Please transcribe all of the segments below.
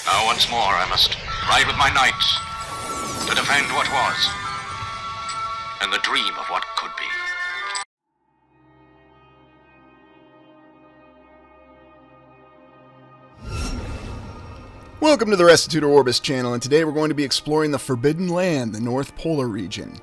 Now once more I must ride with my knights to defend what was and the dream of what could be. Welcome to the Restitutor Orbis channel, and today we're going to be exploring the Forbidden Land, the North Polar region.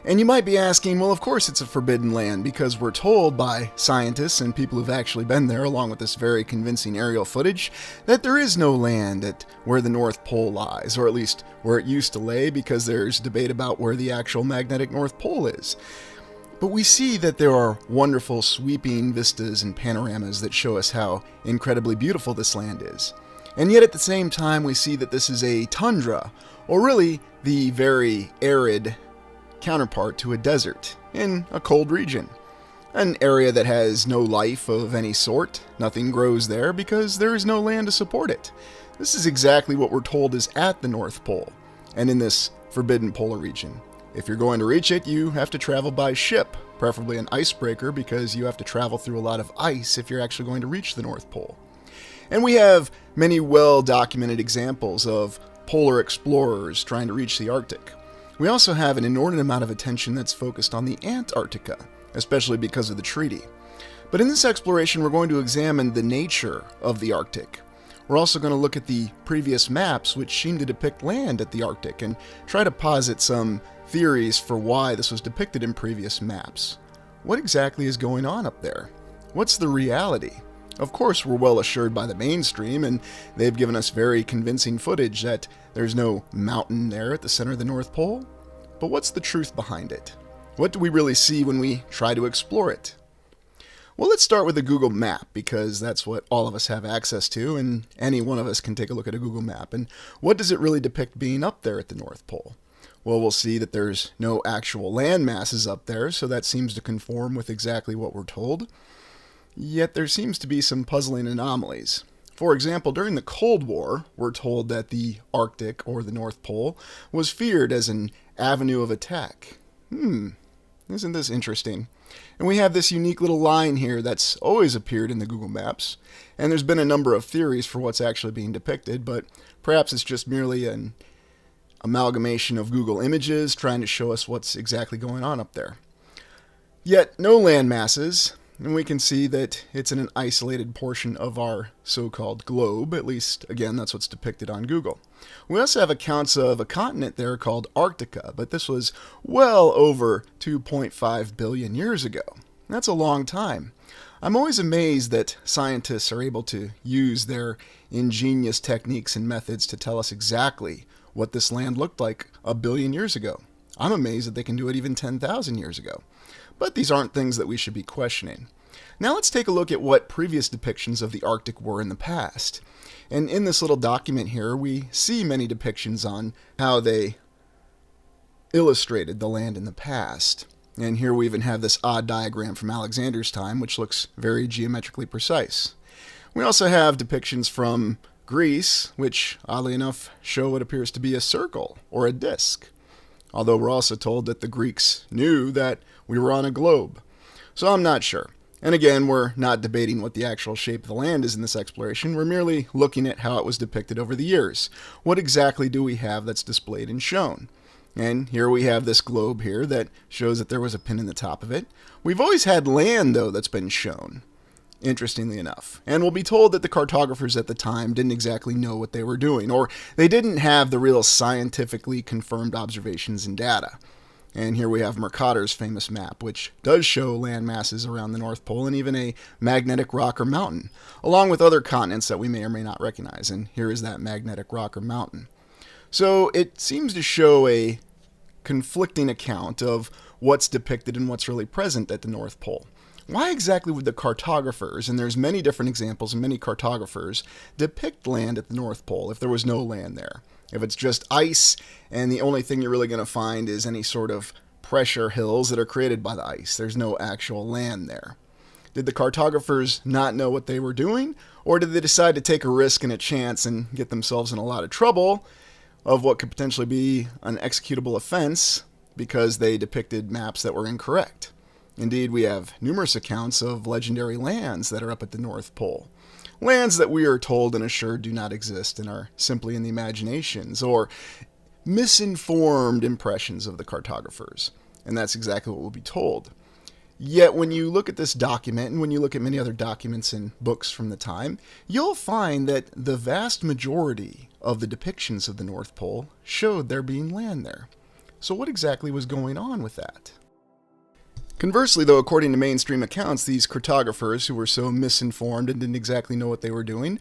And you might be asking, well, of course it's a forbidden land, because we're told by scientists and people who've actually been there, along with this very convincing aerial footage, that there is no land at where the North Pole lies, or at least where it used to lay, because there's debate about where the actual magnetic North Pole is. But we see that there are wonderful sweeping vistas and panoramas that show us how incredibly beautiful this land is. And yet at the same time we see that this is a tundra, or really the very arid counterpart to a desert, in a cold region. An area that has no life of any sort, nothing grows there because there is no land to support it. This is exactly what we're told is at the North Pole, and in this forbidden polar region. If you're going to reach it, you have to travel by ship, preferably an icebreaker, because you have to travel through a lot of ice if you're actually going to reach the North Pole. And we have many well-documented examples of polar explorers trying to reach the Arctic. We also have an inordinate amount of attention that's focused on the Antarctica, especially because of the treaty. But in this exploration, we're going to examine the nature of the Arctic. We're also going to look at the previous maps which seem to depict land at the Arctic and try to posit some theories for why this was depicted in previous maps. What exactly is going on up there? What's the reality? Of course, we're well assured by the mainstream, and they've given us very convincing footage that there's no mountain there at the center of the North Pole. But what's the truth behind it? What do we really see when we try to explore it? Well, let's start with a Google map, because that's what all of us have access to, and any one of us can take a look at a Google map. And what does it really depict being up there at the North Pole? Well, we'll see that there's no actual land masses up there, so that seems to conform with exactly what we're told. Yet there seems to be some puzzling anomalies. For example, during the Cold War, we're told that the Arctic, or the North Pole, was feared as an avenue of attack. Isn't this interesting? And we have this unique little line here that's always appeared in the Google Maps, and there's been a number of theories for what's actually being depicted, but perhaps it's just merely an amalgamation of Google images trying to show us what's exactly going on up there. Yet no land masses. And we can see that it's in an isolated portion of our so-called globe, at least, again, that's what's depicted on Google. We also have accounts of a continent there called Antarctica, but this was well over 2.5 billion years ago. That's a long time. I'm always amazed that scientists are able to use their ingenious techniques and methods to tell us exactly what this land looked like a billion years ago. I'm amazed that they can do it even 10,000 years ago. But these aren't things that we should be questioning. Now let's take a look at what previous depictions of the Arctic were in the past. And in this little document here, we see many depictions on how they illustrated the land in the past. And here we even have this odd diagram from Alexander's time, which looks very geometrically precise. We also have depictions from Greece, which, oddly enough, show what appears to be a circle or a disk. Although we're also told that the Greeks knew that we were on a globe. So I'm not sure. And again, we're not debating what the actual shape of the land is in this exploration. We're merely looking at how it was depicted over the years. What exactly do we have that's displayed and shown? And here we have this globe here that shows that there was a pin in the top of it. We've always had land, though, that's been shown, interestingly enough. And we'll be told that the cartographers at the time didn't exactly know what they were doing, or they didn't have the real scientifically confirmed observations and data. And here we have Mercator's famous map, which does show land masses around the North Pole and even a magnetic rock or mountain, along with other continents that we may or may not recognize. And here is that magnetic rock or mountain. So it seems to show a conflicting account of what's depicted and what's really present at the North Pole. Why exactly would the cartographers, and there's many different examples and many cartographers, depict land at the North Pole if there was no land there? If it's just ice, and the only thing you're really going to find is any sort of pressure hills that are created by the ice. There's no actual land there. Did the cartographers not know what they were doing? Or did they decide to take a risk and a chance and get themselves in a lot of trouble of what could potentially be an executable offense because they depicted maps that were incorrect? Indeed, we have numerous accounts of legendary lands that are up at the North Pole. lands that we are told and assured do not exist and are simply in the imaginations or misinformed impressions of the cartographers. And that's exactly what we'll be told. Yet when you look at this document, and when you look at many other documents and books from the time, you'll find that the vast majority of the depictions of the North Pole showed there being land there. So what exactly was going on with that? Conversely, though, according to mainstream accounts, these cartographers who were so misinformed and didn't exactly know what they were doing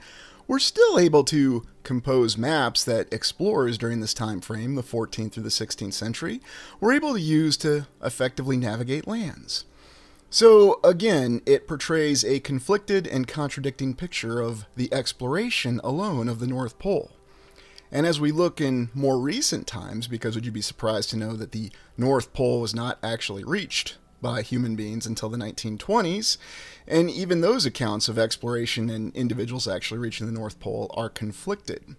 were still able to compose maps that explorers during this time frame, the 14th through the 16th century, were able to use to effectively navigate lands. So, again, it portrays a conflicted and contradicting picture of the exploration alone of the North Pole. And as we look in more recent times, because would you be surprised to know that the North Pole was not actually reached by human beings until the 1920s, and even those accounts of exploration and individuals actually reaching the North Pole are conflicted.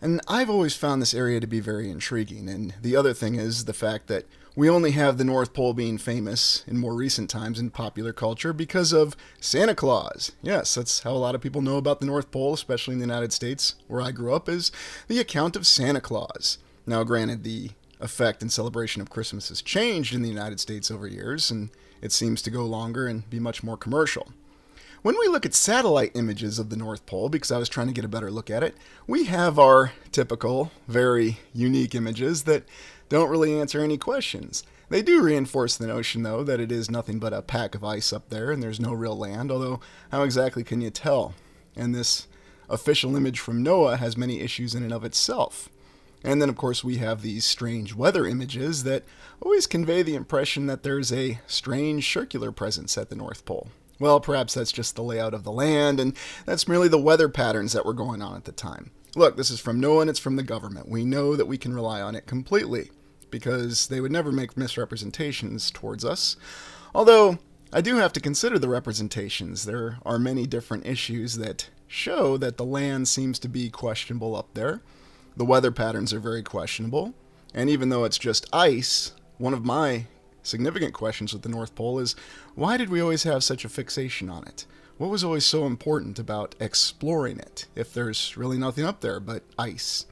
And I've always found this area to be very intriguing, and the other thing is the fact that we only have the North Pole being famous in more recent times in popular culture because of Santa Claus. Yes, that's how a lot of people know about the North Pole, especially in the United States, where I grew up, is the account of Santa Claus. Now, granted, the effect and celebration of Christmas has changed in the United States over years, and it seems to go longer and be much more commercial. When we look at satellite images of the North Pole, because I was trying to get a better look at it, we have our typical, very unique images that don't really answer any questions. They do reinforce the notion, though, that it is nothing but a pack of ice up there and there's no real land, although how exactly can you tell? And this official image from NOAA has many issues in and of itself. And then, of course, we have these strange weather images that always convey the impression that there's a strange circular presence at the North Pole. Well, perhaps that's just the layout of the land, and that's merely the weather patterns that were going on at the time. Look, this is from NOAA and it's from the government. We know that we can rely on it completely, because they would never make misrepresentations towards us. Although, I do have to consider the representations. There are many different issues that show that the land seems to be questionable up there. The weather patterns are very questionable, and even though it's just ice, one of my significant questions with the North Pole is, why did we always have such a fixation on it? What was always so important about exploring it, if there's really nothing up there but ice?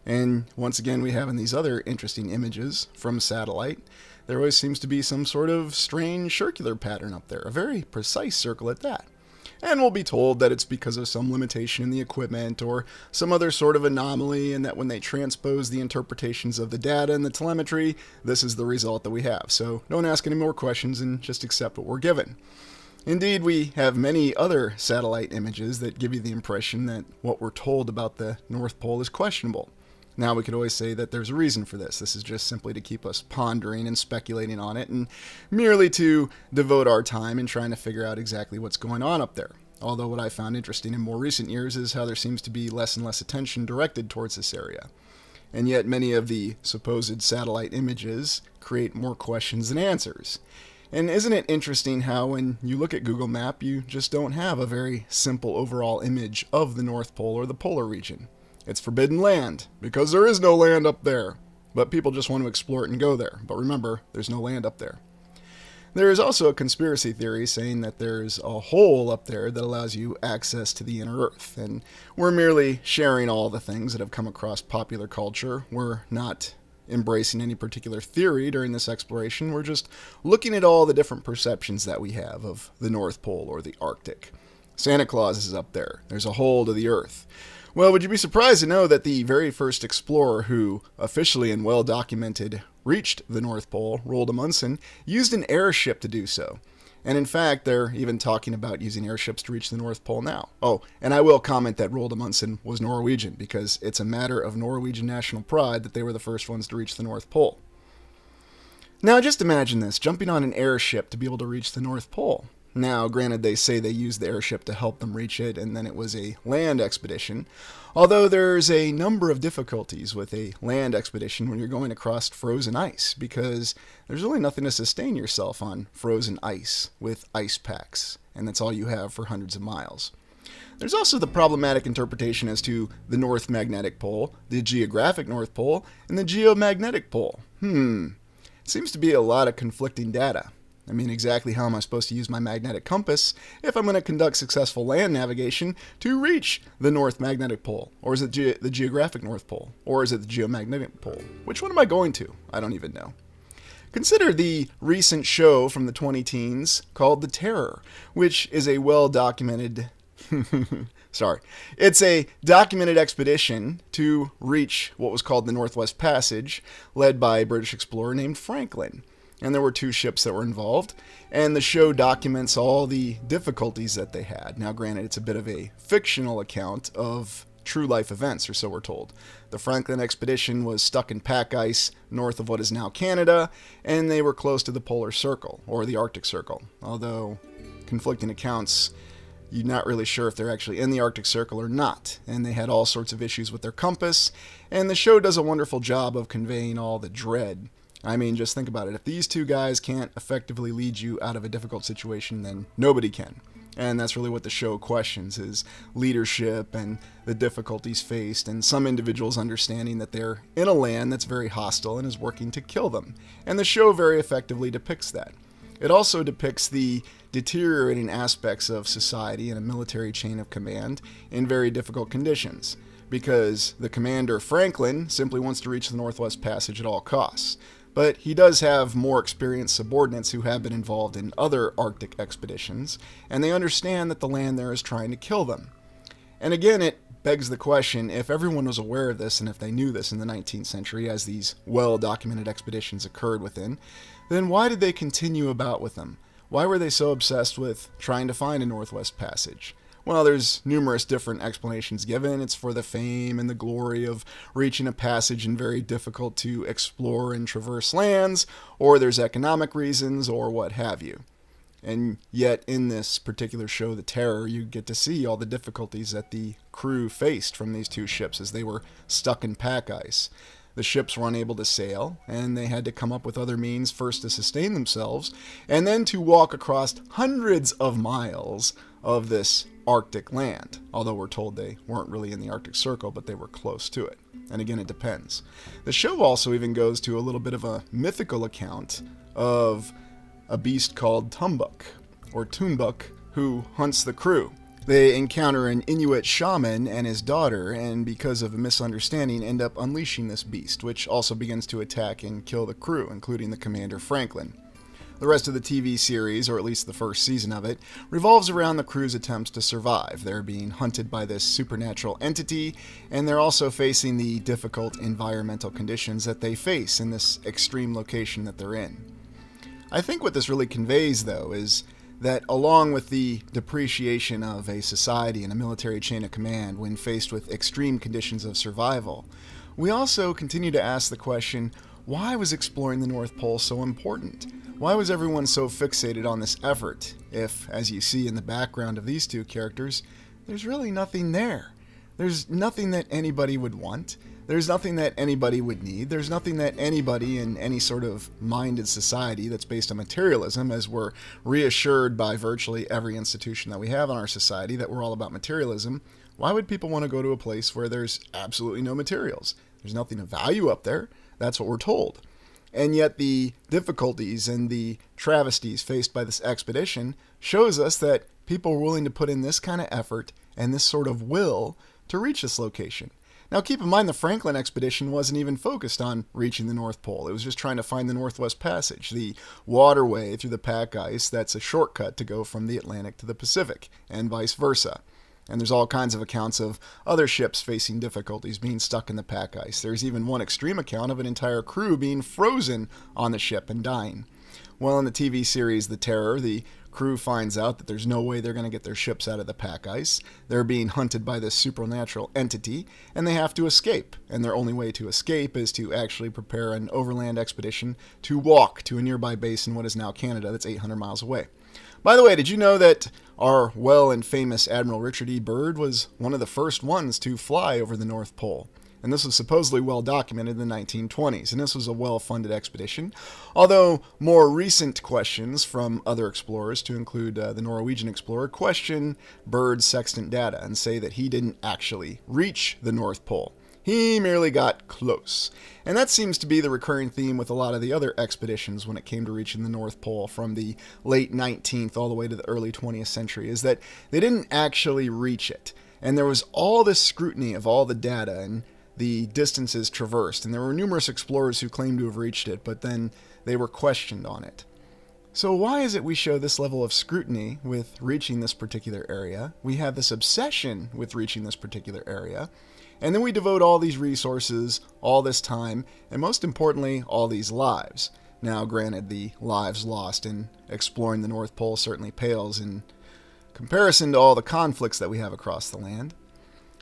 And once again, we have in these other interesting images from satellite, there always seems to be some sort of strange circular pattern up there, a very precise circle at that. And we'll be told that it's because of some limitation in the equipment or some other sort of anomaly, and that when they transpose the interpretations of the data and the telemetry, this is the result that we have. So don't ask any more questions and just accept what we're given. Indeed, we have many other satellite images that give you the impression that what we're told about the North Pole is questionable. Now, we could always say that there's a reason for this. This is just simply to keep us pondering and speculating on it, and merely to devote our time in trying to figure out exactly what's going on up there. Although what I found interesting in more recent years is how there seems to be less and less attention directed towards this area. And yet many of the supposed satellite images create more questions than answers. And isn't it interesting how when you look at Google Map, you just don't have a very simple overall image of the North Pole or the polar region. It's forbidden land, because there is no land up there. But people just want to explore it and go there. But remember, there's no land up there. There is also a conspiracy theory saying that there's a hole up there that allows you access to the inner Earth. And we're merely sharing all the things that have come across popular culture. We're not embracing any particular theory during this exploration. We're just looking at all the different perceptions that we have of the North Pole or the Arctic. Santa Claus is up there. There's a hole to the Earth. Well, would you be surprised to know that the very first explorer who officially and well documented reached the North Pole, Roald Amundsen, used an airship to do so. And in fact, they're even talking about using airships to reach the North Pole now. Oh, and I will comment that Roald Amundsen was Norwegian, because it's a matter of Norwegian national pride that they were the first ones to reach the North Pole. Now just imagine this, jumping on an airship to be able to reach the North Pole. Now, granted, they say they used the airship to help them reach it, and then it was a land expedition. Although there's a number of difficulties with a land expedition when you're going across frozen ice, because there's really nothing to sustain yourself on frozen ice with ice packs, and that's all you have for hundreds of miles. There's also the problematic interpretation as to the North Magnetic Pole, the geographic North Pole, and the geomagnetic pole. Seems to be a lot of conflicting data. I mean, exactly how am I supposed to use my magnetic compass if I'm going to conduct successful land navigation to reach the North Magnetic Pole? Or is it the geographic North Pole? Or is it the geomagnetic pole? Which one am I going to? I don't even know. Consider the recent show from the 20-teens called The Terror, which is a well-documented... It's a documented expedition to reach what was called the Northwest Passage, led by a British explorer named Franklin. And there were 2 ships that were involved, and the show documents all the difficulties that they had. Now, granted, it's a bit of a fictional account of true life events, or so we're told. The Franklin expedition was stuck in pack ice north of what is now Canada, and they were close to the Polar Circle, or the Arctic Circle. Although, conflicting accounts, you're not really sure if they're actually in the Arctic Circle or not, and they had all sorts of issues with their compass, and the show does a wonderful job of conveying all the dread. I mean, just think about it. If these 2 guys can't effectively lead you out of a difficult situation, then nobody can. And that's really what the show questions, is leadership and the difficulties faced, and some individuals understanding that they're in a land that's very hostile and is working to kill them. And the show very effectively depicts that. It also depicts the deteriorating aspects of society and a military chain of command in very difficult conditions, because the commander, Franklin, simply wants to reach the Northwest Passage at all costs. But he does have more experienced subordinates who have been involved in other Arctic expeditions, and they understand that the land there is trying to kill them. And again, it begs the question, if everyone was aware of this and if they knew this in the 19th century as these well-documented expeditions occurred within, then why did they continue about with them? Why were they so obsessed with trying to find a Northwest Passage? Well, there's numerous different explanations given. It's for the fame and the glory of reaching a passage in very difficult to explore and traverse lands, or there's economic reasons, or what have you. And yet, in this particular show, The Terror, you get to see all the difficulties that the crew faced from these 2 ships as they were stuck in pack ice. The ships were unable to sail, and they had to come up with other means first to sustain themselves, and then to walk across hundreds of miles of this Arctic land, although we're told they weren't really in the Arctic Circle, but they were close to it. And again, it depends. The show also even goes to a little bit of a mythical account of a beast called Tumbuk, or Tumbuk, who hunts the crew. They encounter an Inuit shaman and his daughter, and because of a misunderstanding, end up unleashing this beast, which also begins to attack and kill the crew, including the commander Franklin. The rest of the TV series, or at least the first season of it, revolves around the crew's attempts to survive. They're being hunted by this supernatural entity, and they're also facing the difficult environmental conditions that they face in this extreme location that they're in. I think what this really conveys, though, is that along with the depreciation of a society and a military chain of command when faced with extreme conditions of survival, we also continue to ask the question, why was exploring the North Pole so important? Why was everyone so fixated on this effort if, as you see in the background of these 2 characters, there's really nothing there? There's nothing that anybody would want. There's nothing that anybody would need. There's nothing that anybody in any sort of minded society that's based on materialism, as we're reassured by virtually every institution that we have in our society that we're all about materialism. Why would people want to go to a place where there's absolutely no materials? There's nothing of value up there. That's what we're told. And yet the difficulties and the travesties faced by this expedition shows us that people were willing to put in this kind of effort and this sort of will to reach this location. Now keep in mind the Franklin expedition wasn't even focused on reaching the North Pole. It was just trying to find the Northwest Passage, the waterway through the pack ice that's a shortcut to go from the Atlantic to the Pacific, and vice versa. And there's all kinds of accounts of other ships facing difficulties being stuck in the pack ice. There's even one extreme account of an entire crew being frozen on the ship and dying. Well, in the TV series The Terror, the crew finds out that there's no way they're going to get their ships out of the pack ice. They're being hunted by this supernatural entity, and they have to escape. And their only way to escape is to actually prepare an overland expedition to walk to a nearby base in what is now Canada that's 800 miles away. By the way, did you know that our well and famous Admiral Richard E. Byrd was one of the first ones to fly over the North Pole? And this was supposedly well documented in the 1920s, and this was a well-funded expedition. Although more recent questions from other explorers, to include the Norwegian explorer, question Byrd's sextant data and say that he didn't actually reach the North Pole. He merely got close. And that seems to be the recurring theme with a lot of the other expeditions when it came to reaching the North Pole from the late 19th all the way to the early 20th century, is that they didn't actually reach it. And there was all this scrutiny of all the data and the distances traversed, and there were numerous explorers who claimed to have reached it, but then they were questioned on it. So why is it we show this level of scrutiny with reaching this particular area? We have this obsession with reaching this particular area, and then we devote all these resources, all this time, and most importantly, all these lives. Now, granted, the lives lost in exploring the North Pole certainly pales in comparison to all the conflicts that we have across the land.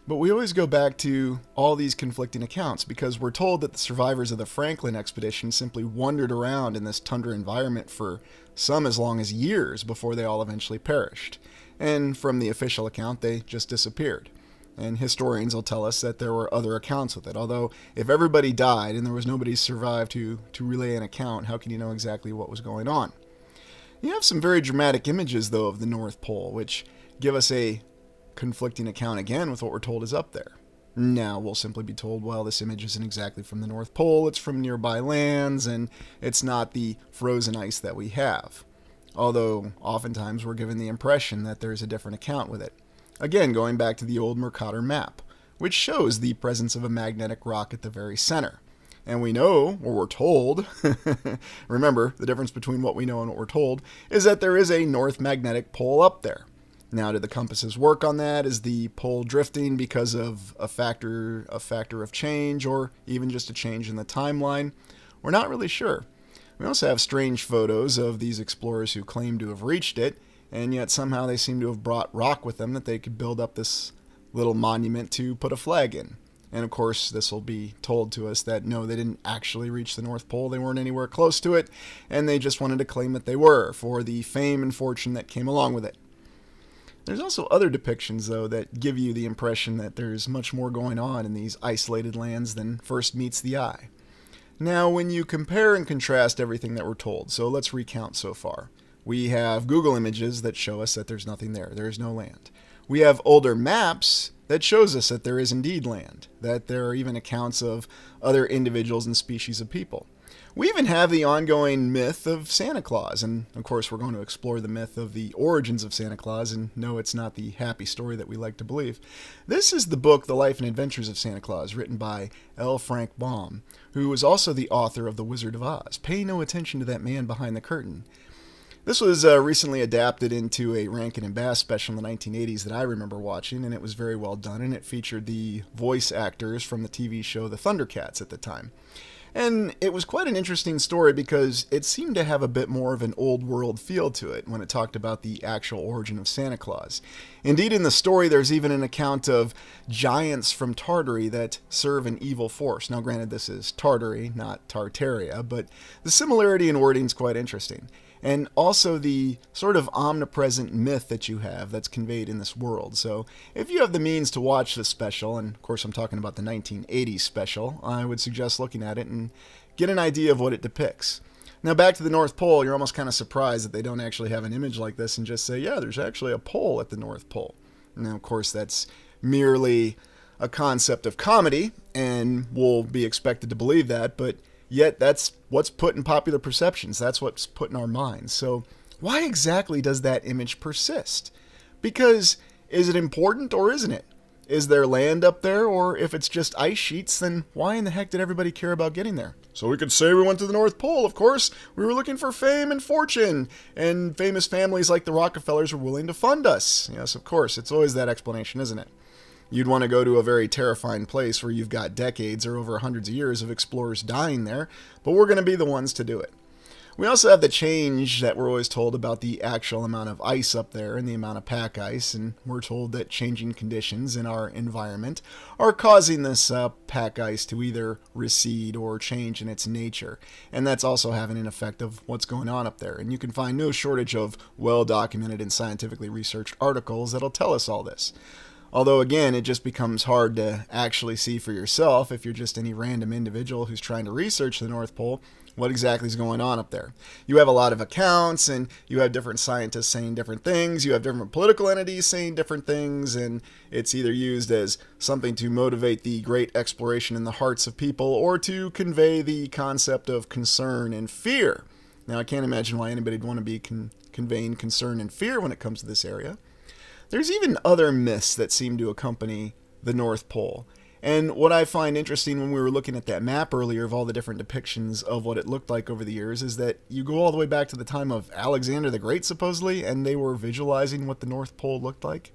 But we always go back to all these conflicting accounts because we're told that the survivors of the Franklin expedition simply wandered around in this tundra environment for some as long as years before they all eventually perished. And from the official account, they just disappeared. And historians will tell us that there were other accounts with it. Although, if everybody died and there was nobody survived to relay an account, how can you know exactly what was going on? You have some very dramatic images, though, of the North Pole, which give us a conflicting account again with what we're told is up there. Now, we'll simply be told, well, this image isn't exactly from the North Pole, it's from nearby lands, and it's not the frozen ice that we have. Although, oftentimes we're given the impression that there's a different account with it. Again, going back to the old Mercator map, which shows the presence of a magnetic rock at the very center. And we know, or we're told, remember, the difference between what we know and what we're told, is that there is a north magnetic pole up there. Now, did the compasses work on that? Is the pole drifting because of a factor of change, or even just a change in the timeline? We're not really sure. We also have strange photos of these explorers who claim to have reached it, and yet somehow they seem to have brought rock with them that they could build up this little monument to put a flag in. And of course, this will be told to us that no, they didn't actually reach the North Pole, they weren't anywhere close to it, and they just wanted to claim that they were, for the fame and fortune that came along with it. There's also other depictions, though, that give you the impression that there's much more going on in these isolated lands than first meets the eye. Now, when you compare and contrast everything that we're told, so let's recount so far. We have Google images that show us that there's nothing there. There is no land. We have older maps that shows us that there is indeed land, that there are even accounts of other individuals and species of people. We even have the ongoing myth of Santa Claus, and of course we're going to explore the myth of the origins of Santa Claus, and no, it's not the happy story that we like to believe. This is the book, The Life and Adventures of Santa Claus, written by L. Frank Baum, who was also the author of The Wizard of Oz. Pay no attention to that man behind the curtain. This was recently adapted into a Rankin and Bass special in the 1980s that I remember watching, and it was very well done, and it featured the voice actors from the TV show The Thundercats at the time. And it was quite an interesting story because it seemed to have a bit more of an old world feel to it when it talked about the actual origin of Santa Claus. Indeed, in the story, there's even an account of giants from Tartary that serve an evil force. Now, granted, this is Tartary, not Tartaria, but the similarity in wording is quite interesting. And also the sort of omnipresent myth that you have that's conveyed in this world. So if you have the means to watch this special, and of course I'm talking about the 1980s special, I would suggest looking at it and get an idea of what it depicts. Now back to the North Pole, you're almost kind of surprised that they don't actually have an image like this and just say, yeah, there's actually a pole at the North Pole. Now of course that's merely a concept of comedy, and we'll be expected to believe that, but yet that's what's put in popular perceptions. That's what's put in our minds. So why exactly does that image persist? Because is it important or isn't it? Is there land up there? Or if it's just ice sheets, then why in the heck did everybody care about getting there? So we could say we went to the North Pole, of course. We were looking for fame and fortune. And famous families like the Rockefellers were willing to fund us. Yes, of course. It's always that explanation, isn't it? You'd want to go to a very terrifying place where you've got decades or over hundreds of years of explorers dying there, but we're going to be the ones to do it. We also have the change that we're always told about the actual amount of ice up there and the amount of pack ice, and we're told that changing conditions in our environment are causing this pack ice to either recede or change in its nature, and that's also having an effect of what's going on up there. And you can find no shortage of well-documented and scientifically researched articles that'll tell us all this. Although, again, it just becomes hard to actually see for yourself if you're just any random individual who's trying to research the North Pole what exactly is going on up there. You have a lot of accounts, and you have different scientists saying different things. You have different political entities saying different things, and it's either used as something to motivate the great exploration in the hearts of people or to convey the concept of concern and fear. Now, I can't imagine why anybody would want to be conveying concern and fear when it comes to this area. There's even other myths that seem to accompany the North Pole. And what I find interesting when we were looking at that map earlier of all the different depictions of what it looked like over the years is that you go all the way back to the time of Alexander the Great, supposedly, and they were visualizing what the North Pole looked like.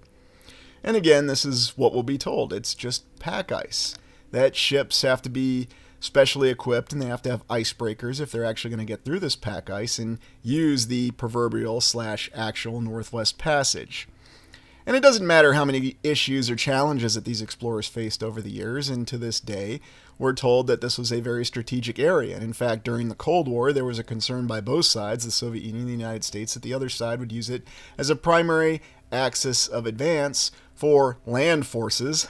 And again, this is what we'll be told. It's just pack ice. That ships have to be specially equipped, and they have to have icebreakers if they're actually going to get through this pack ice and use the proverbial/actual Northwest Passage. And it doesn't matter how many issues or challenges that these explorers faced over the years, and to this day, we're told that this was a very strategic area. And in fact, during the Cold War, there was a concern by both sides, the Soviet Union and the United States, that the other side would use it as a primary axis of advance for land forces.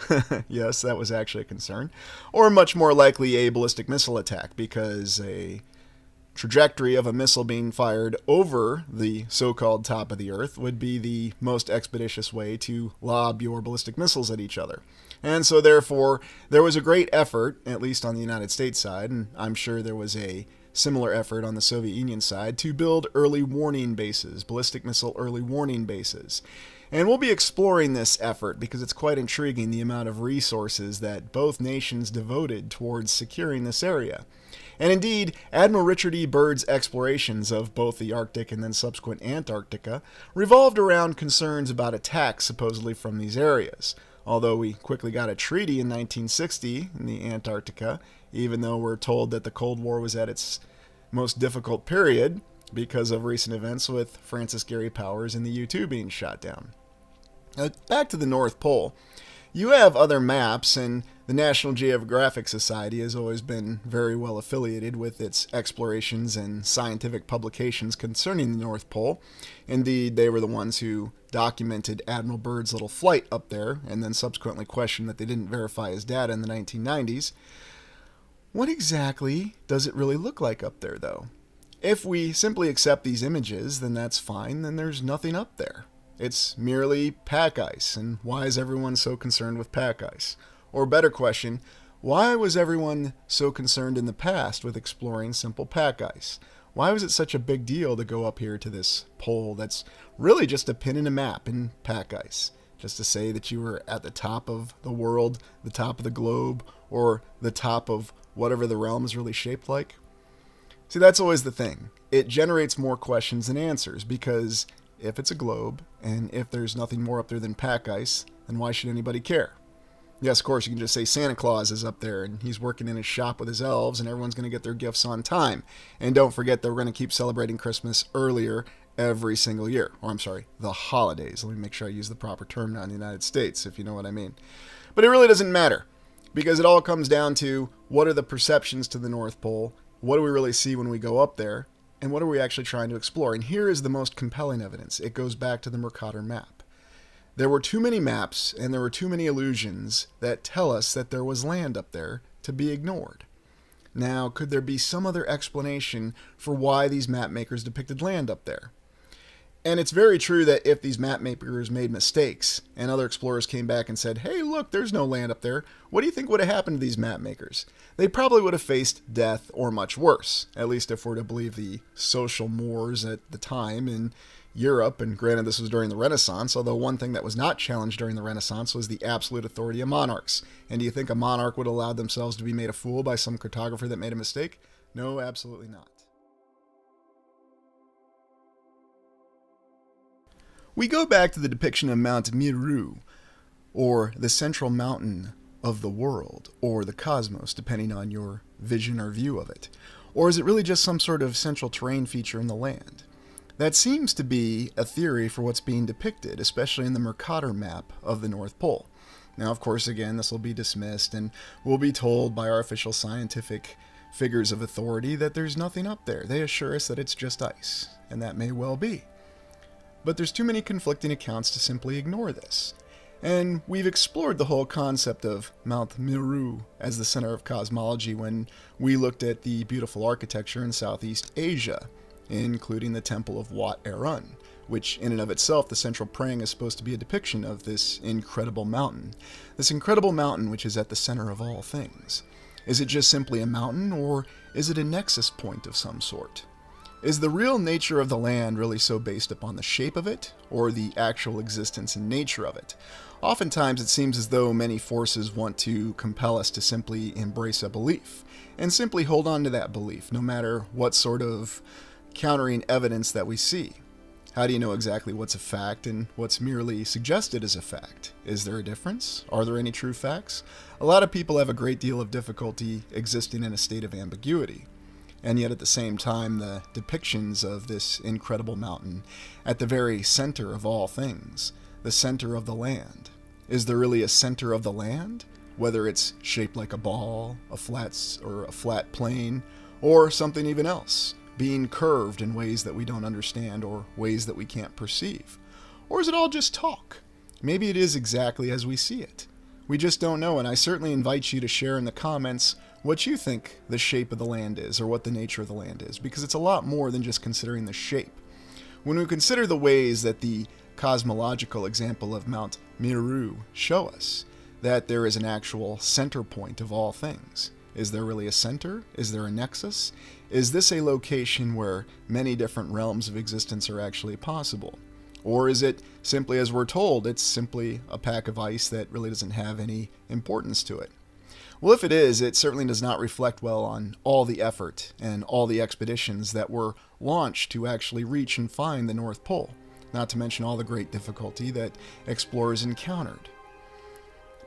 Yes, that was actually a concern. Or much more likely a ballistic missile attack, because a trajectory of a missile being fired over the so-called top of the Earth would be the most expeditious way to lob your ballistic missiles at each other. And so therefore, there was a great effort, at least on the United States side, and I'm sure there was a similar effort on the Soviet Union side, to build early warning bases, ballistic missile early warning bases. And we'll be exploring this effort because it's quite intriguing the amount of resources that both nations devoted towards securing this area. And indeed, Admiral Richard E. Byrd's explorations of both the Arctic and then subsequent Antarctica revolved around concerns about attacks supposedly from these areas. Although we quickly got a treaty in 1960 in the Antarctica, even though we're told that the Cold War was at its most difficult period because of recent events with Francis Gary Powers and the U-2 being shot down. Back to the North Pole. You have other maps, and the National Geographic Society has always been very well affiliated with its explorations and scientific publications concerning the North Pole. Indeed, they were the ones who documented Admiral Byrd's little flight up there, and then subsequently questioned that they didn't verify his data in the 1990s. What exactly does it really look like up there, though? If we simply accept these images, then that's fine, then there's nothing up there. It's merely pack ice, and why is everyone so concerned with pack ice? Or better question, why was everyone so concerned in the past with exploring simple pack ice? Why was it such a big deal to go up here to this pole that's really just a pin in a map in pack ice? Just to say that you were at the top of the world, the top of the globe, or the top of whatever the realm is really shaped like? See, that's always the thing. It generates more questions than answers, because if it's a globe, and if there's nothing more up there than pack ice, then why should anybody care? Yes, of course, you can just say Santa Claus is up there, and he's working in his shop with his elves, and everyone's going to get their gifts on time. And don't forget that we're going to keep celebrating Christmas earlier every single year. Or I'm sorry, the holidays. Let me make sure I use the proper term now in the United States, if you know what I mean. But it really doesn't matter, because it all comes down to what are the perceptions to the North Pole, what do we really see when we go up there, and what are we actually trying to explore? And here is the most compelling evidence. It goes back to the Mercator map. There were too many maps and there were too many illusions that tell us that there was land up there to be ignored. Now, could there be some other explanation for why these map makers depicted land up there? And it's very true that if these map makers made mistakes and other explorers came back and said, hey, look, there's no land up there, what do you think would have happened to these map makers? They probably would have faced death or much worse, at least if we're to believe the social mores at the time in Europe. And granted, this was during the Renaissance, although one thing that was not challenged during the Renaissance was the absolute authority of monarchs. And do you think a monarch would allow themselves to be made a fool by some cartographer that made a mistake? No, absolutely not. We go back to the depiction of Mount Meru, or the central mountain of the world, or the cosmos, depending on your vision or view of it. Or is it really just some sort of central terrain feature in the land? That seems to be a theory for what's being depicted, especially in the Mercator map of the North Pole. Now, of course, again, this will be dismissed, and we'll be told by our official scientific figures of authority that there's nothing up there. They assure us that it's just ice, and that may well be. But there's too many conflicting accounts to simply ignore this. And we've explored the whole concept of Mount Meru as the center of cosmology when we looked at the beautiful architecture in Southeast Asia, including the Temple of Wat Arun, which in and of itself, the central praying is supposed to be a depiction of this incredible mountain. This incredible mountain which is at the center of all things. Is it just simply a mountain, or is it a nexus point of some sort? Is the real nature of the land really so based upon the shape of it, or the actual existence and nature of it? Oftentimes it seems as though many forces want to compel us to simply embrace a belief, and simply hold on to that belief, no matter what sort of countering evidence that we see. How do you know exactly what's a fact and what's merely suggested as a fact? Is there a difference? Are there any true facts? A lot of people have a great deal of difficulty existing in a state of ambiguity. And yet at the same time, the depictions of this incredible mountain at the very center of all things, the center of the land. Is there really a center of the land? Whether it's shaped like a ball, a flat plane, or something even else, being curved in ways that we don't understand or ways that we can't perceive? Or is it all just talk? Maybe it is exactly as we see it. We just don't know, and I certainly invite you to share in the comments what you think the shape of the land is, or what the nature of the land is, because it's a lot more than just considering the shape. When we consider the ways that the cosmological example of Mount Meru show us that there is an actual center point of all things. Is there really a center? Is there a nexus? Is this a location where many different realms of existence are actually possible? Or is it simply, as we're told, it's simply a pack of ice that really doesn't have any importance to it? Well, if it is, it certainly does not reflect well on all the effort and all the expeditions that were launched to actually reach and find the North Pole, not to mention all the great difficulty that explorers encountered.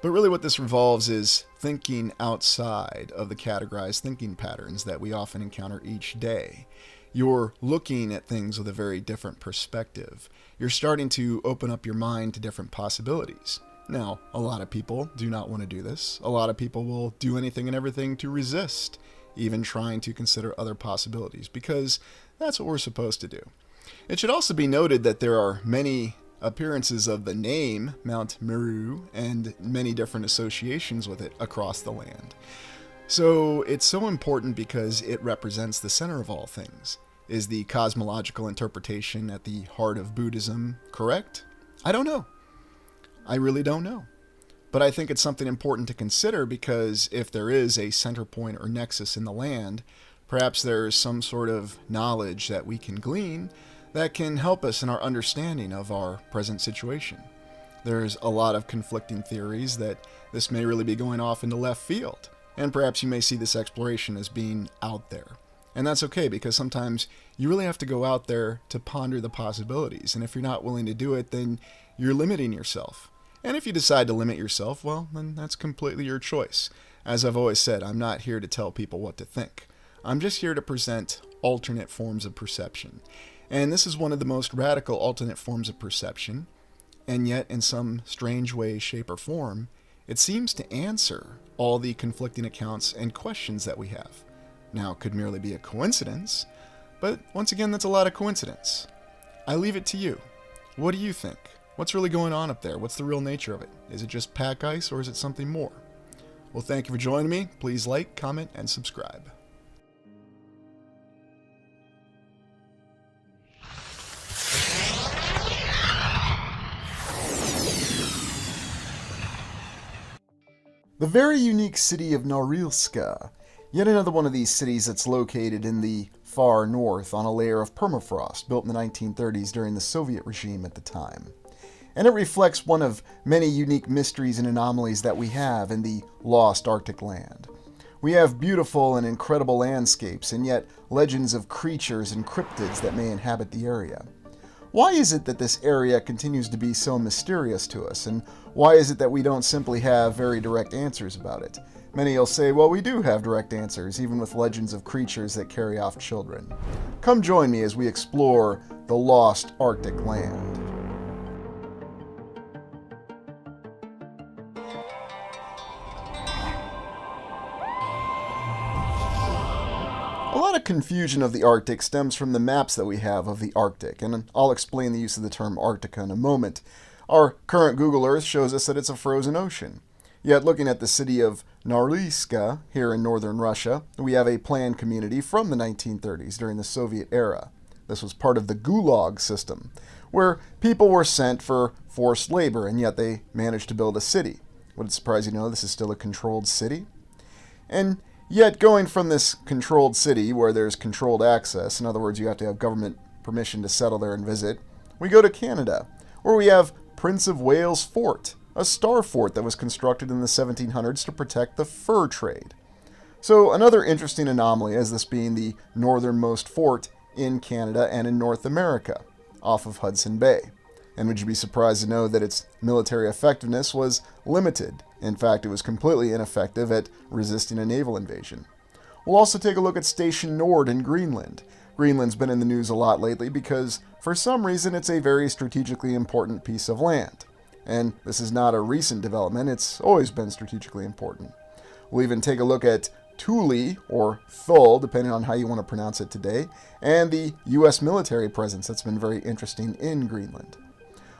But really what this revolves is thinking outside of the categorized thinking patterns that we often encounter each day. You're looking at things with a very different perspective. You're starting to open up your mind to different possibilities. Now, a lot of people do not want to do this. A lot of people will do anything and everything to resist even trying to consider other possibilities, because that's what we're supposed to do. It should also be noted that there are many appearances of the name Mount Meru and many different associations with it across the land. So it's so important because it represents the center of all things. Is the cosmological interpretation at the heart of Buddhism correct? I don't know. I really don't know. But I think it's something important to consider, because if there is a center point or nexus in the land, perhaps there is some sort of knowledge that we can glean that can help us in our understanding of our present situation. There's a lot of conflicting theories that this may really be going off into left field, and perhaps you may see this exploration as being out there. And that's okay, because sometimes you really have to go out there to ponder the possibilities, and if you're not willing to do it, then you're limiting yourself. And if you decide to limit yourself, well, then that's completely your choice. As I've always said, I'm not here to tell people what to think. I'm just here to present alternate forms of perception. And this is one of the most radical alternate forms of perception, and yet in some strange way, shape, or form, it seems to answer all the conflicting accounts and questions that we have. Now, it could merely be a coincidence, but once again, that's a lot of coincidence. I leave it to you. What do you think? What's really going on up there? What's the real nature of it? Is it just pack ice, or is it something more? Well, thank you for joining me. Please like, comment, and subscribe. The very unique city of Norilska, yet another one of these cities that's located in the far north on a layer of permafrost built in the 1930s during the Soviet regime at the time. And it reflects one of many unique mysteries and anomalies that we have in the lost Arctic land. We have beautiful and incredible landscapes, and yet legends of creatures and cryptids that may inhabit the area. Why is it that this area continues to be so mysterious to us, and why is it that we don't simply have very direct answers about it? Many will say, well, we do have direct answers, even with legends of creatures that carry off children. Come join me as we explore the lost Arctic land. A lot of confusion of the Arctic stems from the maps that we have of the Arctic, and I'll explain the use of the term Arctica in a moment. Our current Google Earth shows us that it's a frozen ocean. Yet looking at the city of Norilsk here in northern Russia, we have a planned community from the 1930s during the Soviet era. This was part of the Gulag system, where people were sent for forced labor, and yet they managed to build a city. Would it surprise you to know this is still a controlled city? And yet going from this controlled city where there's controlled access, in other words, you have to have government permission to settle there and visit, we go to Canada, where we have Prince of Wales Fort, a star fort that was constructed in the 1700s to protect the fur trade. So another interesting anomaly as this being the northernmost fort in Canada and in North America, off of Hudson Bay. And would you be surprised to know that its military effectiveness was limited? In fact, it was completely ineffective at resisting a naval invasion. We'll also take a look at Station Nord in Greenland. Greenland's been in the news a lot lately because, for some reason, it's a very strategically important piece of land. And this is not a recent development, it's always been strategically important. We'll even take a look at Thule, or Thule, depending on how you want to pronounce it today, and the U.S. military presence that's been very interesting in Greenland.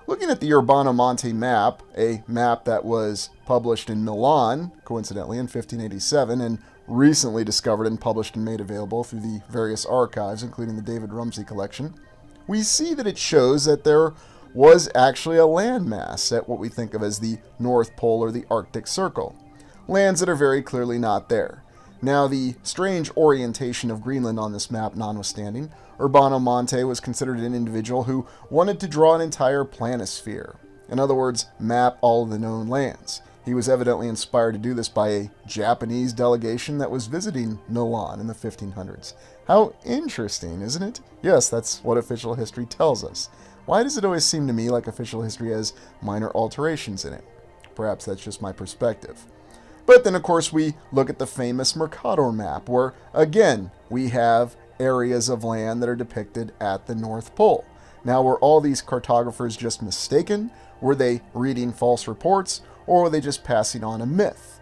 Looking at the Urbano Monte map, a map that was published in Milan, coincidentally, in 1587, and recently discovered and published and made available through the various archives, including the David Rumsey collection, we see that it shows that there was actually a landmass at what we think of as the North Pole or the Arctic Circle. Lands that are very clearly not there. Now, the strange orientation of Greenland on this map notwithstanding, Urbano Monte was considered an individual who wanted to draw an entire planisphere. In other words, map all of the known lands. He was evidently inspired to do this by a Japanese delegation that was visiting Milan in the 1500s. How interesting, isn't it? Yes, that's what official history tells us. Why does it always seem to me like official history has minor alterations in it? Perhaps that's just my perspective. But then, of course, we look at the famous Mercator map, where, again, we have areas of land that are depicted at the North Pole. Now, were all these cartographers just mistaken? Were they reading false reports? Or were they just passing on a myth?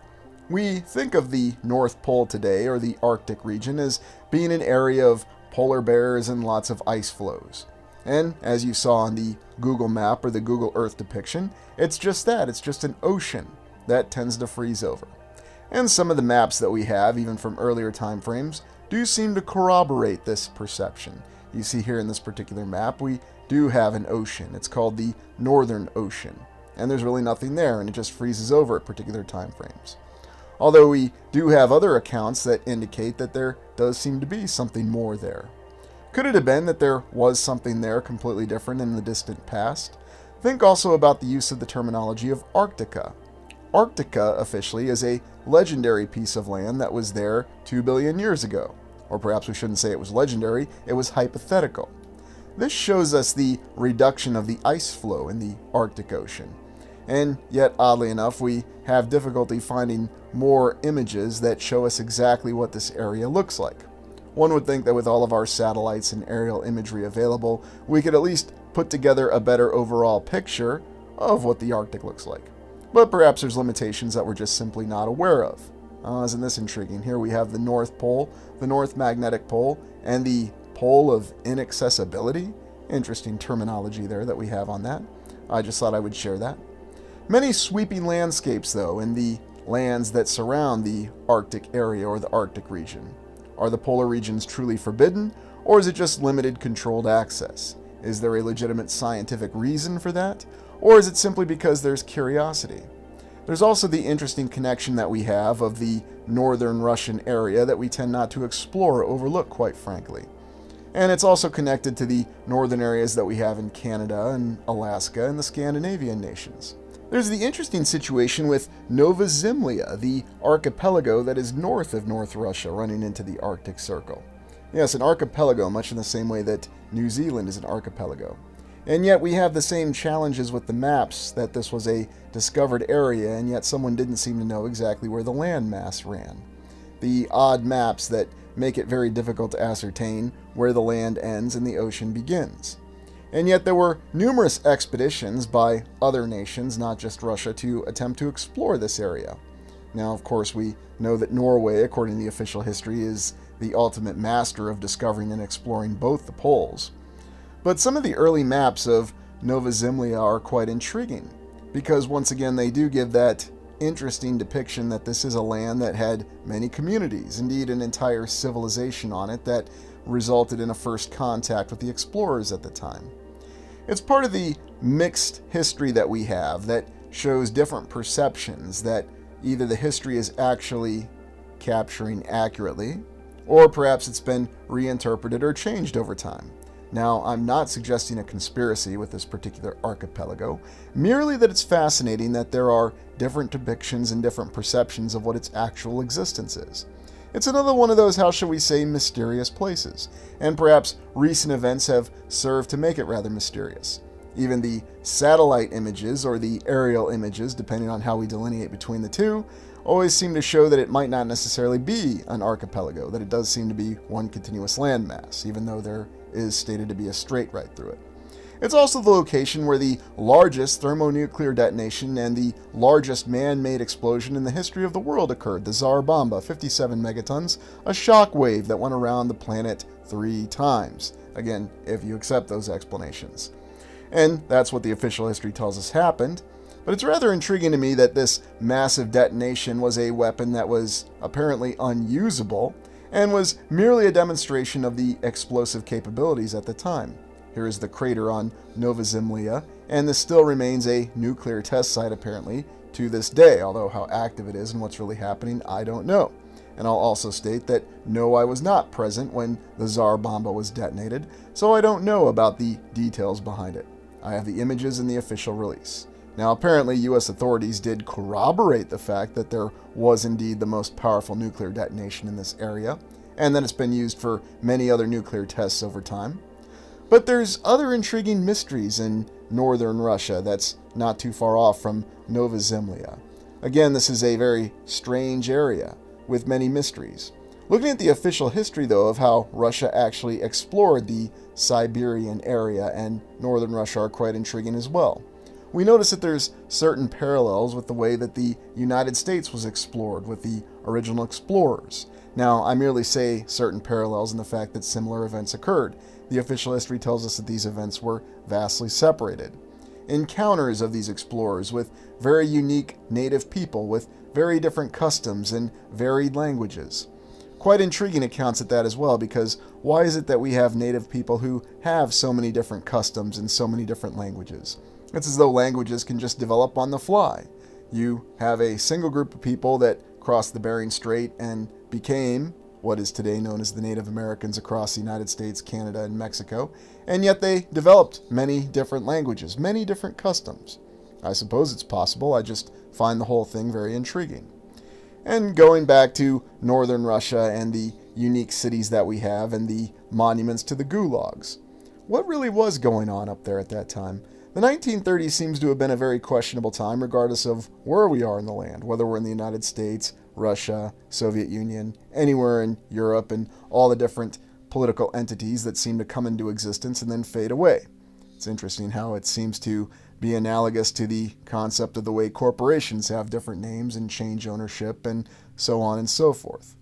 We think of the North Pole today, or the Arctic region, as being an area of polar bears and lots of ice flows. And as you saw on the Google map or the Google Earth depiction, it's just that. It's just an ocean that tends to freeze over. And some of the maps that we have, even from earlier time frames, do seem to corroborate this perception. You see here in this particular map, we do have an ocean. It's called the Northern Ocean. And there's really nothing there, and it just freezes over at particular time frames. Although we do have other accounts that indicate that there does seem to be something more there. Could it have been that there was something there completely different in the distant past? Think also about the use of the terminology of Arctica. Arctica, officially, is a legendary piece of land that was there 2 billion years ago. Or perhaps we shouldn't say it was legendary, it was hypothetical. This shows us the reduction of the ice flow in the Arctic Ocean. And yet, oddly enough, we have difficulty finding more images that show us exactly what this area looks like. One would think that with all of our satellites and aerial imagery available, we could at least put together a better overall picture of what the Arctic looks like. But perhaps there's limitations that we're just simply not aware of. Isn't this intriguing? Here we have the North Pole, the North Magnetic Pole, and the Pole of Inaccessibility. Interesting terminology there that we have on that. I just thought I would share that. Many sweeping landscapes, though, in the lands that surround the Arctic area or the Arctic region. Are the polar regions truly forbidden, or is it just limited controlled access? Is there a legitimate scientific reason for that, or is it simply because there's curiosity? There's also the interesting connection that we have of the northern Russian area that we tend not to explore or overlook, quite frankly. And it's also connected to the northern areas that we have in Canada and Alaska and the Scandinavian nations. There's the interesting situation with Nova Zemlya, the archipelago that is north of North Russia, running into the Arctic Circle. Yes, an archipelago, much in the same way that New Zealand is an archipelago. And yet we have the same challenges with the maps, that this was a discovered area, and yet someone didn't seem to know exactly where the landmass ran. The odd maps that make it very difficult to ascertain where the land ends and the ocean begins. And yet there were numerous expeditions by other nations, not just Russia, to attempt to explore this area. Now, of course, we know that Norway, according to the official history, is the ultimate master of discovering and exploring both the poles. But some of the early maps of Nova Zembla are quite intriguing, because once again they do give that interesting depiction that this is a land that had many communities, indeed an entire civilization on it that resulted in a first contact with the explorers at the time. It's part of the mixed history that we have that shows different perceptions that either the history is actually capturing accurately, or perhaps it's been reinterpreted or changed over time. Now, I'm not suggesting a conspiracy with this particular archipelago, merely that it's fascinating that there are different depictions and different perceptions of what its actual existence is. It's another one of those, how shall we say, mysterious places, and perhaps recent events have served to make it rather mysterious. Even the satellite images, or the aerial images, depending on how we delineate between the two, always seem to show that it might not necessarily be an archipelago, that it does seem to be one continuous landmass, even though there is stated to be a strait right through it. It's also the location where the largest thermonuclear detonation and the largest man-made explosion in the history of the world occurred, the Tsar Bomba, 57 megatons, a shock wave that went around the planet 3 times. Again, if you accept those explanations. And that's what the official history tells us happened. But it's rather intriguing to me that this massive detonation was a weapon that was apparently unusable and was merely a demonstration of the explosive capabilities at the time. Here is the crater on Nova Zembla, and this still remains a nuclear test site apparently to this day, although how active it is and what's really happening, I don't know. And I'll also state that no, I was not present when the Tsar Bomba was detonated, so I don't know about the details behind it. I have the images in the official release. Now, apparently, U.S. authorities did corroborate the fact that there was indeed the most powerful nuclear detonation in this area, and that it's been used for many other nuclear tests over time. But there's other intriguing mysteries in northern Russia that's not too far off from Nova Zembla. Again, this is a very strange area with many mysteries. Looking at the official history, though, of how Russia actually explored the Siberian area and northern Russia are quite intriguing as well. We notice that there's certain parallels with the way that the United States was explored with the original explorers. Now, I merely say certain parallels in the fact that similar events occurred. The official history tells us that these events were vastly separated. Encounters of these explorers with very unique native people with very different customs and varied languages. Quite intriguing accounts at that as well, because why is it that we have native people who have so many different customs and so many different languages? It's as though languages can just develop on the fly. You have a single group of people that crossed the Bering Strait and became what is today known as the Native Americans across the United States, Canada, and Mexico, and yet they developed many different languages, many different customs. I suppose it's possible, I just find the whole thing very intriguing. And going back to northern Russia and the unique cities that we have and the monuments to the gulags. What really was going on up there at that time? The 1930s seems to have been a very questionable time regardless of where we are in the land, whether we're in the United States, Russia, Soviet Union, anywhere in Europe, and all the different political entities that seem to come into existence and then fade away. It's interesting how it seems to be analogous to the concept of the way corporations have different names and change ownership and so on and so forth.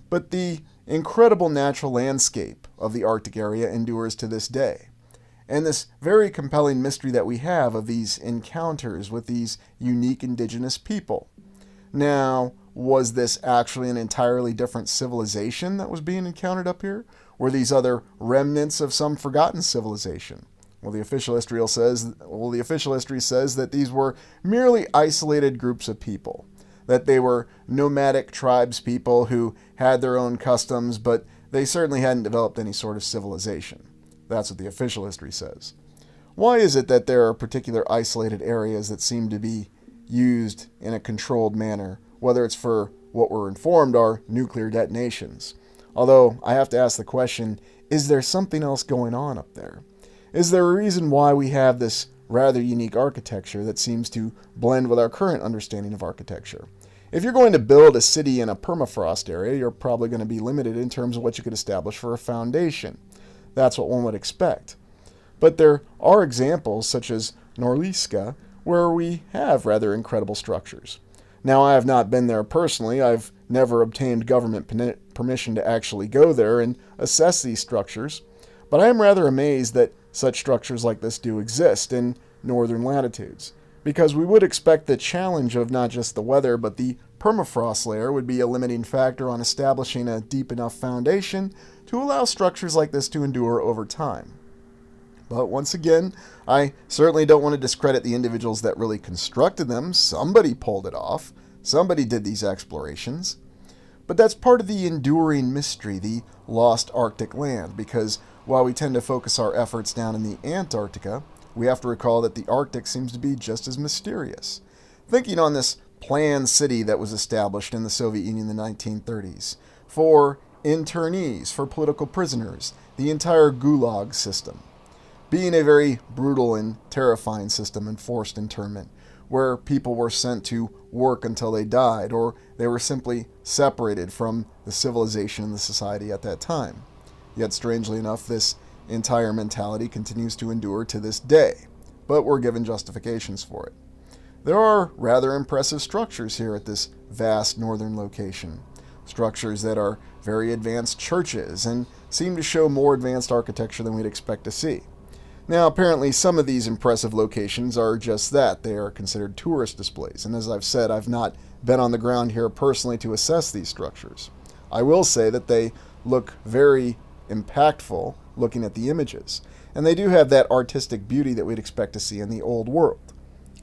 But the incredible natural landscape of the Arctic area endures to this day. And this very compelling mystery that we have of these encounters with these unique indigenous people. Now, was this actually an entirely different civilization that was being encountered up here? Were these other remnants of some forgotten civilization? Well, the official history says that these were merely isolated groups of people, that they were nomadic tribes people who had their own customs, but they certainly hadn't developed any sort of civilization. That's what the official history says. Why is it that there are particular isolated areas that seem to be used in a controlled manner, whether it's for what we're informed are nuclear detonations? Although, I have to ask the question, is there something else going on up there? Is there a reason why we have this rather unique architecture that seems to blend with our current understanding of architecture? If you're going to build a city in a permafrost area, you're probably going to be limited in terms of what you could establish for a foundation. That's what one would expect. But there are examples, such as Norliska, where we have rather incredible structures. Now, I have not been there personally. I've never obtained government permission to actually go there and assess these structures. But I am rather amazed that such structures like this do exist in northern latitudes, because we would expect the challenge of not just the weather, but the permafrost layer would be a limiting factor on establishing a deep enough foundation to allow structures like this to endure over time. But once again, I certainly don't want to discredit the individuals that really constructed them. Somebody pulled it off. Somebody did these explorations. But that's part of the enduring mystery, the lost Arctic land, because while we tend to focus our efforts down in the Antarctica, we have to recall that the Arctic seems to be just as mysterious. Thinking on this planned city that was established in the Soviet Union in the 1930s, for internees, for political prisoners, the entire Gulag system, being a very brutal and terrifying system and forced internment, where people were sent to work until they died, or they were simply separated from the civilization and the society at that time. Yet, strangely enough, this entire mentality continues to endure to this day, but we're given justifications for it. There are rather impressive structures here at this vast northern location, structures that are very advanced churches and seem to show more advanced architecture than we'd expect to see. Now, apparently, some of these impressive locations are just that. They are considered tourist displays, and as I've said, I've not been on the ground here personally to assess these structures. I will say that they look very impactful looking at the images, and they do have that artistic beauty that we'd expect to see in the old world.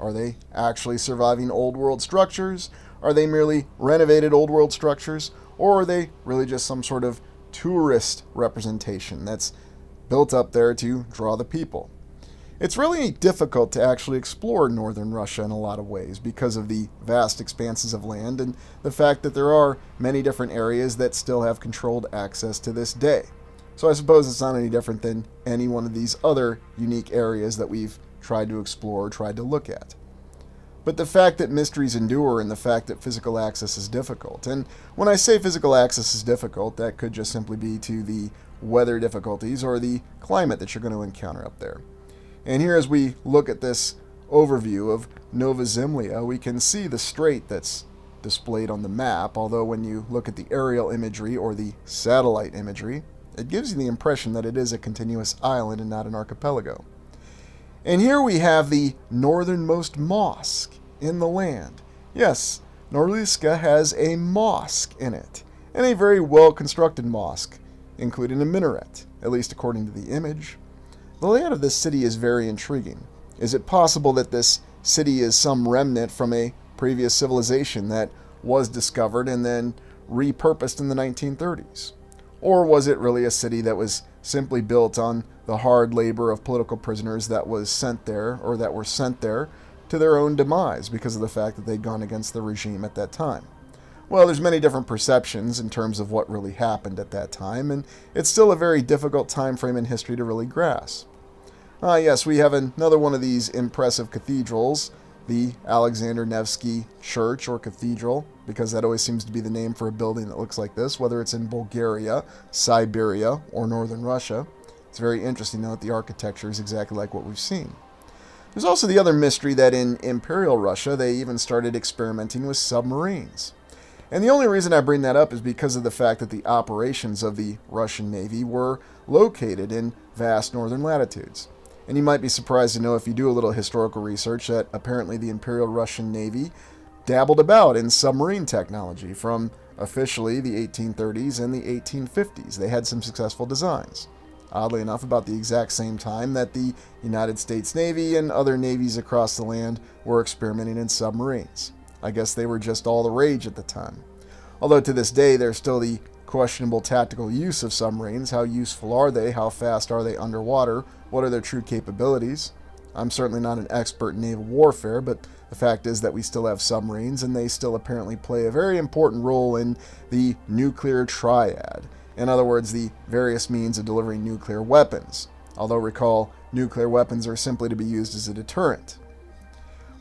Are they actually surviving old world structures? Are they merely renovated old world structures? Or are they really just some sort of tourist representation that's built up there to draw the people? It's really difficult to actually explore northern Russia in a lot of ways because of the vast expanses of land and the fact that there are many different areas that still have controlled access to this day. So I suppose it's not any different than any one of these other unique areas that we've tried to explore, tried to look at. But the fact that mysteries endure and the fact that physical access is difficult, and when I say physical access is difficult, that could just simply be to the weather difficulties or the climate that you're going to encounter up there. And here, as we look at this overview of Nova Zemlya, we can see the strait that's displayed on the map, although when you look at the aerial imagery or the satellite imagery, it gives you the impression that it is a continuous island and not an archipelago. And here we have the northernmost mosque in the land. Yes, Norliska has a mosque in it, and a very well-constructed mosque, including a minaret, at least according to the image. The layout of this city is very intriguing. Is it possible that this city is some remnant from a previous civilization that was discovered and then repurposed in the 1930s? Or was it really a city that was simply built on the hard labor of political prisoners that was sent there, or that were sent there to their own demise because of the fact that they'd gone against the regime at that time? Well, there's many different perceptions in terms of what really happened at that time, and it's still a very difficult time frame in history to really grasp. Yes, we have another one of these impressive cathedrals, the Alexander Nevsky Church or Cathedral, because that always seems to be the name for a building that looks like this, whether it's in Bulgaria, Siberia, or northern Russia. It's very interesting though that the architecture is exactly like what we've seen. There's also the other mystery that in Imperial Russia, they even started experimenting with submarines. And the only reason I bring that up is because of the fact that the operations of the Russian Navy were located in vast northern latitudes. And you might be surprised to know, if you do a little historical research, that apparently the Imperial Russian Navy dabbled about in submarine technology from officially the 1830s and the 1850s. They had some successful designs. Oddly enough, about the exact same time that the United States Navy and other navies across the land were experimenting in submarines. I guess they were just all the rage at the time. Although to this day, there's still the questionable tactical use of submarines. How useful are they? How fast are they underwater? What are their true capabilities? I'm certainly not an expert in naval warfare, but the fact is that we still have submarines, and they still apparently play a very important role in the nuclear triad. In other words, the various means of delivering nuclear weapons. Although recall, nuclear weapons are simply to be used as a deterrent.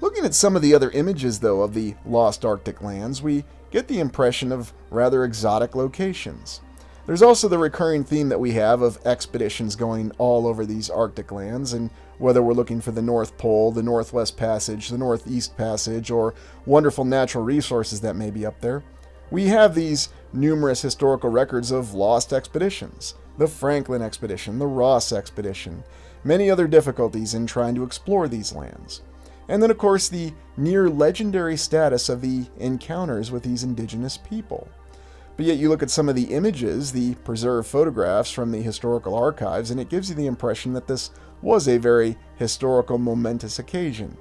Looking at some of the other images, though, of the lost Arctic lands, we get the impression of rather exotic locations. There's also the recurring theme that we have of expeditions going all over these Arctic lands, and whether we're looking for the North Pole, the Northwest Passage, the Northeast Passage, or wonderful natural resources that may be up there, we have these numerous historical records of lost expeditions. The Franklin expedition, the Ross expedition, many other difficulties in trying to explore these lands. And then, of course, the near legendary status of the encounters with these indigenous people. But yet you look at some of the images, the preserved photographs from the historical archives, and it gives you the impression that this was a very historical, momentous occasion.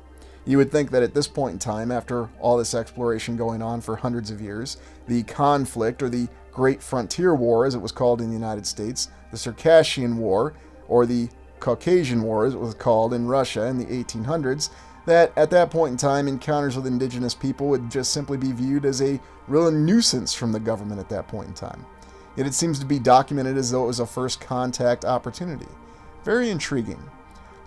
You would think that at this point in time, after all this exploration going on for hundreds of years, the conflict, or the Great Frontier War, as it was called in the United States, the Circassian War, or the Caucasian War, as it was called in Russia in the 1800s, that at that point in time, encounters with indigenous people would just simply be viewed as a real nuisance from the government at that point in time. Yet it seems to be documented as though it was a first contact opportunity. Very intriguing.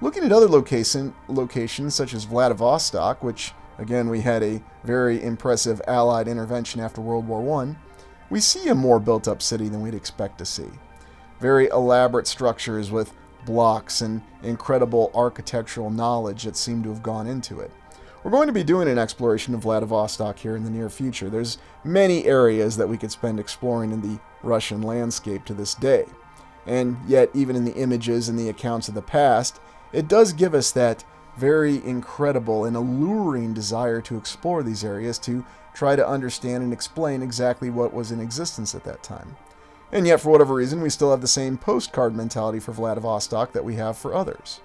Looking at other locations such as Vladivostok, which again we had a very impressive Allied intervention after World War I, we see a more built up city than we'd expect to see. Very elaborate structures with blocks and incredible architectural knowledge that seem to have gone into it. We're going to be doing an exploration of Vladivostok here in the near future. There's many areas that we could spend exploring in the Russian landscape to this day. And yet, even in the images and the accounts of the past, it does give us that very incredible and alluring desire to explore these areas, to try to understand and explain exactly what was in existence at that time. And yet, for whatever reason, we still have the same postcard mentality for Vladivostok that we have for others.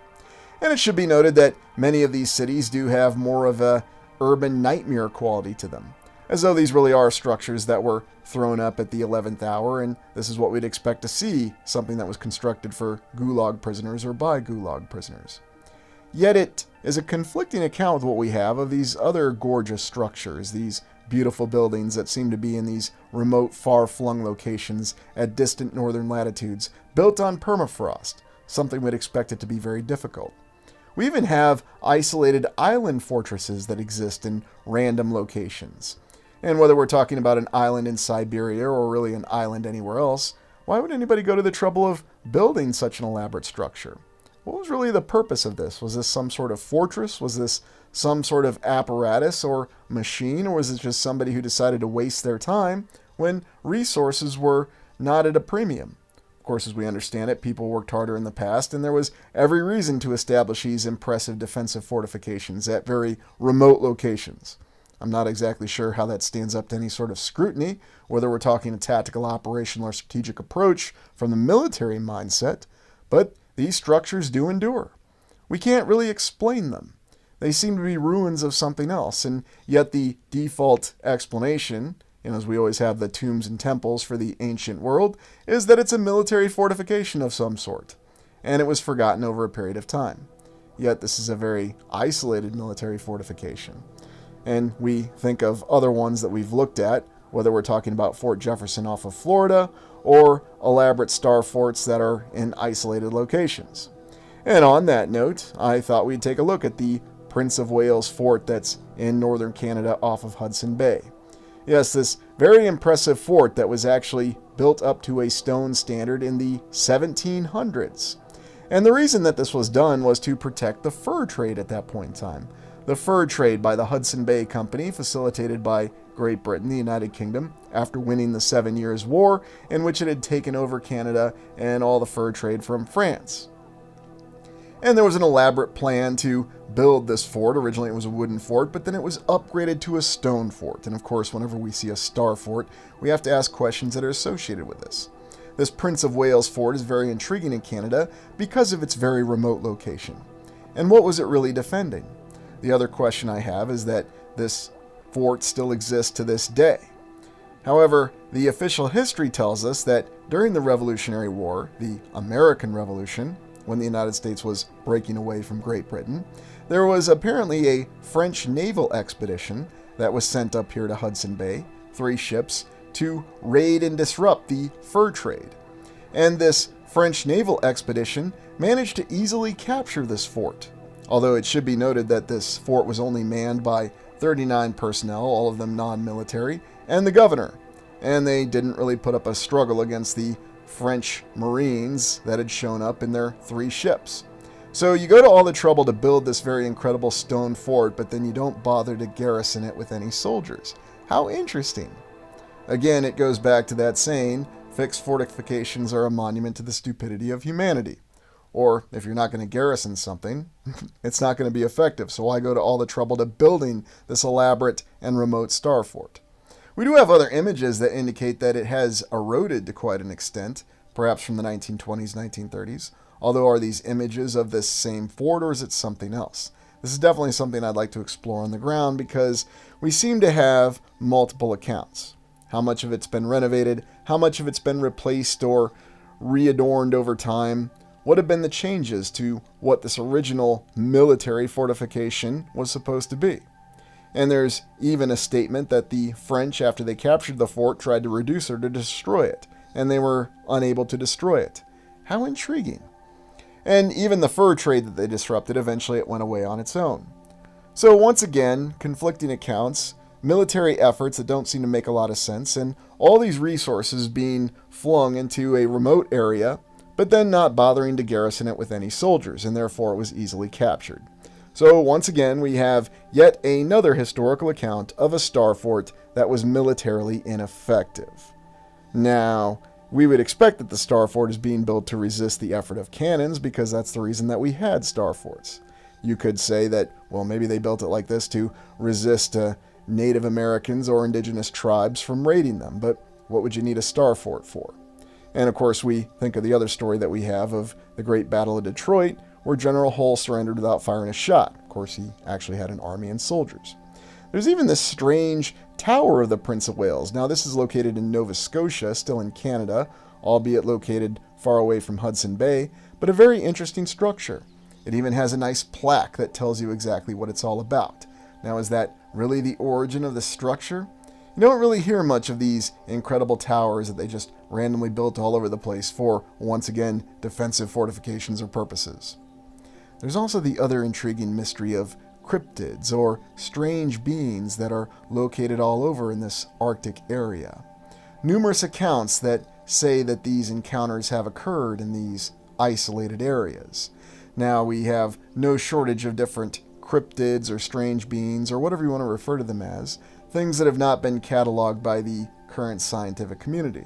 And it should be noted that many of these cities do have more of a urban nightmare quality to them, as though these really are structures that were thrown up at the 11th hour, and this is what we'd expect to see, something that was constructed for Gulag prisoners or by Gulag prisoners. Yet it is a conflicting account with what we have of these other gorgeous structures, these beautiful buildings that seem to be in these remote, far-flung locations at distant northern latitudes, built on permafrost, something we'd expect it to be very difficult. We even have isolated island fortresses that exist in random locations. And whether we're talking about an island in Siberia or really an island anywhere else, why would anybody go to the trouble of building such an elaborate structure? What was really the purpose of this? Was this some sort of fortress? Was this some sort of apparatus or machine? Or was it just somebody who decided to waste their time when resources were not at a premium? Of course, as we understand it, people worked harder in the past, and there was every reason to establish these impressive defensive fortifications at very remote locations. I'm not exactly sure how that stands up to any sort of scrutiny, whether we're talking a tactical, operational, or strategic approach from the military mindset, but these structures do endure. We can't really explain them. They seem to be ruins of something else, and yet the default explanation, as we always have the tombs and temples for the ancient world, is that it's a military fortification of some sort, and it was forgotten over a period of time. Yet this is a very isolated military fortification. And we think of other ones that we've looked at, whether we're talking about Fort Jefferson off of Florida, or elaborate star forts that are in isolated locations. And on that note, I thought we'd take a look at the Prince of Wales fort that's in northern Canada off of Hudson Bay. Yes, this very impressive fort that was actually built up to a stone standard in the 1700s. And the reason that this was done was to protect the fur trade at that point in time. The fur trade by the Hudson Bay Company, facilitated by Great Britain, the United Kingdom, after winning the 7 Years' War, in which it had taken over Canada and all the fur trade from France. And there was an elaborate plan to build this fort. Originally it was a wooden fort, but then it was upgraded to a stone fort. And of course, whenever we see a star fort, we have to ask questions that are associated with this. This Prince of Wales fort is very intriguing in Canada because of its very remote location. And what was it really defending? The other question I have is that this fort still exists to this day. However, the official history tells us that during the Revolutionary War, the American Revolution, when the United States was breaking away from Great Britain, there was apparently a French naval expedition that was sent up here to Hudson Bay, 3 ships, to raid and disrupt the fur trade. And this French naval expedition managed to easily capture this fort. Although it should be noted that this fort was only manned by 39 personnel, all of them non-military, and the governor. And they didn't really put up a struggle against the French Marines that had shown up in their 3 ships. So you go to all the trouble to build this very incredible stone fort, but then you don't bother to garrison it with any soldiers. How interesting. Again, it goes back to that saying, fixed fortifications are a monument to the stupidity of humanity. Or if you're not going to garrison something, it's not going to be effective. So why go to all the trouble to building this elaborate and remote star fort? We do have other images that indicate that it has eroded to quite an extent, perhaps from the 1920s, 1930s. Although, are these images of this same fort, or is it something else? This is definitely something I'd like to explore on the ground, because we seem to have multiple accounts. How much of it's been renovated, how much of it's been replaced or readorned over time. What have been the changes to what this original military fortification was supposed to be? And there's even a statement that the French, after they captured the fort, tried to reduce or to destroy it, and they were unable to destroy it. How intriguing. And even the fur trade that they disrupted, eventually it went away on its own. So once again, conflicting accounts, military efforts that don't seem to make a lot of sense, and all these resources being flung into a remote area, but then not bothering to garrison it with any soldiers, and therefore it was easily captured. So once again, we have yet another historical account of a star fort that was militarily ineffective. Now, we would expect that the star fort is being built to resist the effort of cannons, because that's the reason that we had star forts. You could say that, well, maybe they built it like this to resist Native Americans or indigenous tribes from raiding them, but what would you need a star fort for? And of course, we think of the other story that we have of the Great Battle of Detroit, where General Hull surrendered without firing a shot. Of course, he actually had an army and soldiers. There's even this strange Tower of the Prince of Wales. Now, this is located in Nova Scotia, still in Canada, albeit located far away from Hudson Bay, but a very interesting structure. It even has a nice plaque that tells you exactly what it's all about. Now, is that really the origin of the structure? You don't really hear much of these incredible towers that they just randomly built all over the place for, once again, defensive fortifications or purposes. There's also the other intriguing mystery of cryptids, or strange beings that are located all over in this Arctic area. Numerous accounts that say that these encounters have occurred in these isolated areas. Now, we have no shortage of different cryptids or strange beings, or whatever you want to refer to them as, things that have not been cataloged by the current scientific community.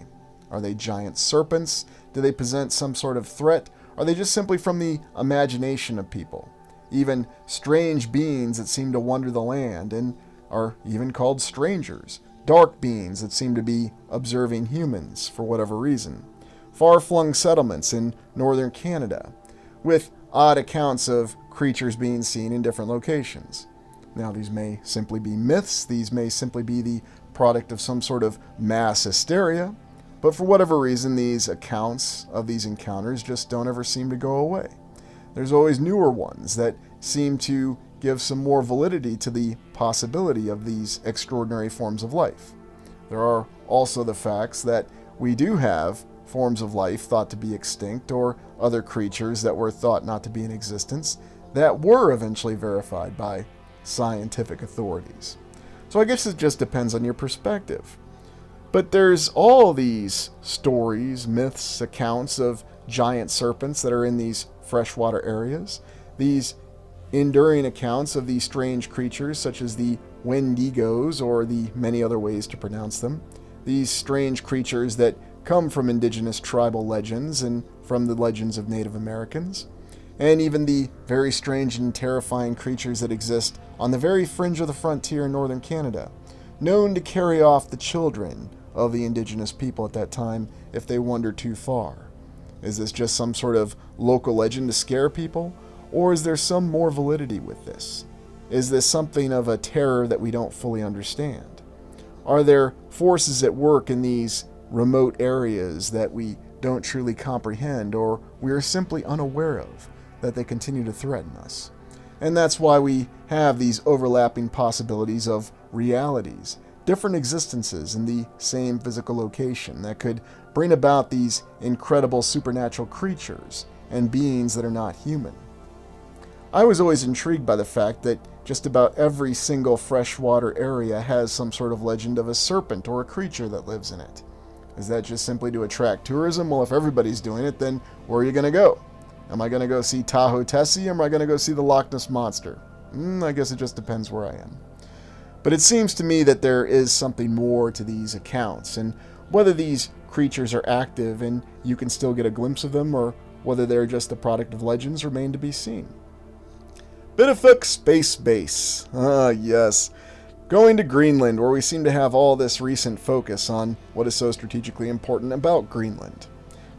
Are they giant serpents? Do they present some sort of threat? Are they just simply from the imagination of people? Even strange beings that seem to wander the land and are even called strangers. Dark beings that seem to be observing humans for whatever reason. Far-flung settlements in northern Canada, with odd accounts of creatures being seen in different locations. Now, these may simply be myths, these may simply be the product of some sort of mass hysteria, but for whatever reason, these accounts of these encounters just don't ever seem to go away. There's always newer ones that seem to give some more validity to the possibility of these extraordinary forms of life. There are also the facts that we do have forms of life thought to be extinct, or other creatures that were thought not to be in existence, that were eventually verified by scientific authorities. So I guess it just depends on your perspective. But there's all these stories, myths, accounts of giant serpents that are in these freshwater areas, these enduring accounts of these strange creatures such as the Wendigos, or the many other ways to pronounce them, these strange creatures that come from indigenous tribal legends and from the legends of Native Americans, and even the very strange and terrifying creatures that exist on the very fringe of the frontier in northern Canada, known to carry off the children of the indigenous people at that time if they wander too far. Is this just some sort of local legend to scare people, or is there some more validity with this? Is this something of a terror that we don't fully understand? Are there forces at work in these remote areas that we don't truly comprehend, or we are simply unaware of, that they continue to threaten us? And that's why we have these overlapping possibilities of realities, different existences in the same physical location that could bring about these incredible supernatural creatures and beings that are not human. I was always intrigued by the fact that just about every single freshwater area has some sort of legend of a serpent or a creature that lives in it. Is that just simply to attract tourism? Well, if everybody's doing it, then where are you going to go? Am I going to go see Tahoe Tessie, or am I going to go see the Loch Ness Monster? I guess it just depends where I am. But it seems to me that there is something more to these accounts, and whether these creatures are active and you can still get a glimpse of them, or whether they're just the product of legends remain to be seen. Bidefuk Space Base. Ah, yes. Going to Greenland, where we seem to have all this recent focus on what is so strategically important about Greenland.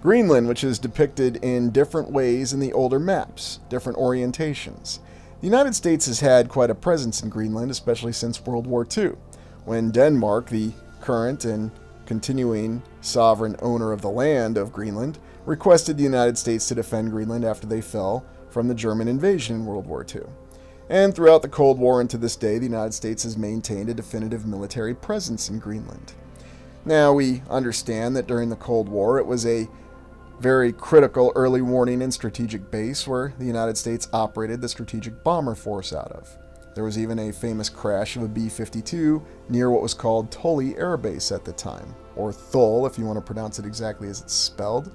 Greenland, which is depicted in different ways in the older maps, different orientations. The United States has had quite a presence in Greenland, especially since World War II, when Denmark, the current and continuing sovereign owner of the land of Greenland, requested the United States to defend Greenland after they fell from the German invasion in World War II. And throughout the Cold War and to this day, the United States has maintained a definitive military presence in Greenland. Now, we understand that during the Cold War, it was a very critical early warning and strategic base where the United States operated the Strategic Bomber Force out of. There was even a famous crash of a B-52 near what was called Tully Air Base at the time, or Thul if you want to pronounce it exactly as it's spelled.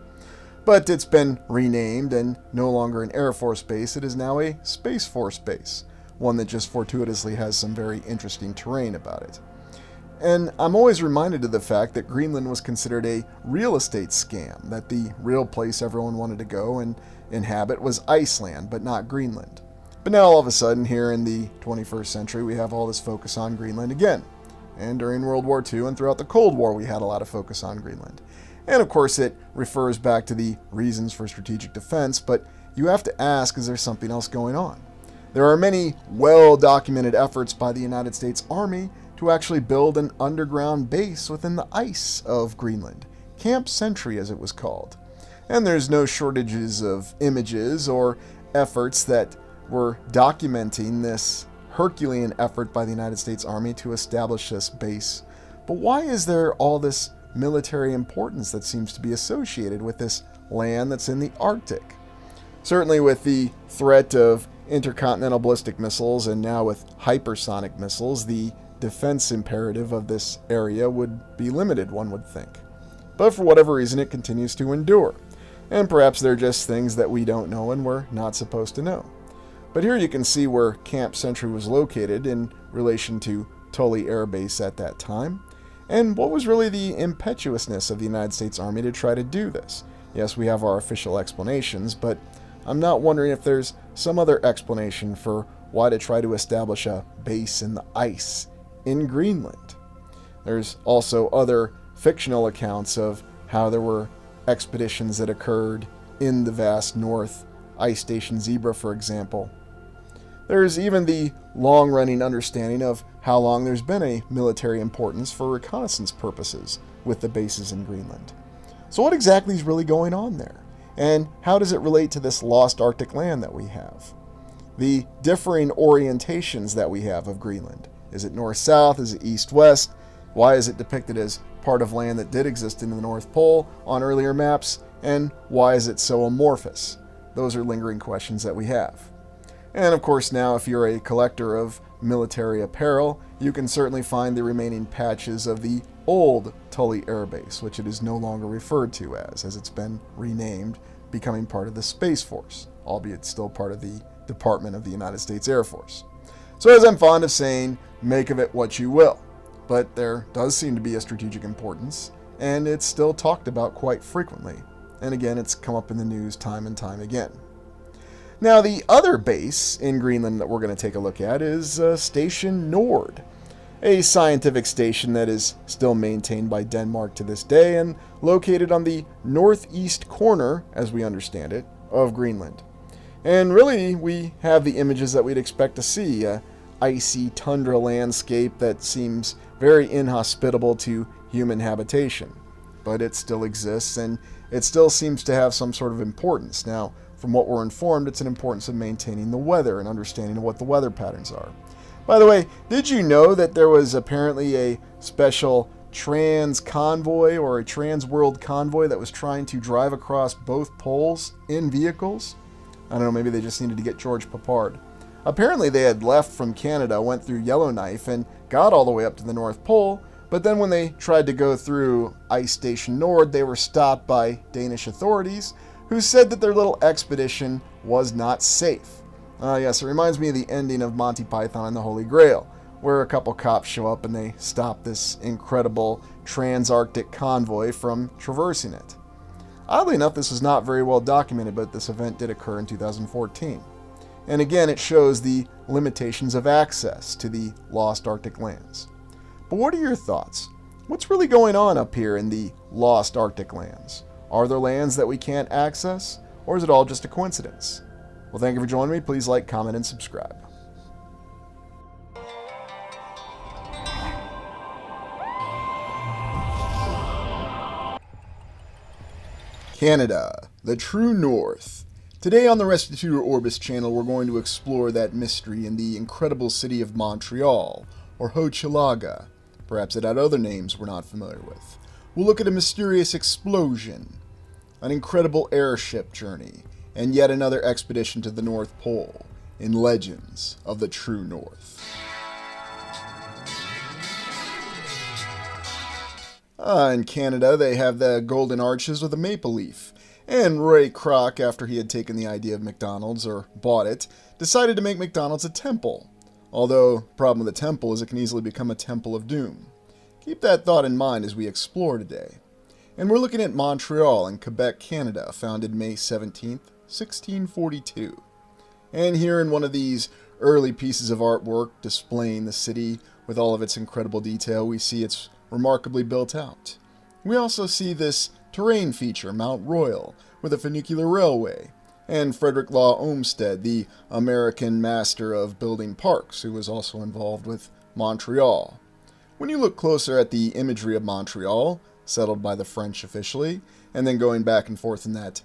But it's been renamed and no longer an Air Force base, it is now a Space Force base, one that just fortuitously has some very interesting terrain about it. And I'm always reminded of the fact that Greenland was considered a real estate scam, that the real place everyone wanted to go and inhabit was Iceland, but not Greenland. But now all of a sudden, here in the 21st century, we have all this focus on Greenland again. And during World War II and throughout the Cold War, we had a lot of focus on Greenland. And of course, it refers back to the reasons for strategic defense, but you have to ask, is there something else going on? There are many well-documented efforts by the United States Army to actually build an underground base within the ice of Greenland, Camp Sentry as it was called. And there's no shortages of images or efforts that were documenting this Herculean effort by the United States Army to establish this base. But why is there all this military importance that seems to be associated with this land that's in the Arctic? Certainly with the threat of intercontinental ballistic missiles and now with hypersonic missiles, the defense imperative of this area would be limited, one would think. But for whatever reason, it continues to endure. And perhaps they're just things that we don't know and we're not supposed to know. But here you can see where Camp Sentry was located in relation to Tully Air Base at that time, and what was really the impetuousness of the United States Army to try to do this. Yes, we have our official explanations, but I'm not wondering if there's some other explanation for why to try to establish a base in the ice in Greenland. There's also other fictional accounts of how there were expeditions that occurred in the vast north, Ice Station Zebra, for example. There's even the long-running understanding of how long there's been a military importance for reconnaissance purposes with the bases in Greenland. So what exactly is really going on there? And how does it relate to this lost Arctic land that we have? The differing orientations that we have of Greenland. Is it north-south? Is it east-west? Why is it depicted as part of land that did exist in the North Pole on earlier maps? And why is it so amorphous? Those are lingering questions that we have. And of course now, if you're a collector of military apparel, you can certainly find the remaining patches of the old Tully Air Base, which it is no longer referred to as it's been renamed, becoming part of the Space Force, albeit still part of the Department of the United States Air Force. So as I'm fond of saying, make of it what you will. But there does seem to be a strategic importance, and it's still talked about quite frequently. And again, it's come up in the news time and time again. Now, the other base in Greenland that we're going to take a look at is Station Nord, a scientific station that is still maintained by Denmark to this day and located on the northeast corner, as we understand it, of Greenland. And really, we have the images that we'd expect to see, an icy tundra landscape that seems very inhospitable to human habitation. But it still exists, and it still seems to have some sort of importance. Now, from what we're informed, it's an importance of maintaining the weather and understanding what the weather patterns are. By the way, did you know that there was apparently a special trans convoy or a trans world convoy that was trying to drive across both poles in vehicles? I don't know, maybe they just needed to get George Papard. Apparently they had left from Canada, went through Yellowknife, and got all the way up to the North Pole, but then when they tried to go through Ice Station Nord, they were stopped by Danish authorities, who said that their little expedition was not safe. Yes, it reminds me of the ending of Monty Python and the Holy Grail, where a couple cops show up and they stop this incredible trans-Arctic convoy from traversing it. Oddly enough, this is not very well documented, but this event did occur in 2014. And again, it shows the limitations of access to the lost Arctic lands. But what are your thoughts? What's really going on up here in the lost Arctic lands? Are there lands that we can't access, or is it all just a coincidence? Well, thank you for joining me. Please like, comment, and subscribe. Canada, the true north. Today on the Restitutor Orbis channel, we're going to explore that mystery in the incredible city of Montreal, or Hochelaga. Perhaps it had other names we're not familiar with. We'll look at a mysterious explosion, an incredible airship journey, and yet another expedition to the North Pole in Legends of the True North. In Canada, they have the golden arches with a maple leaf. And Ray Kroc, after he had taken the idea of McDonald's, or bought it, decided to make McDonald's a temple. Although, the problem with a temple is it can easily become a temple of doom. Keep that thought in mind as we explore today. And we're looking at Montreal in Quebec, Canada, founded May 17th, 1642. And here in one of these early pieces of artwork displaying the city with all of its incredible detail, we see it's remarkably built out. We also see this terrain feature, Mount Royal, with a funicular railway, and Frederick Law Olmsted, the American master of building parks, who was also involved with Montreal. When you look closer at the imagery of Montreal, settled by the French officially, and then going back and forth in that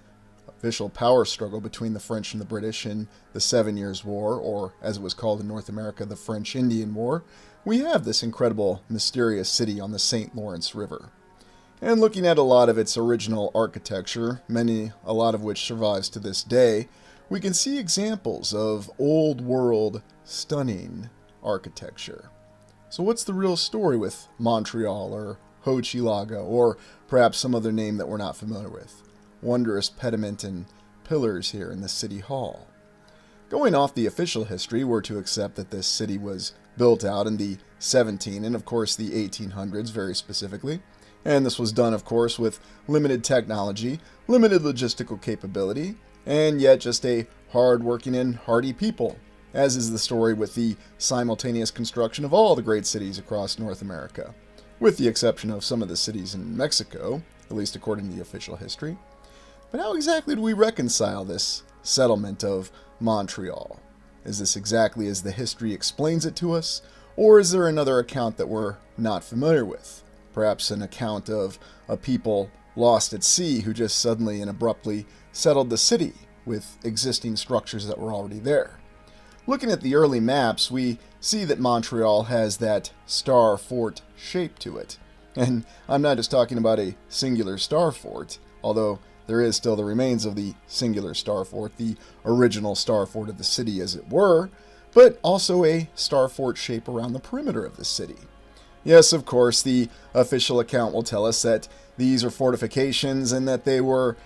official power struggle between the French and the British in the 7 Years' War, or as it was called in North America, the French-Indian War, we have this incredible, mysterious city on the St. Lawrence River. And looking at a lot of its original architecture, a lot of which survives to this day, we can see examples of old world, stunning architecture. So what's the real story with Montreal, or Hochelaga, or perhaps some other name that we're not familiar with? Wondrous pediment and pillars here in the city hall. Going off the official history, we're to accept that this city was built out in the 17 and of course the 1800s very specifically. And this was done, of course, with limited technology, limited logistical capability, and yet just a hard-working and hardy people, as is the story with the simultaneous construction of all the great cities across North America, with the exception of some of the cities in Mexico, at least according to the official history. But how exactly do we reconcile this settlement of Montreal? Is this exactly as the history explains it to us, or is there another account that we're not familiar with? Perhaps an account of a people lost at sea who just suddenly and abruptly settled the city with existing structures that were already there. Looking at the early maps, we see that Montreal has that star fort shape to it. And I'm not just talking about a singular star fort, although there is still the remains of the singular star fort, the original star fort of the city as it were, but also a star fort shape around the perimeter of the city. Yes, of course, the official account will tell us that these are fortifications and that they were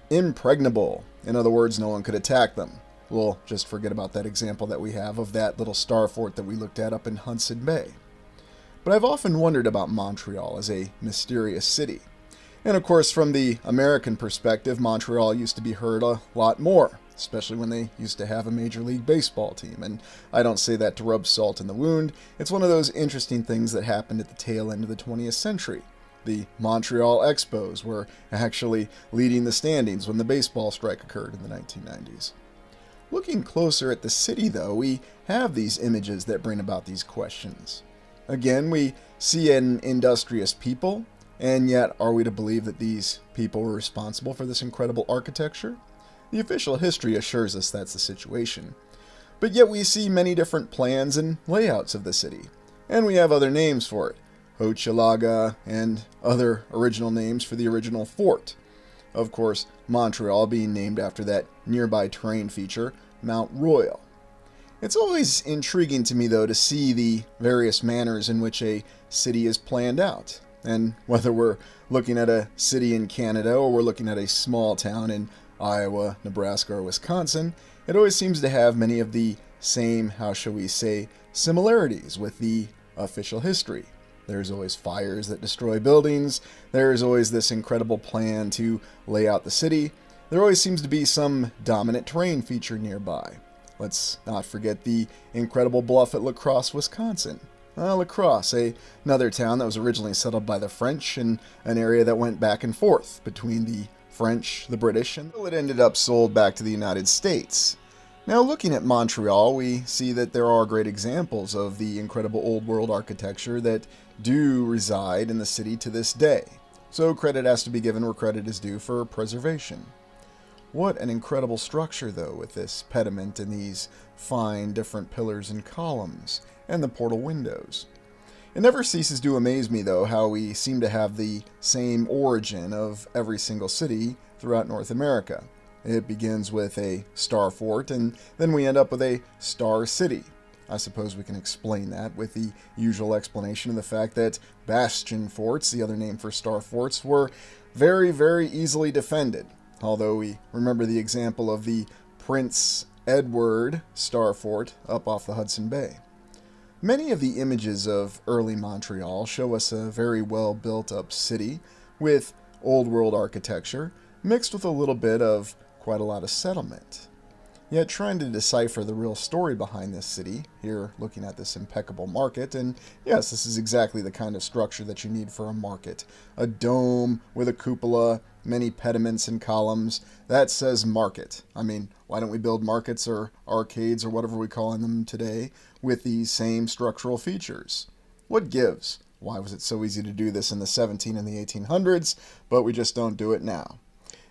impregnable. In other words, no one could attack them. We'll just forget about that example that we have of that little star fort that we looked at up in Hudson Bay. But I've often wondered about Montreal as a mysterious city. And of course, from the American perspective, Montreal used to be heard a lot more, especially when they used to have a Major League Baseball team. And I don't say that to rub salt in the wound. It's one of those interesting things that happened at the tail end of the 20th century. The Montreal Expos were actually leading the standings when the baseball strike occurred in the 1990s. Looking closer at the city, though, we have these images that bring about these questions. Again, we see an industrious people, and yet are we to believe that these people were responsible for this incredible architecture? The official history assures us that's the situation. But yet we see many different plans and layouts of the city, and we have other names for it. Hochelaga and other original names for the original fort. Of course, Montreal being named after that nearby terrain feature, Mount Royal. It's always intriguing to me, though, to see the various manners in which a city is planned out. And whether we're looking at a city in Canada or we're looking at a small town in Iowa, Nebraska, or Wisconsin, it always seems to have many of the same, how shall we say, similarities with the official history. There's always fires that destroy buildings. There's always this incredible plan to lay out the city. There always seems to be some dominant terrain feature nearby. Let's not forget the incredible bluff at La Crosse, Wisconsin. La Crosse, another town that was originally settled by the French in an area that went back and forth between the French, the British, and it ended up sold back to the United States. Now, looking at Montreal, we see that there are great examples of the incredible old world architecture that do reside in the city to this day. So credit has to be given where credit is due for preservation. What an incredible structure, though, with this pediment and these fine different pillars and columns, and the portal windows. It never ceases to amaze me, though, how we seem to have the same origin of every single city throughout North America. It begins with a star fort, and then we end up with a star city. I suppose we can explain that with the usual explanation of the fact that bastion forts, the other name for star forts, were very, very easily defended. Although we remember the example of the Prince Edward Star Fort up off the Hudson Bay. Many of the images of early Montreal show us a very well built up city with old world architecture mixed with a little bit of quite a lot of settlement. Yet trying to decipher the real story behind this city, here looking at this impeccable market, and yes, this is exactly the kind of structure that you need for a market. A dome with a cupola, many pediments and columns, that says market. I mean, why don't we build markets or arcades or whatever we call them today with these same structural features? What gives? Why was it so easy to do this in the 17 and the 1800s, but we just don't do it now?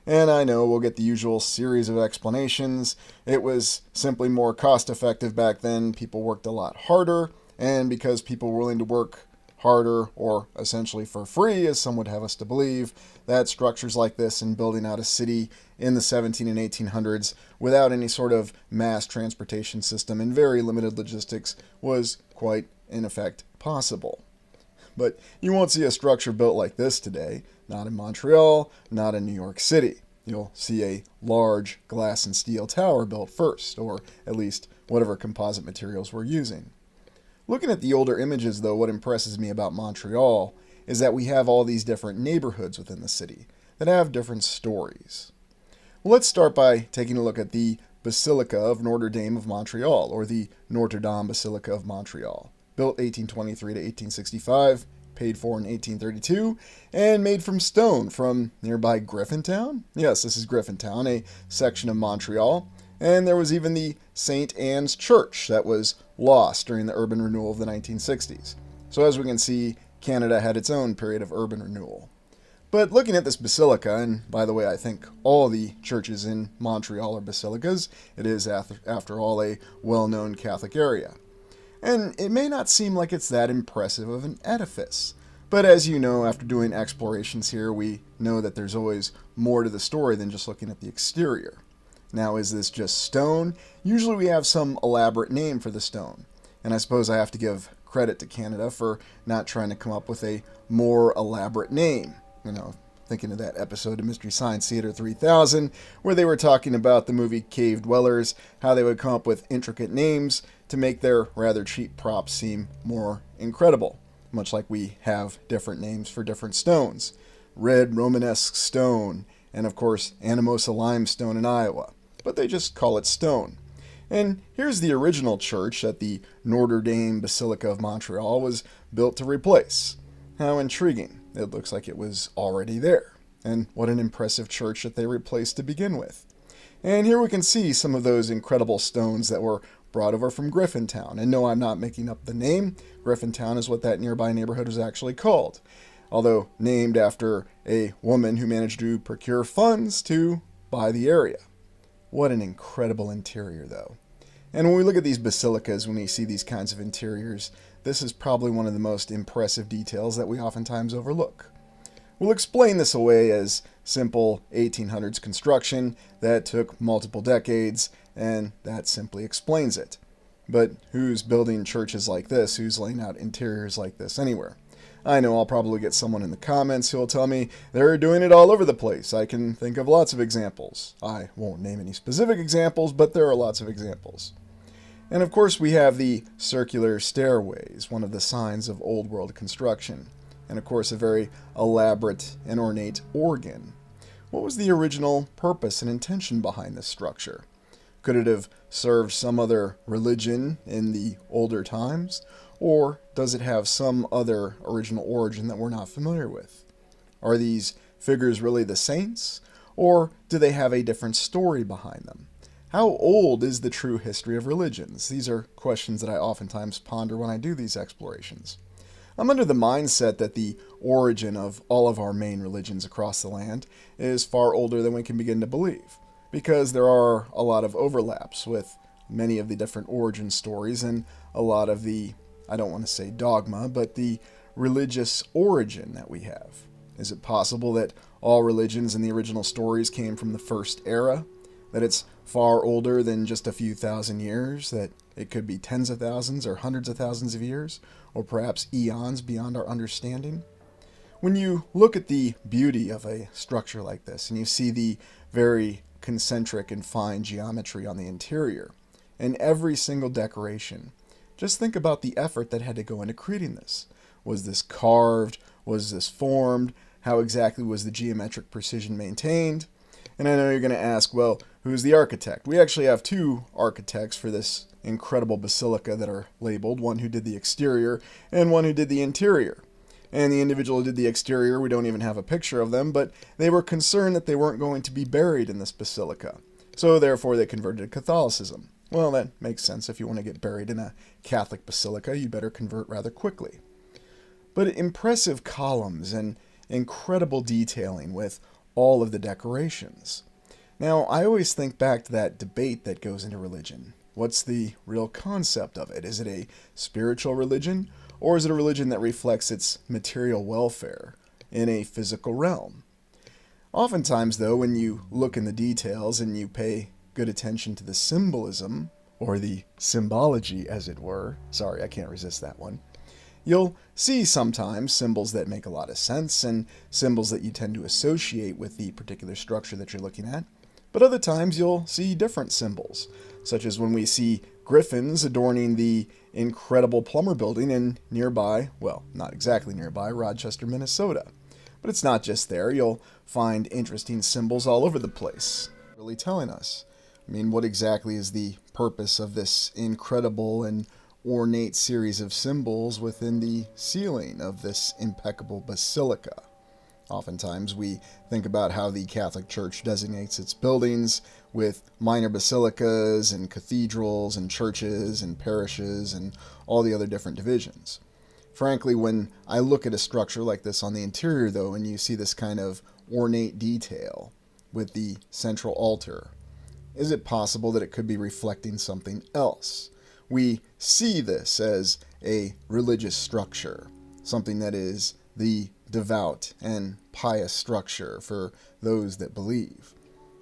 And I know we'll get the usual series of explanations. It was simply more cost effective back then. People worked a lot harder. And because people were willing to work harder, or essentially for free, as some would have us to believe, that structures like this and building out a city in the 17 and 1800s without any sort of mass transportation system and very limited logistics was quite, in effect, possible. But you won't see a structure built like this today. Not in Montreal, not in New York City. You'll see a large glass and steel tower built first, or at least whatever composite materials we're using. Looking at the older images, though, what impresses me about Montreal is that we have all these different neighborhoods within the city that have different stories. Well, let's start by taking a look at the Basilica of Notre Dame of Montreal, or the Notre Dame Basilica of Montreal, built 1823 to 1865, paid for in 1832, and made from stone from nearby Griffintown. Yes, this is Griffintown, a section of Montreal. And there was even the St. Anne's Church that was lost during the urban renewal of the 1960s. So as we can see, Canada had its own period of urban renewal. But looking at this basilica, and by the way, I think all the churches in Montreal are basilicas. It is, after all, a well-known Catholic area. And it may not seem like it's that impressive of an edifice. But as you know, after doing explorations here, we know that there's always more to the story than just looking at the exterior. Now, is this just stone? Usually we have some elaborate name for the stone. And I suppose I have to give credit to Canada for not trying to come up with a more elaborate name. You know, thinking of that episode of Mystery Science Theater 3000, where they were talking about the movie Cave Dwellers, how they would come up with intricate names to make their rather cheap props seem more incredible, much like we have different names for different stones. Red Romanesque stone, and of course Anamosa limestone in Iowa, but they just call it stone. And here's the original church that the Notre Dame Basilica of Montreal was built to replace. How intriguing. It looks like it was already there. And what an impressive church that they replaced to begin with. And here we can see some of those incredible stones that were brought over from Griffintown. And no, I'm not making up the name. Griffintown is what that nearby neighborhood was actually called, although named after a woman who managed to procure funds to buy the area. What an incredible interior, though. And when we look at these basilicas, when we see these kinds of interiors, this is probably one of the most impressive details that we oftentimes overlook. We'll explain this away as simple 1800s construction that took multiple decades, and that simply explains it. But who's building churches like this? Who's laying out interiors like this anywhere? I know I'll probably get someone in the comments who'll tell me they're doing it all over the place. I can think of lots of examples. I won't name any specific examples, but there are lots of examples. And of course we have the circular stairways, one of the signs of Old World construction, and of course a very elaborate and ornate organ. What was the original purpose and intention behind this structure? Could it have served some other religion in the older times, or does it have some other original origin that we're not familiar with? Are these figures really the saints, or do they have a different story behind them? How old is the true history of religions? These are questions that I oftentimes ponder when I do these explorations. I'm under the mindset that the origin of all of our main religions across the land is far older than we can begin to believe, because there are a lot of overlaps with many of the different origin stories and a lot of the, I don't want to say dogma, but the religious origin that we have. Is it possible that all religions in the original stories came from the first era? That it's far older than just a few thousand years? That it could be tens of thousands or hundreds of thousands of years? Or perhaps eons beyond our understanding? When you look at the beauty of a structure like this, and you see the very concentric and fine geometry on the interior, and every single decoration, just think about the effort that had to go into creating this. Was this carved? Was this formed? How exactly was the geometric precision maintained? And I know you're going to ask, well, who's the architect? We actually have two architects for this incredible basilica that are labeled, one who did the exterior and one who did the interior. And the individual who did the exterior, we don't even have a picture of them, but they were concerned that they weren't going to be buried in this basilica. So therefore they converted to Catholicism. Well, that makes sense. If you want to get buried in a Catholic basilica, you better convert rather quickly. But impressive columns and incredible detailing with all of the decorations. Now, I always think back to that debate that goes into religion. What's the real concept of it? Is it a spiritual religion, or is it a religion that reflects its material welfare in a physical realm? Oftentimes, though, when you look in the details and you pay good attention to the symbolism, or the symbology, as it were, sorry, I can't resist that one, you'll see sometimes symbols that make a lot of sense and symbols that you tend to associate with the particular structure that you're looking at. But other times you'll see different symbols, such as when we see griffins adorning the incredible Plummer building in nearby, well, not exactly nearby, Rochester, Minnesota. But it's not just there. You'll find interesting symbols all over the place, really telling us. I mean, what exactly is the purpose of this incredible and ornate series of symbols within the ceiling of this impeccable basilica? Oftentimes we think about how the Catholic Church designates its buildings with minor basilicas and cathedrals and churches and parishes and all the other different divisions. Frankly, when I look at a structure like this on the interior, though, and you see this kind of ornate detail with the central altar, is it possible that it could be reflecting something else? We see this as a religious structure, something that is the devout and pious structure for those that believe.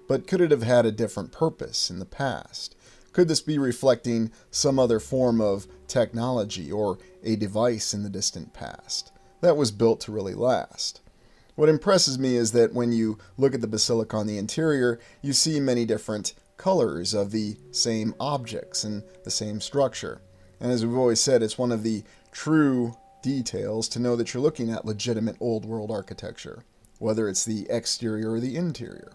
But could it have had a different purpose in the past? Could this be reflecting some other form of technology or a device in the distant past that was built to really last? What impresses me is that when you look at the basilica on the interior, you see many different colors of the same objects and the same structure. And as we've always said, it's one of the true details to know that you're looking at legitimate old world architecture, whether it's the exterior or the interior.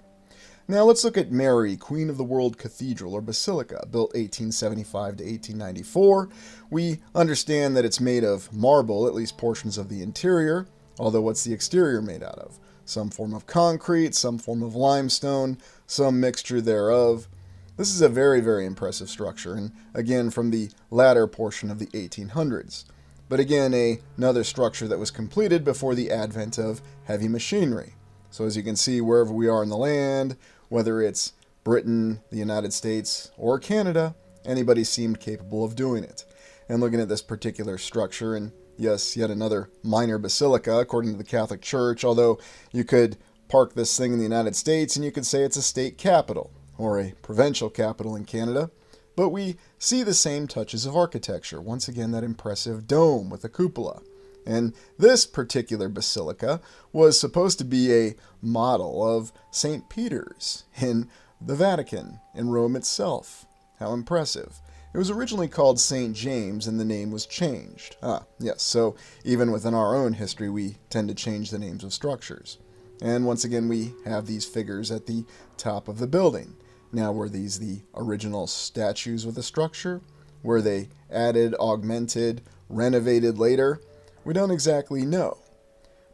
Now let's look at Mary, Queen of the World Cathedral or Basilica, built 1875 to 1894. We understand that it's made of marble, at least portions of the interior, although what's the exterior made out of? Some form of concrete, some form of limestone, some mixture thereof. This is a very, very impressive structure, and again from the latter portion of the 1800s. But again, another structure that was completed before the advent of heavy machinery. So as you can see, wherever we are in the land, whether it's Britain, the United States, or Canada, anybody seemed capable of doing it. And looking at this particular structure, and yes, yet another minor basilica, according to the Catholic Church, although you could park this thing in the United States and you could say it's a state capital, or a provincial capital in Canada. But we see the same touches of architecture. Once again, that impressive dome with a cupola. And this particular basilica was supposed to be a model of St. Peter's in the Vatican, in Rome itself. How impressive. It was originally called St. James and the name was changed. Yes, so even within our own history we tend to change the names of structures. And once again we have these figures at the top of the building. Now, were these the original statues of the structure? Were they added, augmented, renovated later? We don't exactly know.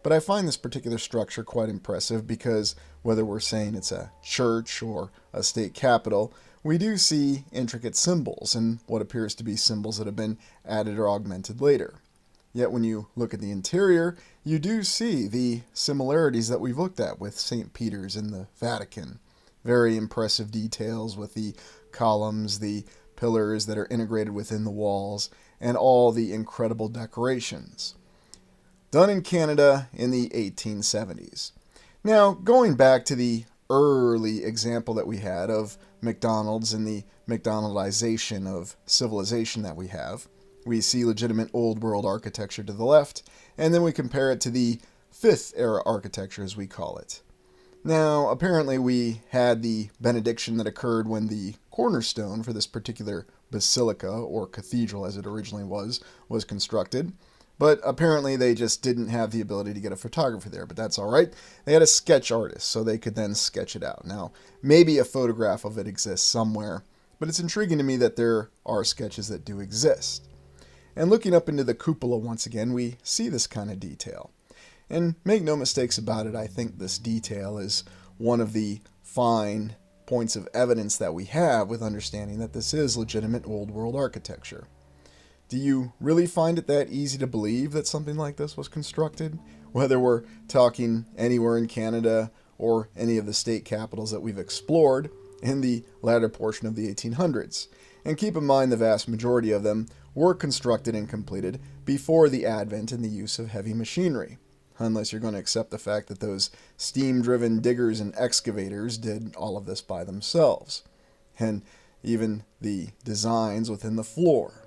But I find this particular structure quite impressive because whether we're saying it's a church or a state capitol, we do see intricate symbols and what appears to be symbols that have been added or augmented later. Yet when you look at the interior, you do see the similarities that we've looked at with St. Peter's and the Vatican. Very impressive details with the columns, the pillars that are integrated within the walls, and all the incredible decorations. Done in Canada in the 1870s. Now, going back to the early example that we had of McDonald's and the McDonaldization of civilization that we have, we see legitimate old world architecture to the left, and then we compare it to the Fifth Era architecture, as we call it. Now, apparently we had the benediction that occurred when the cornerstone for this particular basilica, or cathedral as it originally was constructed. But apparently they just didn't have the ability to get a photographer there, but that's all right. They had a sketch artist, so they could then sketch it out. Now, maybe a photograph of it exists somewhere, but it's intriguing to me that there are sketches that do exist. And looking up into the cupola once again, we see this kind of detail. And make no mistakes about it, I think this detail is one of the fine points of evidence that we have with understanding that this is legitimate old world architecture. Do you really find it that easy to believe that something like this was constructed? Whether we're talking anywhere in Canada or any of the state capitals that we've explored in the latter portion of the 1800s. And keep in mind the vast majority of them were constructed and completed before the advent and the use of heavy machinery. Unless you're going to accept the fact that those steam-driven diggers and excavators did all of this by themselves. And even the designs within the floor.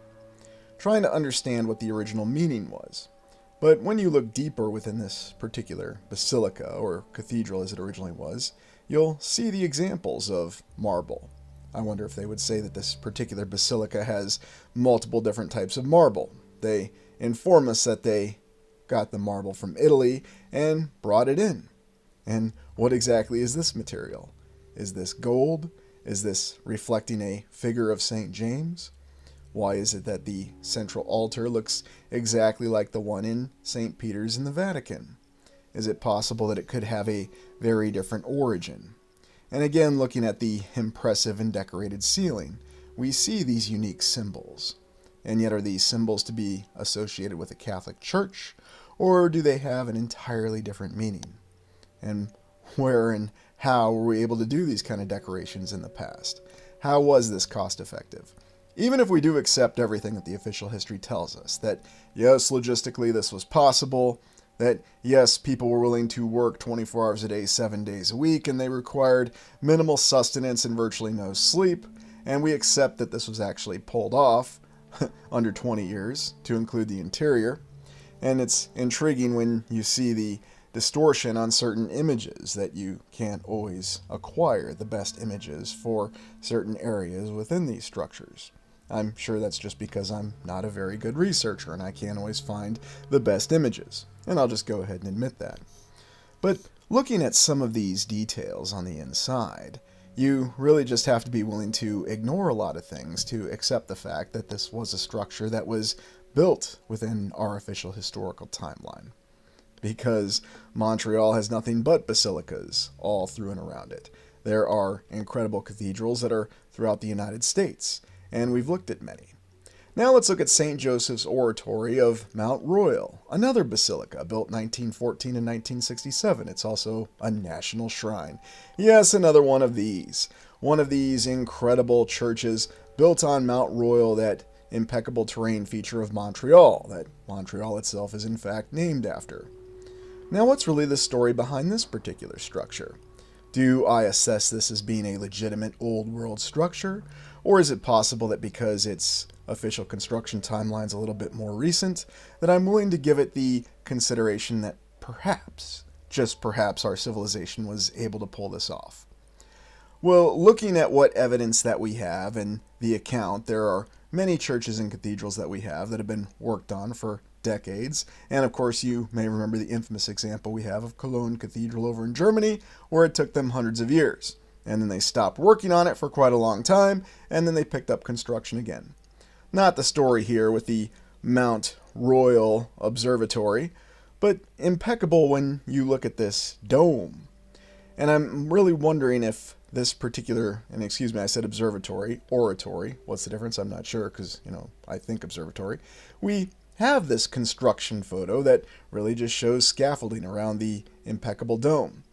Trying to understand what the original meaning was. But when you look deeper within this particular basilica, or cathedral as it originally was, you'll see the examples of marble. I wonder if they would say that this particular basilica has multiple different types of marble. They inform us that they got the marble from Italy and brought it in. And what exactly is this material? Is this gold? Is this reflecting a figure of St. James? Why is it that the central altar looks exactly like the one in St. Peter's in the Vatican? Is it possible that it could have a very different origin? And again, looking at the impressive and decorated ceiling, we see these unique symbols. And yet, are these symbols to be associated with the Catholic Church, or do they have an entirely different meaning? And where and how were we able to do these kind of decorations in the past? How was this cost effective? Even if we do accept everything that the official history tells us, that yes, logistically this was possible, that yes, people were willing to work 24 hours a day, 7 days a week, and they required minimal sustenance and virtually no sleep, and we accept that this was actually pulled off under 20 years to include the interior. And it's intriguing when you see the distortion on certain images, that you can't always acquire the best images for certain areas within these structures. I'm sure that's just because I'm not a very good researcher and I can't always find the best images. And I'll just go ahead and admit that. But looking at some of these details on the inside, you really just have to be willing to ignore a lot of things to accept the fact that this was a structure that was built within our official historical timeline. Because Montreal has nothing but basilicas all through and around it. There are incredible cathedrals that are throughout the United States, and we've looked at many. Now let's look at St. Joseph's Oratory of Mount Royal, another basilica built 1914 and 1967. It's also a national shrine. Yes, another one of these. One of these incredible churches built on Mount Royal, that impeccable terrain feature of Montreal, that Montreal itself is in fact named after. Now what's really the story behind this particular structure? Do I assess this as being a legitimate old world structure? Or is it possible that because its official construction timeline's a little bit more recent, that I'm willing to give it the consideration that perhaps, just perhaps, our civilization was able to pull this off? Well, looking at what evidence that we have and the account, there are many churches and cathedrals that we have that have been worked on for decades. And of course, you may remember the infamous example we have of Cologne Cathedral over in Germany, where it took them hundreds of years. And then they stopped working on it for quite a long time, and then they picked up construction again. Not the story here with the Mount Royal Observatory, but impeccable when you look at this dome. And I'm really wondering if this particular, and excuse me, I said observatory, oratory, what's the difference? I'm not sure because, I think observatory. We have this construction photo that really just shows scaffolding around the impeccable dome.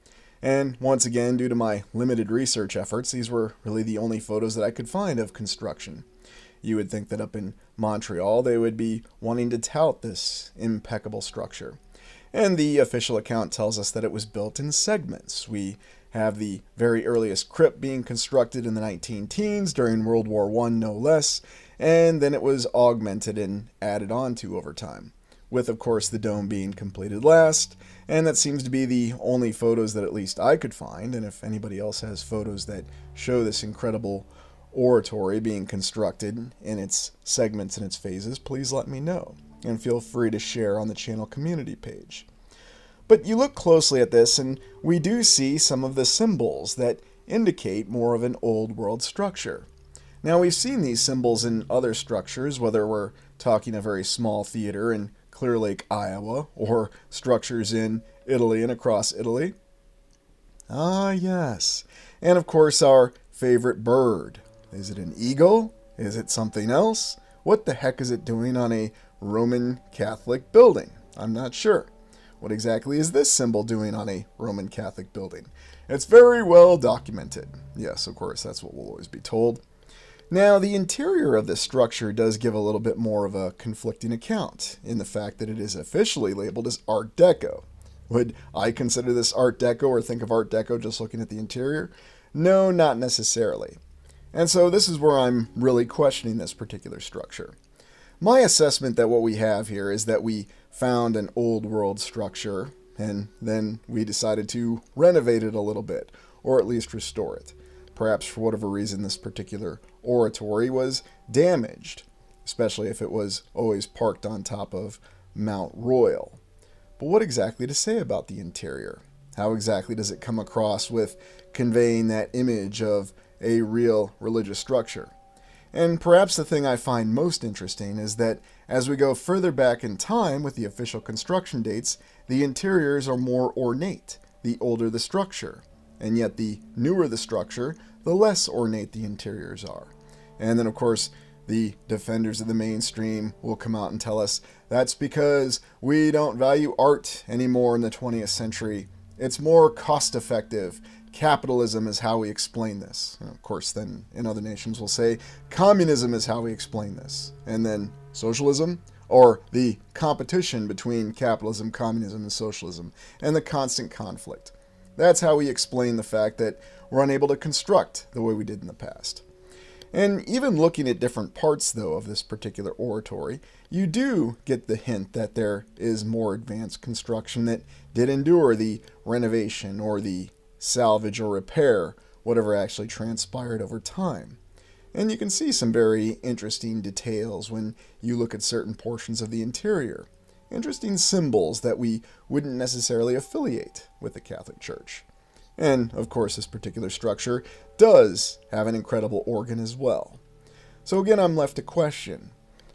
And once again, due to my limited research efforts, these were really the only photos that I could find of construction. You would think that up in Montreal, they would be wanting to tout this impeccable structure. And the official account tells us that it was built in segments. We have the very earliest crypt being constructed in the 19-teens during World War I, no less, and then it was augmented and added on to over time, with, of course, the dome being completed last, and that seems to be the only photos that at least I could find, and if anybody else has photos that show this incredible oratory being constructed in its segments and its phases, please let me know, and feel free to share on the channel community page. But you look closely at this, and we do see some of the symbols that indicate more of an old world structure. Now, we've seen these symbols in other structures, whether we're talking a very small theater in Clear Lake, Iowa, or structures in Italy and across Italy. Ah, yes. And of course, our favorite bird. Is it an eagle? Is it something else? What the heck is it doing on a Roman Catholic building? I'm not sure. What exactly is this symbol doing on a Roman Catholic building? It's very well documented. Yes, of course, that's what we'll always be told. Now, the interior of this structure does give a little bit more of a conflicting account in the fact that it is officially labeled as Art Deco. Would I consider this Art Deco or think of Art Deco just looking at the interior? No, not necessarily. And so this is where I'm really questioning this particular structure. My assessment that what we have here is that we found an old world structure and then we decided to renovate it a little bit, or at least restore it. Perhaps for whatever reason this particular oratory was damaged, especially if it was always parked on top of Mount Royal. But what exactly to say about the interior? How exactly does it come across with conveying that image of a real religious structure? And perhaps the thing I find most interesting is that as we go further back in time with the official construction dates, the interiors are more ornate, the older the structure. And yet the newer the structure, the less ornate the interiors are. And then, of course, the defenders of the mainstream will come out and tell us that's because we don't value art anymore in the 20th century. It's more cost-effective. Capitalism is how we explain this. And of course, then in other nations we'll say communism is how we explain this. And then socialism, or the competition between capitalism, communism, and socialism, and the constant conflict. That's how we explain the fact that we're unable to construct the way we did in the past. And even looking at different parts, though, of this particular oratory, you do get the hint that there is more advanced construction that did endure the renovation or the salvage or repair, whatever actually transpired over time. And you can see some very interesting details when you look at certain portions of the interior. Interesting symbols that we wouldn't necessarily affiliate with the Catholic Church. And, of course, this particular structure does have an incredible organ as well. So again, I'm left to question,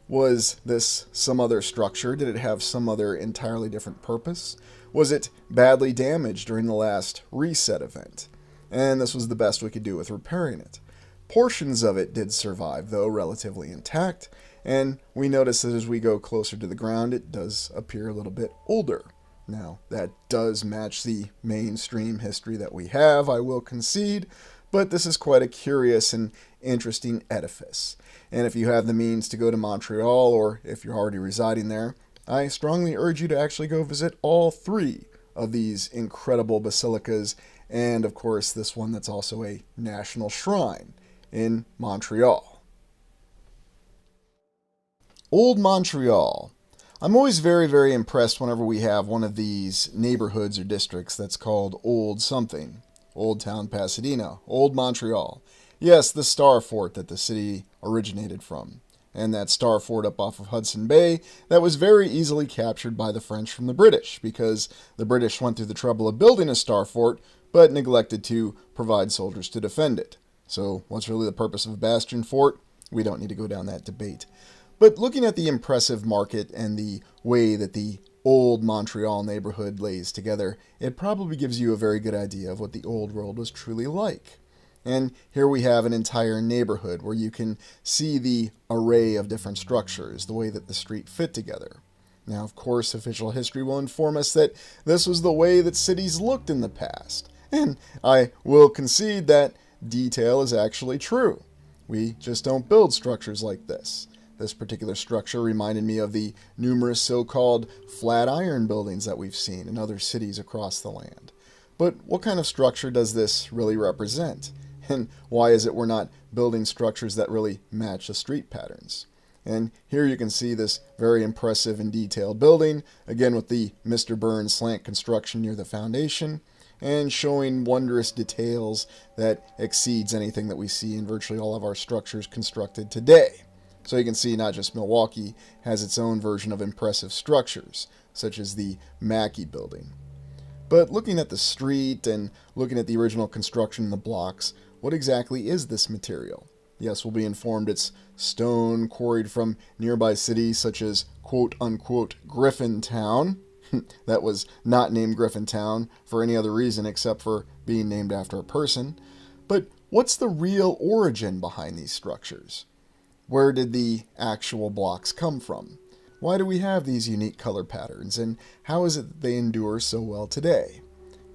was this some other structure? Did it have some other entirely different purpose? Was it badly damaged during the last reset event? And this was the best we could do with repairing it. Portions of it did survive, though relatively intact, and we notice that as we go closer to the ground, it does appear a little bit older. Now, that does match the mainstream history that we have, I will concede, but this is quite a curious and interesting edifice. And if you have the means to go to Montreal, or if you're already residing there, I strongly urge you to actually go visit all three of these incredible basilicas, and of course this one that's also a national shrine in Montreal. Old Montreal. I'm always very, very impressed whenever we have one of these neighborhoods or districts that's called Old something. Old Town Pasadena, Old Montreal. Yes, the Star Fort that the city originated from. And that Star Fort up off of Hudson Bay that was very easily captured by the French from the British, because the British went through the trouble of building a Star Fort, but neglected to provide soldiers to defend it. So what's really the purpose of a bastion fort? We don't need to go down that debate. But looking at the impressive market and the way that the old Montreal neighborhood lays together, it probably gives you a very good idea of what the old world was truly like. And here we have an entire neighborhood where you can see the array of different structures, the way that the street fit together. Now, of course, official history will inform us that this was the way that cities looked in the past. And I will concede that detail is actually true. We just don't build structures like this. This particular structure reminded me of the numerous so-called flat iron buildings that we've seen in other cities across the land. But what kind of structure does this really represent? And why is it we're not building structures that really match the street patterns? And here you can see this very impressive and detailed building, again with the Mr. Burns slant construction near the foundation, and showing wondrous details that exceeds anything that we see in virtually all of our structures constructed today. So you can see not just Milwaukee has its own version of impressive structures, such as the Mackey building. But looking at the street and looking at the original construction in the blocks, what exactly is this material? Yes, we'll be informed it's stone quarried from nearby cities such as quote-unquote Griffintown. That was not named Griffintown for any other reason except for being named after a person. But what's the real origin behind these structures? Where did the actual blocks come from? Why do we have these unique color patterns, and how is it that they endure so well today?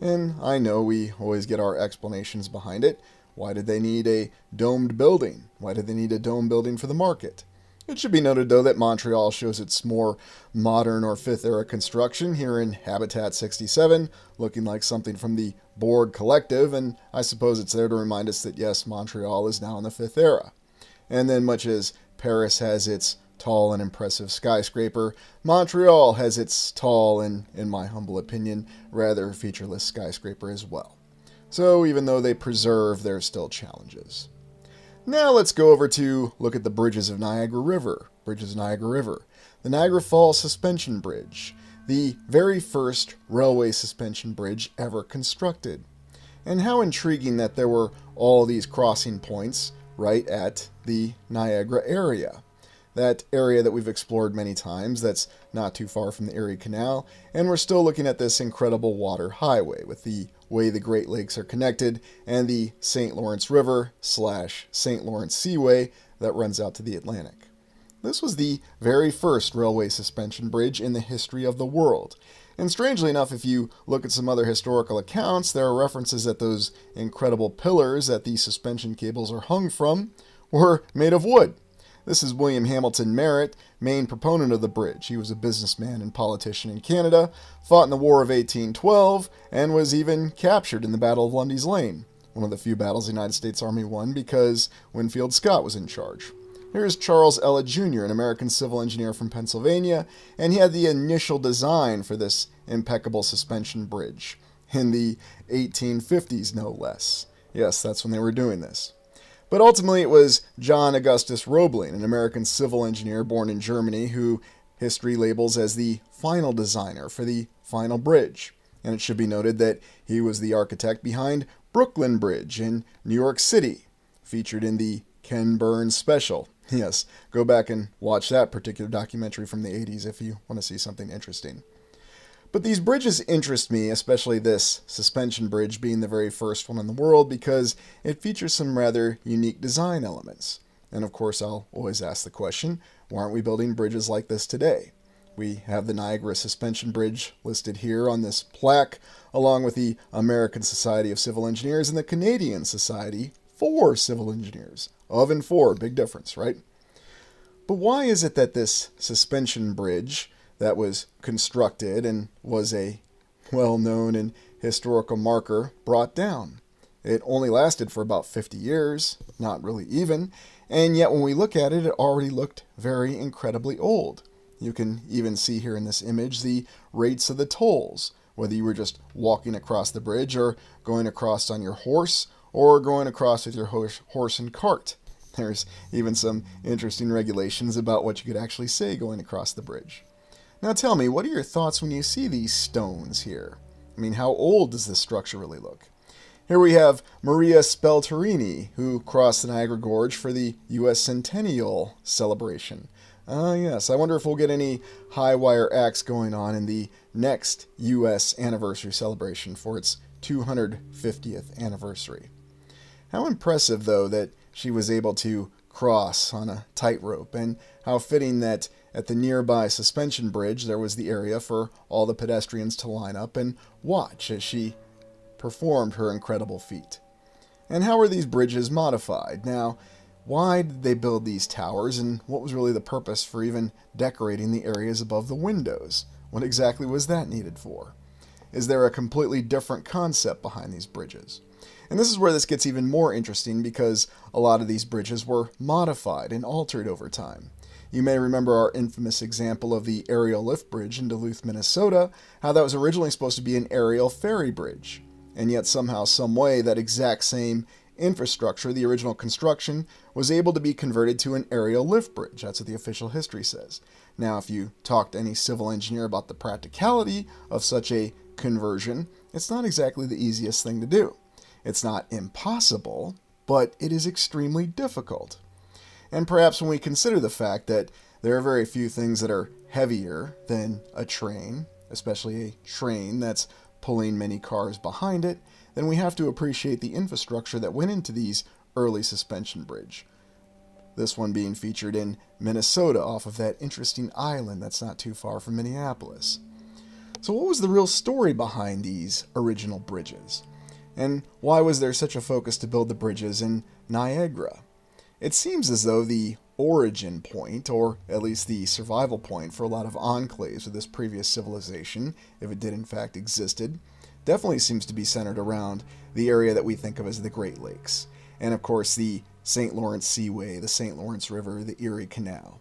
And I know we always get our explanations behind it. Why did they need a domed building? Why did they need a dome building for the market? It should be noted, though, that Montreal shows its more modern or 5th era construction here in Habitat 67, looking like something from the Borg Collective, and I suppose it's there to remind us that, yes, Montreal is now in the 5th era. And then, much as Paris has its tall and impressive skyscraper, Montreal has its tall and, in my humble opinion, rather featureless skyscraper as well. So even though they preserve, there are still challenges. Now let's go over to look at the bridges of Niagara River. The Niagara Falls Suspension Bridge, the very first railway suspension bridge ever constructed. And how intriguing that there were all these crossing points right at the Niagara area. That area that we've explored many times, that's not too far from the Erie Canal, and we're still looking at this incredible water highway with the way the Great Lakes are connected and the St. Lawrence River / St. Lawrence Seaway that runs out to the Atlantic. This was the very first railway suspension bridge in the history of the world. And strangely enough, if you look at some other historical accounts, there are references that those incredible pillars that the suspension cables are hung from were made of wood. This is William Hamilton Merritt, main proponent of the bridge. He was a businessman and politician in Canada, fought in the War of 1812, and was even captured in the Battle of Lundy's Lane, one of the few battles the United States Army won because Winfield Scott was in charge. Here's Charles Ellett Jr., an American civil engineer from Pennsylvania, and he had the initial design for this impeccable suspension bridge in the 1850s, no less. Yes, that's when they were doing this. But ultimately it was John Augustus Roebling, an American civil engineer born in Germany, who history labels as the final designer for the final bridge. And it should be noted that he was the architect behind Brooklyn Bridge in New York City, featured in the Ken Burns special. Yes, go back and watch that particular documentary from the 80s if you want to see something interesting. But these bridges interest me, especially this suspension bridge being the very first one in the world, because it features some rather unique design elements. And of course, I'll always ask the question, why aren't we building bridges like this today? We have the Niagara Suspension Bridge listed here on this plaque, along with the American Society of Civil Engineers and the Canadian Society for Civil Engineers. Of and for, big difference, right? But why is it that this suspension bridge that was constructed and was a well-known and historical marker brought down? It only lasted for about 50 years, not really even, and yet when we look at it, it already looked very incredibly old. You can even see here in this image the rates of the tolls. whether you were just walking across the bridge or going across on your horse or going across with your horse and cart. There's even some interesting regulations about what you could actually say going across the bridge. Now tell me, what are your thoughts when you see these stones here? I mean, how old does this structure really look? Here we have Maria Spelterini, who crossed the Niagara Gorge for the U.S. Centennial celebration. Yes, I wonder if we'll get any high wire acts going on in the next U.S. anniversary celebration for its 250th anniversary. How impressive, though, that she was able to cross on a tightrope, and how fitting that at the nearby suspension bridge there was the area for all the pedestrians to line up and watch as she performed her incredible feat. And how are these bridges modified? Now, why did they build these towers, and what was really the purpose for even decorating the areas above the windows? What exactly was that needed for? Is there a completely different concept behind these bridges? And this is where this gets even more interesting, because a lot of these bridges were modified and altered over time. You may remember our infamous example of the aerial lift bridge in Duluth, Minnesota, how that was originally supposed to be an aerial ferry bridge. And yet somehow, some way, that exact same infrastructure, the original construction, was able to be converted to an aerial lift bridge. That's what the official history says. Now, if you talk to any civil engineer about the practicality of such a conversion, it's not exactly the easiest thing to do. It's not impossible, but it is extremely difficult. And perhaps when we consider the fact that there are very few things that are heavier than a train, especially a train that's pulling many cars behind it, then we have to appreciate the infrastructure that went into these early suspension bridge. This one being featured in Minnesota off of that interesting island that's not too far from Minneapolis. So what was the real story behind these original bridges? And why was there such a focus to build the bridges in Niagara? It seems as though the origin point, or at least the survival point for a lot of enclaves of this previous civilization, if it did in fact existed, definitely seems to be centered around the area that we think of as the Great Lakes. And of course the St. Lawrence Seaway, the St. Lawrence River, the Erie Canal.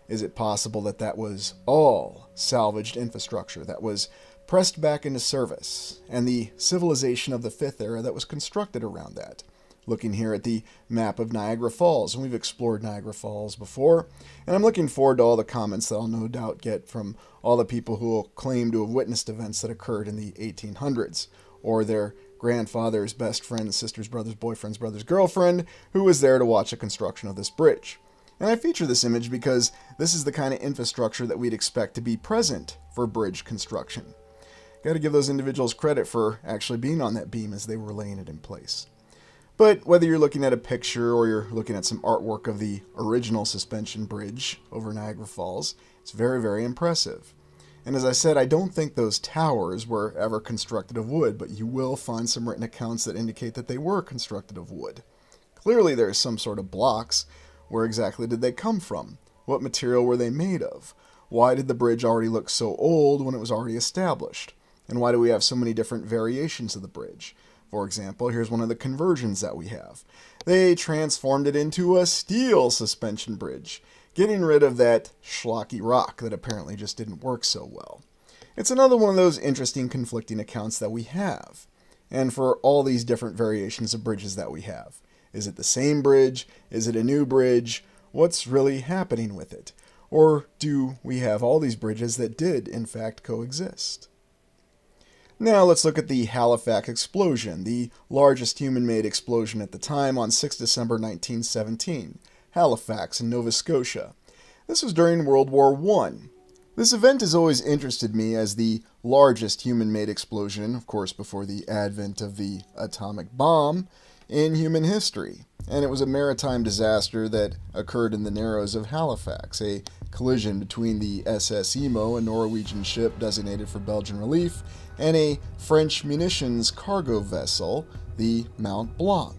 Is it possible that that was all salvaged infrastructure that was pressed back into service, and the civilization of the Fifth Era that was constructed around that? Looking here at the map of Niagara Falls, and we've explored Niagara Falls before, and I'm looking forward to all the comments that I'll no doubt get from all the people who will claim to have witnessed events that occurred in the 1800s, or their grandfather's best friend, sister's brother's boyfriend's brother's girlfriend, who was there to watch the construction of this bridge. And I feature this image because this is the kind of infrastructure that we'd expect to be present for bridge construction. Got to give those individuals credit for actually being on that beam as they were laying it in place. But whether you're looking at a picture or you're looking at some artwork of the original suspension bridge over Niagara Falls, it's very, very impressive. And as I said, I don't think those towers were ever constructed of wood, but you will find some written accounts that indicate that they were constructed of wood. Clearly there's some sort of blocks. Where exactly did they come from? What material were they made of? Why did the bridge already look so old when it was already established? And why do we have so many different variations of the bridge? For example, here's one of the conversions that we have. They transformed it into a steel suspension bridge, getting rid of that schlocky rock that apparently just didn't work so well. It's another one of those interesting conflicting accounts that we have. And for all these different variations of bridges that we have. Is it the same bridge? Is it a new bridge? What's really happening with it? Or do we have all these bridges that did, in fact, coexist? Now let's look at the Halifax explosion, the largest human-made explosion at the time on 6 December 1917, Halifax in Nova Scotia. This was during World War I. This event has always interested me as the largest human-made explosion, of course before the advent of the atomic bomb, in human history. And it was a maritime disaster that occurred in the Narrows of Halifax, a collision between the SS Imo, a Norwegian ship designated for Belgian relief, and a French munitions cargo vessel, the Mont Blanc.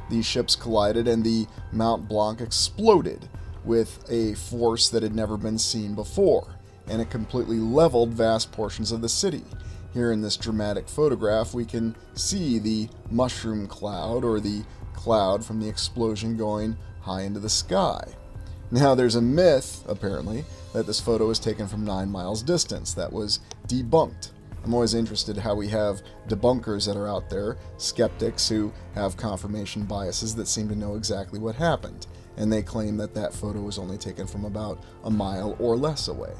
These ships collided and the Mont Blanc exploded with a force that had never been seen before, and it completely leveled vast portions of the city. Here in this dramatic photograph, we can see the mushroom cloud, or the cloud from the explosion going high into the sky. Now, there's a myth, apparently, that this photo was taken from 9 miles distance. That was debunked. I'm always interested how we have debunkers that are out there, skeptics who have confirmation biases that seem to know exactly what happened, and they claim that that photo was only taken from about a mile or less away.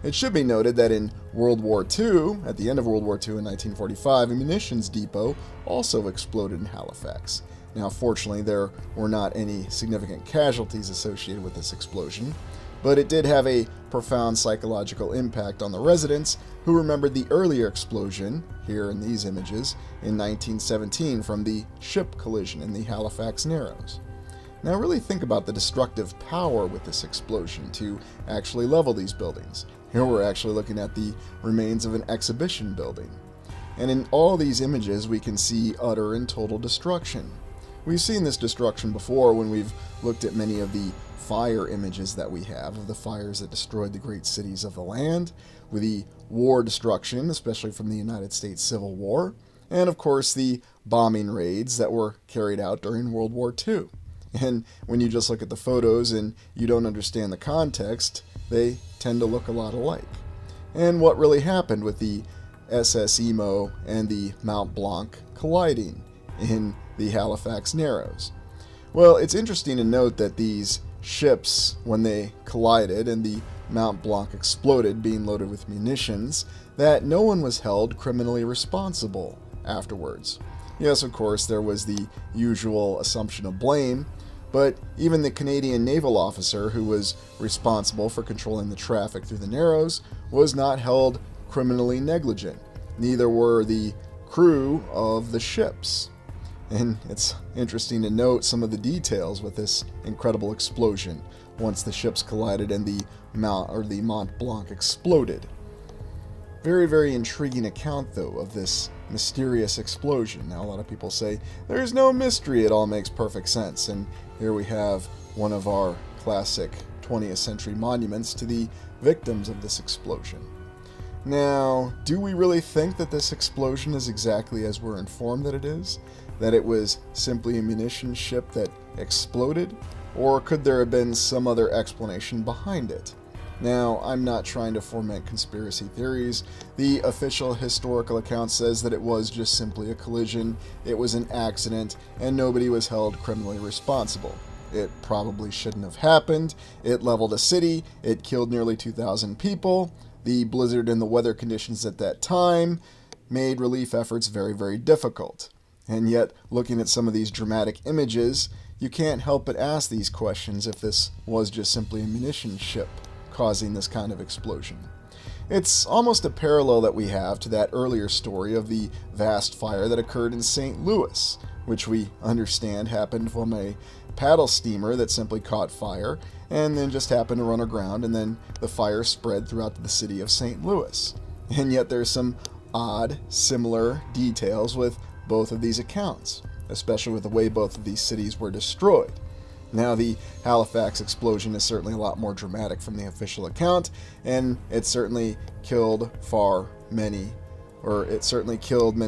It should be noted that in World War II, at the end of World War II in 1945, a munitions depot also exploded in Halifax. Now, fortunately, there were not any significant casualties associated with this explosion, but it did have a profound psychological impact on the residents who remembered the earlier explosion, here in these images, in 1917 from the ship collision in the Halifax Narrows. Now really think about the destructive power with this explosion to actually level these buildings. Here we're actually looking at the remains of an exhibition building. And in all these images we can see utter and total destruction. We've seen this destruction before when we've looked at many of the fire images that we have of the fires that destroyed the great cities of the land, with the war destruction, especially from the United States Civil War, and of course the bombing raids that were carried out during World War II. And when you just look at the photos and you don't understand the context, they tend to look a lot alike. And what really happened with the SS Emo and the Mont Blanc colliding in the Halifax Narrows? Well, it's interesting to note that these ships, when they collided and the Mont Blanc exploded, being loaded with munitions, that no one was held criminally responsible afterwards. Yes, of course, there was the usual assumption of blame, but even the Canadian naval officer who was responsible for controlling the traffic through the Narrows was not held criminally negligent. Neither were the crew of the ships. And it's interesting to note some of the details with this incredible explosion once the ships collided and the Mont Blanc exploded. Very, very intriguing account, though, of this mysterious explosion. Now, a lot of people say, there's no mystery, it all makes perfect sense. And here we have one of our classic 20th century monuments to the victims of this explosion. Now, do we really think that this explosion is exactly as we're informed that it is? That it was simply a munitions ship that exploded? Or could there have been some other explanation behind it? Now, I'm not trying to foment conspiracy theories. The official historical account says that it was just simply a collision, it was an accident, and nobody was held criminally responsible. It probably shouldn't have happened. It leveled a city, it killed nearly 2,000 people. The blizzard and the weather conditions at that time made relief efforts very, very difficult. And yet, looking at some of these dramatic images, you can't help but ask these questions if this was just simply a munitions ship causing this kind of explosion. It's almost a parallel that we have to that earlier story of the vast fire that occurred in St. Louis, which we understand happened from a paddle steamer that simply caught fire and then just happened to run aground, and then the fire spread throughout the city of St. Louis. And yet there's some odd, similar details with both of these accounts, especially with the way both of these cities were destroyed. Now, the Halifax explosion is certainly a lot more dramatic from the official account, and it certainly killed many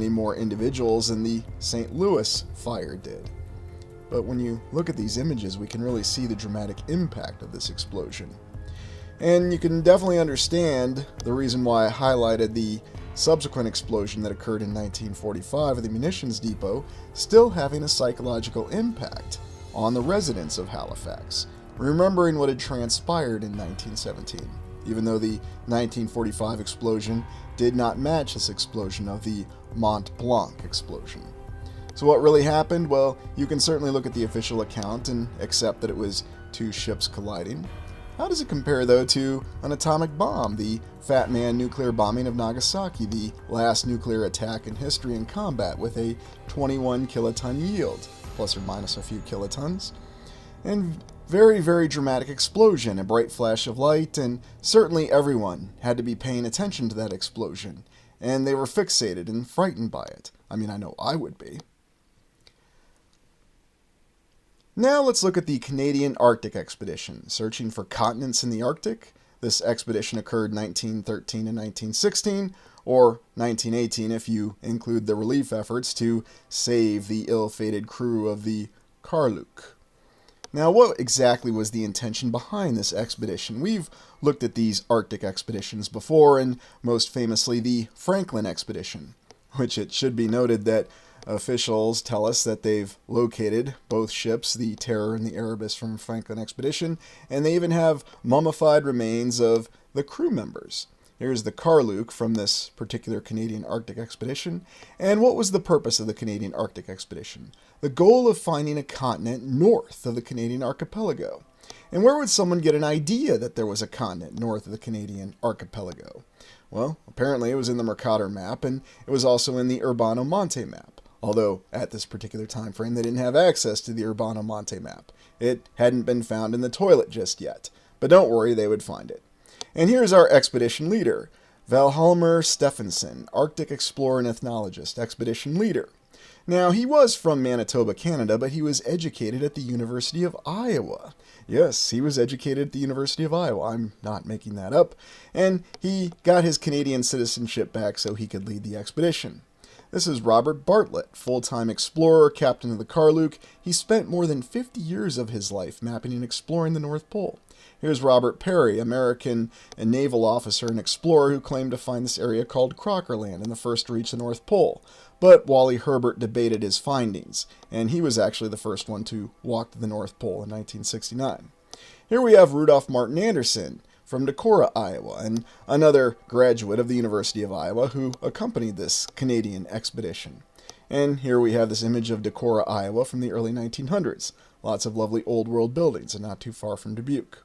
more individuals than the St. Louis fire did. But when you look at these images, we can really see the dramatic impact of this explosion. And you can definitely understand the reason why I highlighted the subsequent explosion that occurred in 1945 at the munitions depot still having a psychological impact on the residents of Halifax, remembering what had transpired in 1917, even though the 1945 explosion did not match this explosion of the Mont Blanc explosion. So what really happened? Well, you can certainly look at the official account and accept that it was two ships colliding. How does it compare, though, to an atomic bomb, the Fat Man nuclear bombing of Nagasaki, the last nuclear attack in history in combat with a 21 kiloton yield, plus or minus a few kilotons? And very, very dramatic explosion, a bright flash of light, and certainly everyone had to be paying attention to that explosion, and they were fixated and frightened by it. I mean, I know I would be. Now let's look at the Canadian Arctic expedition, searching for continents in the Arctic. This expedition occurred 1913 and 1916, or 1918 if you include the relief efforts to save the ill-fated crew of the Karluk. Now, what exactly was the intention behind this expedition? We've looked at these Arctic expeditions before, and most famously the Franklin expedition, which it should be noted that officials tell us that they've located both ships, the Terror and the Erebus, from Franklin expedition, and they even have mummified remains of the crew members. Here's the Carluke from this particular Canadian Arctic expedition. And what was the purpose of the Canadian Arctic expedition? The goal of finding a continent north of the Canadian archipelago. And where would someone get an idea that there was a continent north of the Canadian archipelago? Well, apparently it was in the Mercator map, and it was also in the Urbano Monte map. Although, at this particular time frame, they didn't have access to the Urbano Monte map. It hadn't been found in the toilet just yet. But don't worry, they would find it. And here's our expedition leader, Valhalmer Stephenson, Arctic explorer and ethnologist, expedition leader. Now, he was from Manitoba, Canada, but he was educated at the University of Iowa. Yes, he was educated at the University of Iowa. I'm not making that up. And he got his Canadian citizenship back so he could lead the expedition. This is Robert Bartlett, full-time explorer, captain of the Carluke. He spent more than 50 years of his life mapping and exploring the North Pole. Here's Robert Perry, American and naval officer and explorer who claimed to find this area called Crockerland and the first to reach the North Pole. But Wally Herbert debated his findings, and he was actually the first one to walk to the North Pole in 1969. Here we have Rudolph Martin Anderson from Decorah, Iowa, and another graduate of the University of Iowa who accompanied this Canadian expedition. And here we have this image of Decorah, Iowa from the early 1900s. Lots of lovely old world buildings and not too far from Dubuque.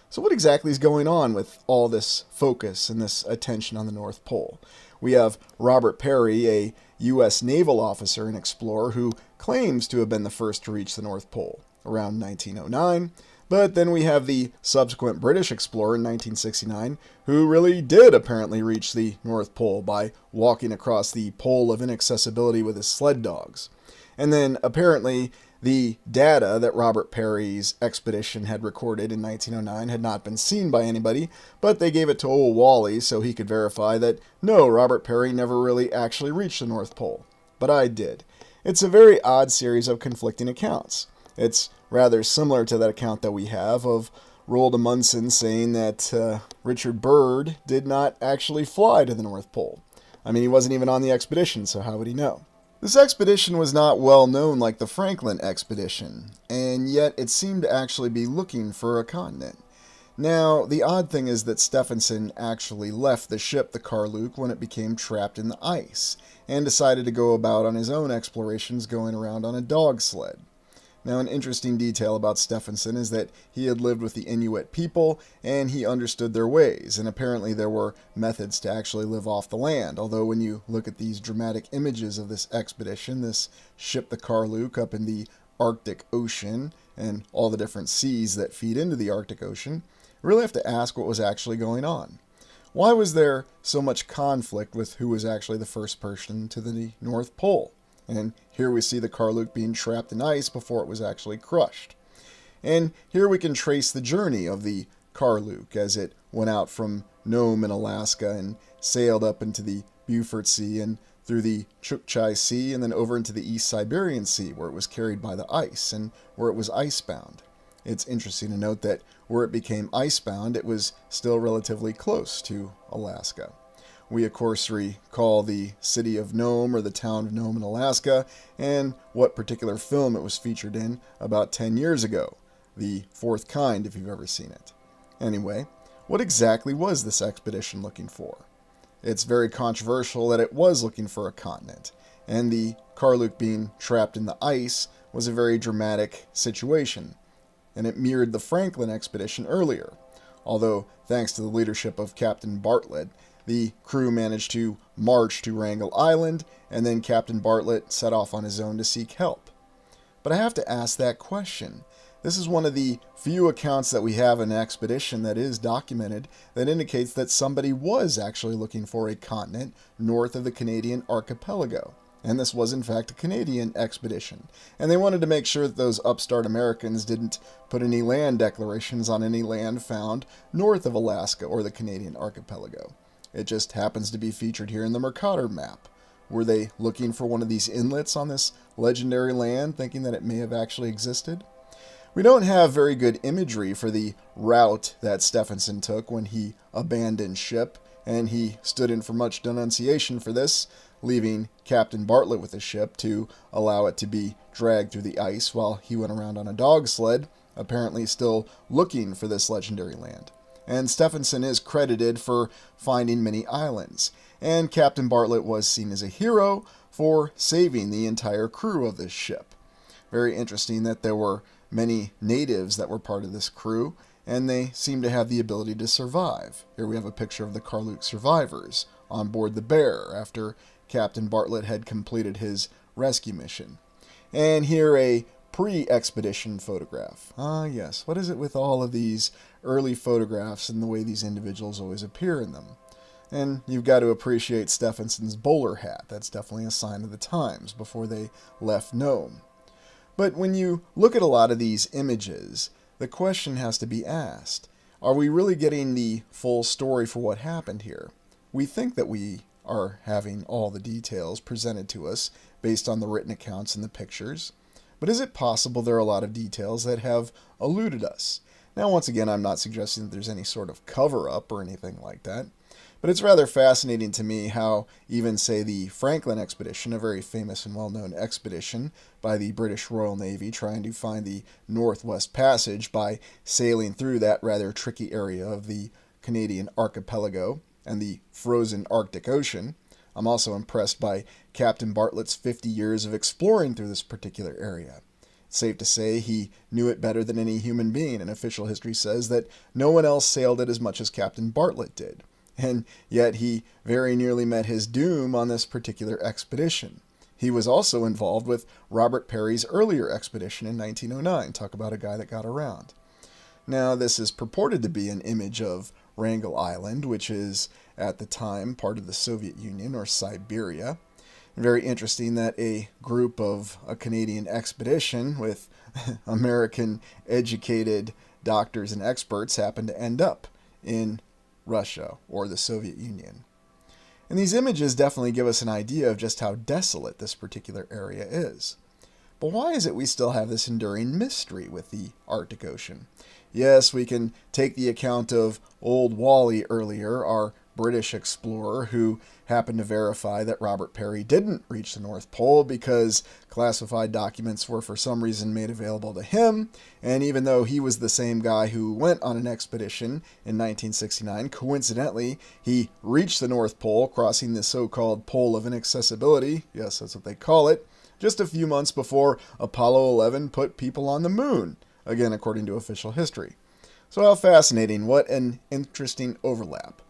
So what exactly is going on with all this focus and this attention on the North Pole? We have Robert Perry, a U.S. naval officer and explorer who claims to have been the first to reach the North Pole around 1909. But then we have the subsequent British explorer in 1969 who really did apparently reach the North Pole by walking across the Pole of Inaccessibility with his sled dogs. And then apparently the data that Robert Perry's expedition had recorded in 1909 had not been seen by anybody, but they gave it to old Wally so he could verify that no, Robert Perry never really actually reached the North Pole. But I did. It's a very odd series of conflicting accounts. It's rather similar to that account that we have of Roald Amundsen saying that Richard Byrd did not actually fly to the North Pole. I mean, he wasn't even on the expedition, so how would he know? This expedition was not well known like the Franklin expedition, and yet it seemed to actually be looking for a continent. Now, the odd thing is that Stephenson actually left the ship, the Carluke, when it became trapped in the ice, and decided to go about on his own explorations going around on a dog sled. Now, an interesting detail about Stephenson is that he had lived with the Inuit people, and he understood their ways, and apparently there were methods to actually live off the land, although when you look at these dramatic images of this expedition, this ship, the Carluke, up in the Arctic Ocean, and all the different seas that feed into the Arctic Ocean, you really have to ask what was actually going on. Why was there so much conflict with who was actually the first person to the North Pole? And here we see the Carluke being trapped in ice before it was actually crushed. And here we can trace the journey of the Carluke as it went out from Nome in Alaska and sailed up into the Beaufort Sea and through the Chukchi Sea and then over into the East Siberian Sea where it was carried by the ice and where it was icebound. It's interesting to note that where it became icebound, it was still relatively close to Alaska. We, of course, recall the city of Nome or the town of Nome in Alaska and what particular film it was featured in about 10 years ago, The Fourth Kind, if you've ever seen it. Anyway, what exactly was this expedition looking for? It's very controversial that it was looking for a continent, and the Carluke being trapped in the ice was a very dramatic situation, and it mirrored the Franklin expedition earlier, although thanks to the leadership of Captain Bartlett, the crew managed to march to Wrangel Island, and then Captain Bartlett set off on his own to seek help. But I have to ask that question. This is one of the few accounts that we have in an expedition that is documented that indicates that somebody was actually looking for a continent north of the Canadian archipelago. And this was in fact a Canadian expedition. And they wanted to make sure that those upstart Americans didn't put any land declarations on any land found north of Alaska or the Canadian archipelago. It just happens to be featured here in the Mercator map. Were they looking for one of these inlets on this legendary land, thinking that it may have actually existed? We don't have very good imagery for the route that Stephenson took when he abandoned ship, and he stood in for much denunciation for this, leaving Captain Bartlett with the ship to allow it to be dragged through the ice while he went around on a dog sled, apparently still looking for this legendary land. And Stephenson is credited for finding many islands, and Captain Bartlett was seen as a hero for saving the entire crew of this ship. Very interesting that there were many natives that were part of this crew, and they seem to have the ability to survive. Here we have a picture of the Carluke survivors on board the Bear after Captain Bartlett had completed his rescue mission. And here a pre-expedition photograph. Ah, yes, what is it with all of these early photographs and the way these individuals always appear in them? And you've got to appreciate Stephenson's bowler hat. That's definitely a sign of the times before they left Nome. But when you look at a lot of these images, the question has to be asked, are we really getting the full story for what happened here? We think that we are having all the details presented to us based on the written accounts and the pictures, but is it possible there are a lot of details that have eluded us? Now, once again, I'm not suggesting that there's any sort of cover-up or anything like that, but it's rather fascinating to me how even, say, the Franklin expedition, a very famous and well-known expedition by the British Royal Navy trying to find the Northwest Passage by sailing through that rather tricky area of the Canadian archipelago and the frozen Arctic Ocean. I'm also impressed by Captain Bartlett's 50 years of exploring through this particular area. It's safe to say he knew it better than any human being, and official history says that no one else sailed it as much as Captain Bartlett did. And yet he very nearly met his doom on this particular expedition. He was also involved with Robert Peary's earlier expedition in 1909. Talk about a guy that got around. Now, this is purported to be an image of Wrangel Island, which is at the time part of the Soviet Union or Siberia. Very interesting that a group of a Canadian expedition with American educated doctors and experts happened to end up in Russia or the Soviet Union. And these images definitely give us an idea of just how desolate this particular area is. But why is it we still have this enduring mystery with the Arctic Ocean? Yes, we can take the account of Old Wally earlier, our British explorer who happened to verify that Robert Peary didn't reach the North Pole because classified documents were for some reason made available to him, and even though he was the same guy who went on an expedition in 1969, coincidentally, he reached the North Pole, crossing the so-called Pole of Inaccessibility, yes, that's what they call it, just a few months before Apollo 11 put people on the moon, again according to official history. So how fascinating, what an interesting overlap.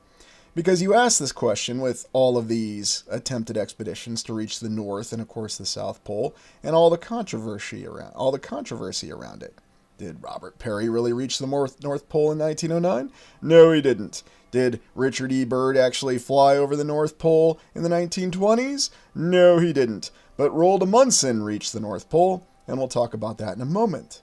Because you ask this question with all of these attempted expeditions to reach the North and, of course, the South Pole, and all the controversy around it. Did Robert Peary really reach the North Pole in 1909? No, he didn't. Did Richard E. Byrd actually fly over the North Pole in the 1920s? No, he didn't. But Roald Amundsen reached the North Pole, and we'll talk about that in a moment.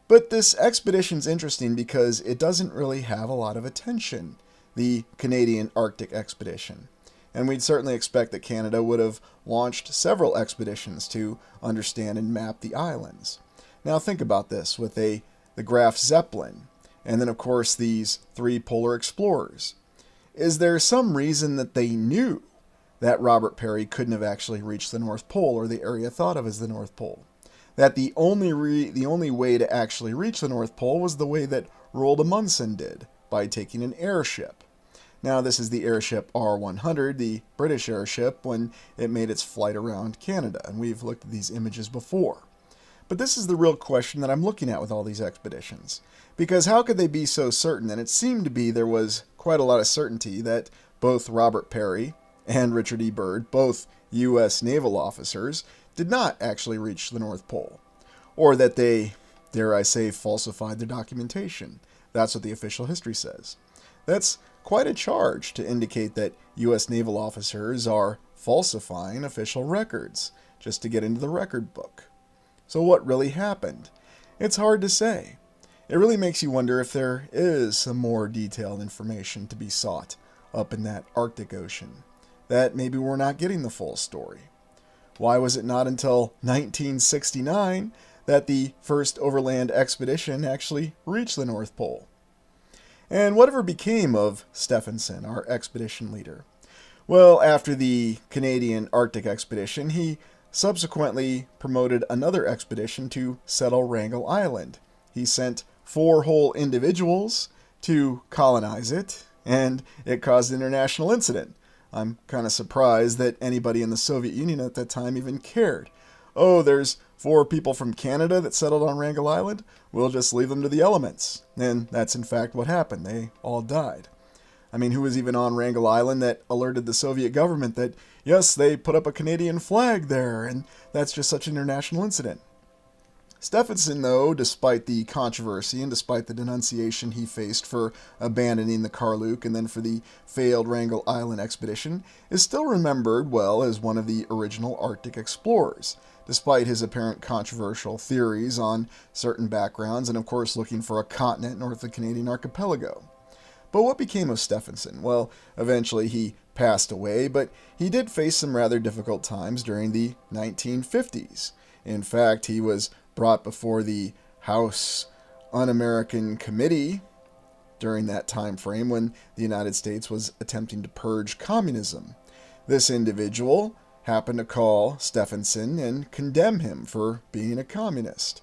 But this expedition's interesting because it doesn't really have a lot of attention. The Canadian Arctic expedition. And we'd certainly expect that Canada would have launched several expeditions to understand and map the islands. Now think about this with the Graf Zeppelin, and then of course these 3 polar explorers. Is there some reason that they knew that Robert Peary couldn't have actually reached the North Pole or the area thought of as the North Pole? That the only way to actually reach the North Pole was the way that Roald Amundsen did, by taking an airship. Now, this is the airship R100, the British airship, when it made its flight around Canada, and we've looked at these images before. But this is the real question that I'm looking at with all these expeditions. Because how could they be so certain? And it seemed to be there was quite a lot of certainty that both Robert Peary and Richard E. Byrd, both U.S. naval officers, did not actually reach the North Pole. Or that they, dare I say, falsified their documentation. That's what the official history says. That's quite a charge to indicate that U.S. naval officers are falsifying official records just to get into the record book. So what really happened? It's hard to say. It really makes you wonder if there is some more detailed information to be sought up in that Arctic Ocean, that maybe we're not getting the full story. Why was it not until 1969 that the first overland expedition actually reached the North Pole. And whatever became of Stephenson, our expedition leader? Well, after the Canadian Arctic expedition, he subsequently promoted another expedition to settle Wrangel Island. He sent 4 whole individuals to colonize it, and it caused an international incident. I'm kind of surprised that anybody in the Soviet Union at that time even cared. Oh, there's 4 people from Canada that settled on Wrangel Island? We'll just leave them to the elements. And that's in fact what happened. They all died. I mean, who was even on Wrangel Island that alerted the Soviet government that, yes, they put up a Canadian flag there, and that's just such an international incident? Stephenson, though, despite the controversy and despite the denunciation he faced for abandoning the Karluk and then for the failed Wrangel Island expedition, is still remembered well as one of the original Arctic explorers, despite his apparent controversial theories on certain backgrounds and, of course, looking for a continent north of the Canadian archipelago. But what became of Stephenson? Well, eventually he passed away, but he did face some rather difficult times during the 1950s. In fact, he was brought before the House Un-American Committee during that time frame when the United States was attempting to purge communism. This individual happened to call Stephenson and condemn him for being a communist.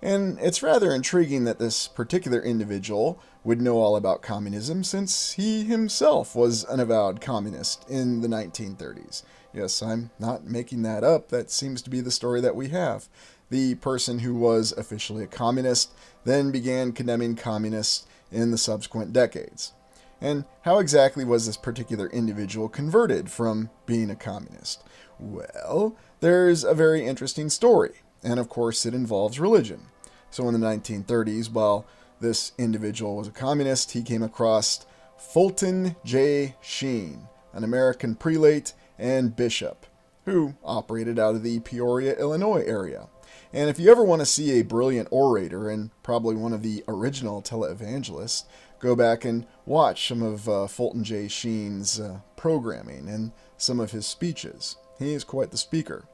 And it's rather intriguing that this particular individual would know all about communism since he himself was an avowed communist in the 1930s. Yes, I'm not making that up. That seems to be the story that we have. The person who was officially a communist then began condemning communists in the subsequent decades. And how exactly was this particular individual converted from being a communist? Well, there's a very interesting story, and of course it involves religion. So in the 1930s, while this individual was a communist, he came across Fulton J. Sheen, an American prelate and bishop, who operated out of the Peoria, Illinois area. And if you ever want to see a brilliant orator and probably one of the original televangelists, go back and watch some of Fulton J. Sheen's programming and some of his speeches. He is quite the speaker.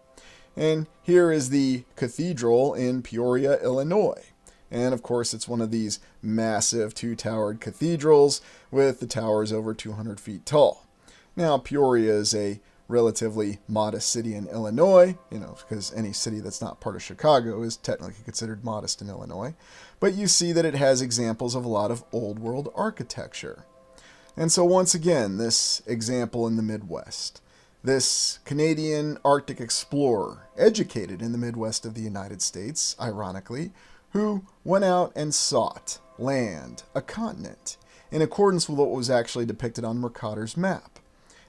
And here is the cathedral in Peoria, Illinois. And of course, it's one of these massive 2-towered cathedrals with the towers over 200 feet tall. Now, Peoria is a relatively modest city in Illinois, because any city that's not part of Chicago is technically considered modest in Illinois. But you see that it has examples of a lot of old world architecture. And so once again, this example in the Midwest. This Canadian Arctic explorer, educated in the Midwest of the United States, ironically, who went out and sought land, a continent, in accordance with what was actually depicted on Mercator's map.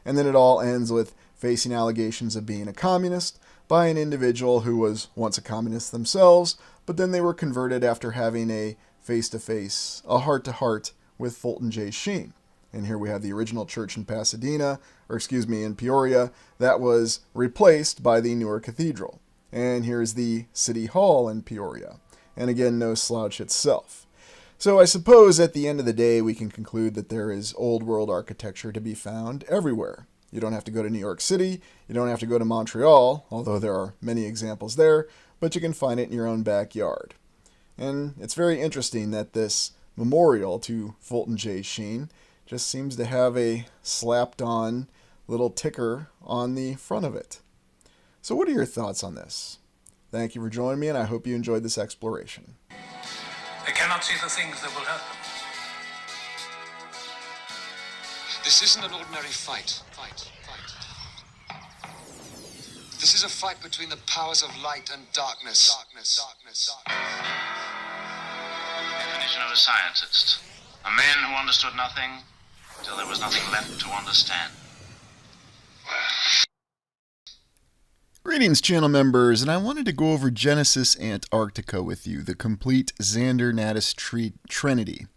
And then it all ends with facing allegations of being a communist by an individual who was once a communist themselves, but then they were converted after having a face-to-face, a heart-to-heart with Fulton J. Sheen. And here we have the original church in in Peoria, that was replaced by the newer cathedral. And here's the city hall in Peoria. And again, no slouch itself. So I suppose at the end of the day, we can conclude that there is old world architecture to be found everywhere. You don't have to go to New York City, you don't have to go to Montreal, although there are many examples there, but you can find it in your own backyard. And it's very interesting that this memorial to Fulton J. Sheen just seems to have a slapped-on little ticker on the front of it. So what are your thoughts on this? Thank you for joining me, and I hope you enjoyed this exploration. They cannot see the things that will hurt them. This isn't an ordinary fight. This is a fight between the powers of light and darkness. Definition of a scientist. A man who understood nothing until there was nothing left to understand. Greetings, channel members, and I wanted to go over Genesis Antarctica with you, the complete Xander Natus Trinity.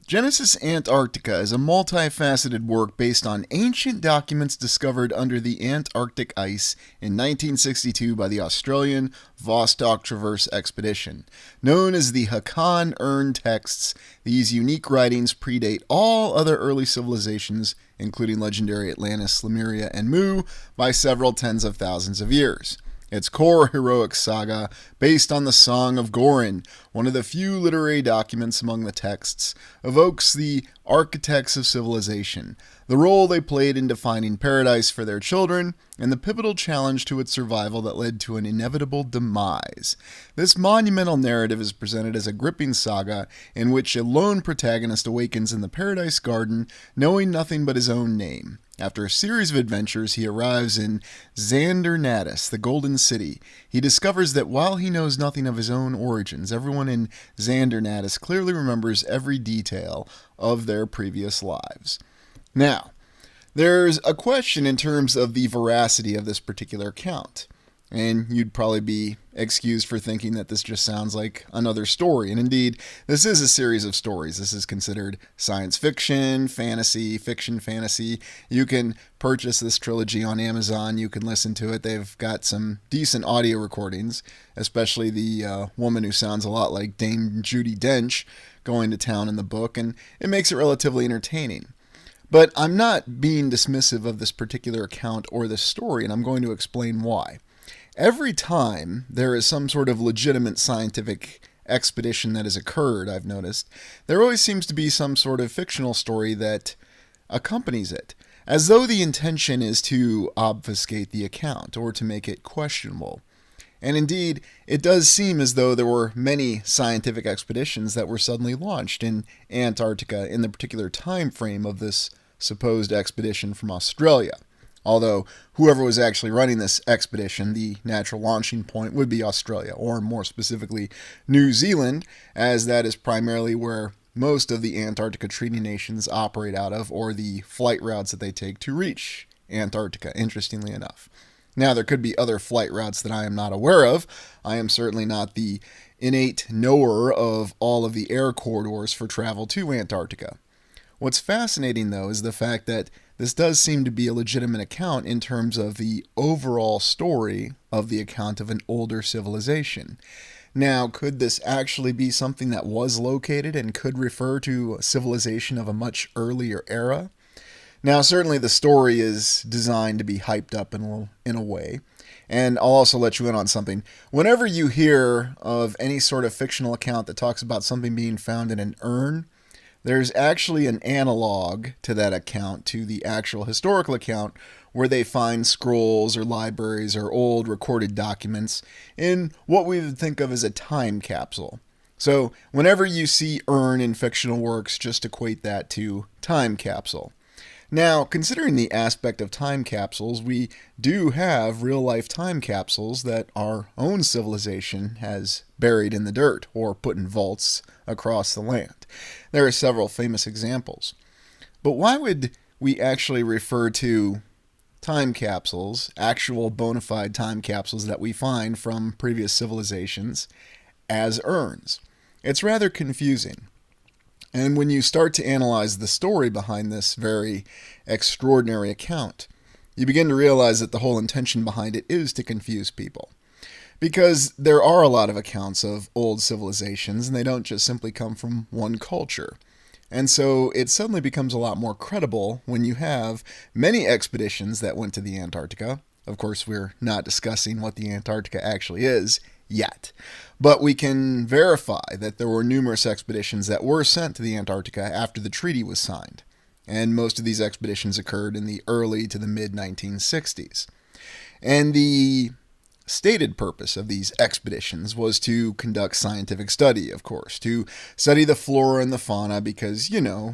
Genesis Antarctica is a multifaceted work based on ancient documents discovered under the Antarctic ice in 1962 by the Australian Vostok Traverse Expedition. Known as the Haakon Urn texts, these unique writings predate all other early civilizations, including legendary Atlantis, Lemuria, and Mu, by several tens of thousands of years. Its core heroic saga, based on the Song of Gorin, one of the few literary documents among the texts, evokes the architects of civilization, the role they played in defining paradise for their children, and the pivotal challenge to its survival that led to an inevitable demise. This monumental narrative is presented as a gripping saga in which a lone protagonist awakens in the Paradise Garden, knowing nothing but his own name. After a series of adventures, he arrives in Xandernatus, the Golden City. He discovers that while he knows nothing of his own origins, everyone in Xandernatus clearly remembers every detail of their previous lives. Now, there's a question in terms of the veracity of this particular account. And you'd probably be excused for thinking that this just sounds like another story. And indeed, this is a series of stories. This is considered science fiction, fantasy, fiction, fantasy. You can purchase this trilogy on Amazon. You can listen to it. They've got some decent audio recordings, especially the woman who sounds a lot like Dame Judi Dench going to town in the book. And it makes it relatively entertaining. But I'm not being dismissive of this particular account or this story, and I'm going to explain why. Every time there is some sort of legitimate scientific expedition that has occurred, I've noticed, there always seems to be some sort of fictional story that accompanies it, as though the intention is to obfuscate the account or to make it questionable. And indeed, it does seem as though there were many scientific expeditions that were suddenly launched in Antarctica in the particular time frame of this supposed expedition from Australia. Although, whoever was actually running this expedition, the natural launching point would be Australia, or more specifically, New Zealand, as that is primarily where most of the Antarctica Treaty Nations operate out of, or the flight routes that they take to reach Antarctica, interestingly enough. Now, there could be other flight routes that I am not aware of. I am certainly not the innate knower of all of the air corridors for travel to Antarctica. What's fascinating, though, is the fact that this does seem to be a legitimate account in terms of the overall story of the account of an older civilization. Now, could this actually be something that was located and could refer to a civilization of a much earlier era? Now, certainly the story is designed to be hyped up in a way. And I'll also let you in on something. Whenever you hear of any sort of fictional account that talks about something being found in an urn, there's actually an analog to that account, to the actual historical account, where they find scrolls or libraries or old recorded documents in what we would think of as a time capsule. So whenever you see urn in fictional works, just equate that to time capsule. Now, considering the aspect of time capsules, we do have real-life time capsules that our own civilization has buried in the dirt or put in vaults across the land. There are several famous examples. But why would we actually refer to time capsules, actual bona fide time capsules that we find from previous civilizations, as urns? It's rather confusing. And when you start to analyze the story behind this very extraordinary account, you begin to realize that the whole intention behind it is to confuse people. Because there are a lot of accounts of old civilizations, and they don't just simply come from one culture. And so it suddenly becomes a lot more credible when you have many expeditions that went to the Antarctica. Of course, we're not discussing what the Antarctica actually is yet. But we can verify that there were numerous expeditions that were sent to the Antarctica after the treaty was signed. And most of these expeditions occurred in the early to the mid-1960s. And the stated purpose of these expeditions was to conduct scientific study, of course, to study the flora and the fauna because,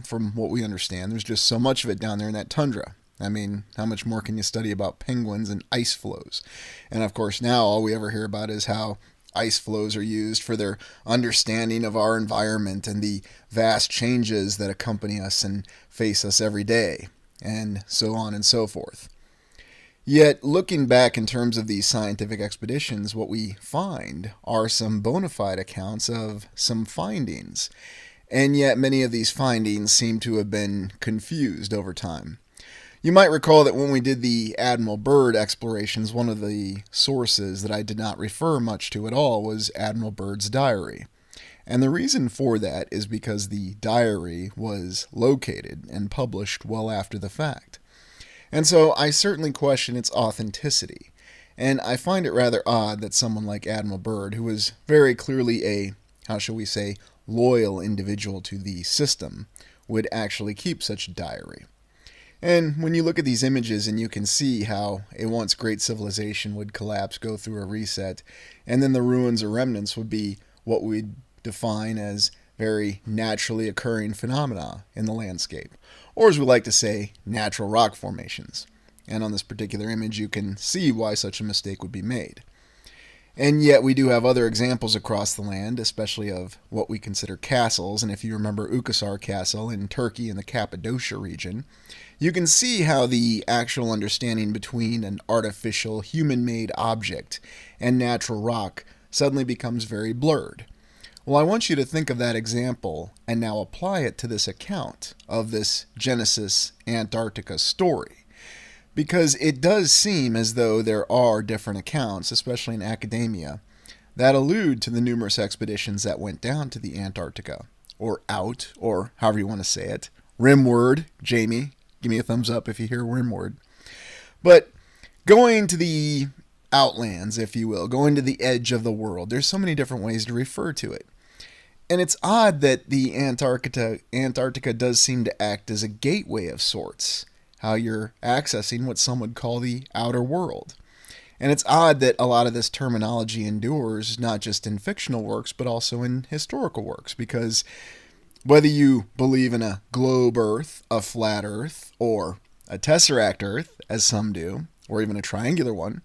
from what we understand, there's just so much of it down there in that tundra. I mean, how much more can you study about penguins and ice flows? And of course, now all we ever hear about is how ice flows are used for their understanding of our environment and the vast changes that accompany us and face us every day, and so on and so forth. Yet, looking back in terms of these scientific expeditions, what we find are some bona fide accounts of some findings. And yet, many of these findings seem to have been confused over time. You might recall that when we did the Admiral Byrd explorations, one of the sources that I did not refer much to at all was Admiral Byrd's diary. And the reason for that is because the diary was located and published well after the fact. And so I certainly question its authenticity. And I find it rather odd that someone like Admiral Byrd, who was very clearly a, how shall we say, loyal individual to the system, would actually keep such a diary. And when you look at these images and you can see how a once great civilization would collapse, go through a reset, and then the ruins or remnants would be what we'd define as very naturally occurring phenomena in the landscape, or as we like to say, natural rock formations. And on this particular image you can see why such a mistake would be made. And yet we do have other examples across the land, especially of what we consider castles. And if you remember Ukasar Castle in Turkey in the Cappadocia region, you can see how the actual understanding between an artificial human-made object and natural rock suddenly becomes very blurred. Well, I want you to think of that example and now apply it to this account of this Genesis Antarctica story. Because it does seem as though there are different accounts, especially in academia, that allude to the numerous expeditions that went down to the Antarctica, or out, or however you want to say it. Rimward, Jamie, give me a thumbs up if you hear Rimward. But going to the outlands, if you will, going to the edge of the world, there's so many different ways to refer to it. And it's odd that the Antarctica does seem to act as a gateway of sorts, how you're accessing what some would call the outer world. And it's odd that a lot of this terminology endures not just in fictional works, but also in historical works, because whether you believe in a globe Earth, a flat Earth, or a tesseract Earth, as some do, or even a triangular one,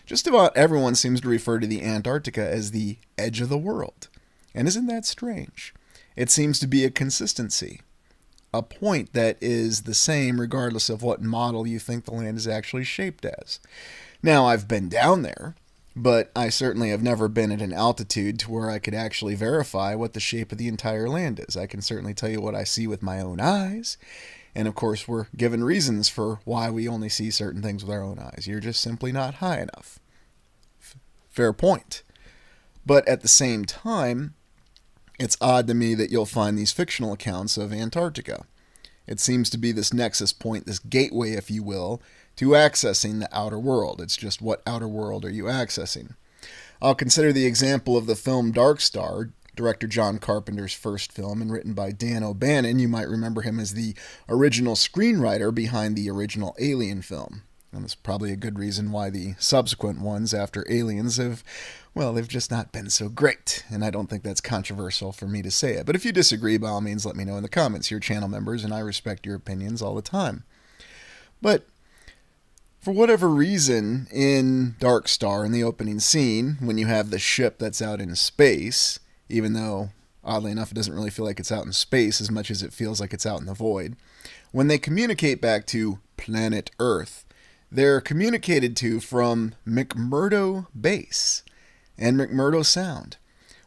just about everyone seems to refer to the Antarctica as the edge of the world. And isn't that strange? It seems to be a consistency. A point that is the same regardless of what model you think the land is actually shaped as. Now, I've been down there, but I certainly have never been at an altitude to where I could actually verify what the shape of the entire land is. I can certainly tell you what I see with my own eyes, and of course we're given reasons for why we only see certain things with our own eyes. You're just simply not high enough. Fair point. But at the same time, it's odd to me that you'll find these fictional accounts of Antarctica. It seems to be this nexus point, this gateway, if you will, to accessing the outer world. It's just, what outer world are you accessing? I'll consider the example of the film Dark Star, director John Carpenter's first film and written by Dan O'Bannon. You might remember him as the original screenwriter behind the original Alien film. And that's probably a good reason why the subsequent ones after Aliens have, well, they've just not been so great. And I don't think that's controversial for me to say it. But if you disagree, by all means, let me know in the comments. You're channel members, and I respect your opinions all the time. But for whatever reason, in Dark Star, in the opening scene, when you have the ship that's out in space, even though, oddly enough, it doesn't really feel like it's out in space as much as it feels like it's out in the void, when they communicate back to planet Earth, they're communicated to from McMurdo Base and McMurdo Sound,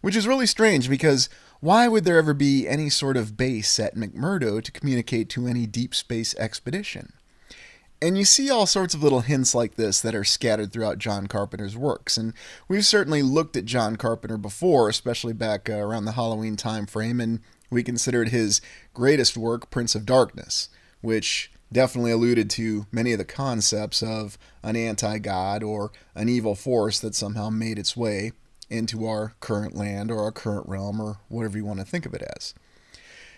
which is really strange because why would there ever be any sort of base at McMurdo to communicate to any deep space expedition? And you see all sorts of little hints like this that are scattered throughout John Carpenter's works, and we've certainly looked at John Carpenter before, especially back around the Halloween time frame, and we considered his greatest work, Prince of Darkness, which definitely alluded to many of the concepts of an anti-god or an evil force that somehow made its way into our current land or our current realm or whatever you want to think of it as.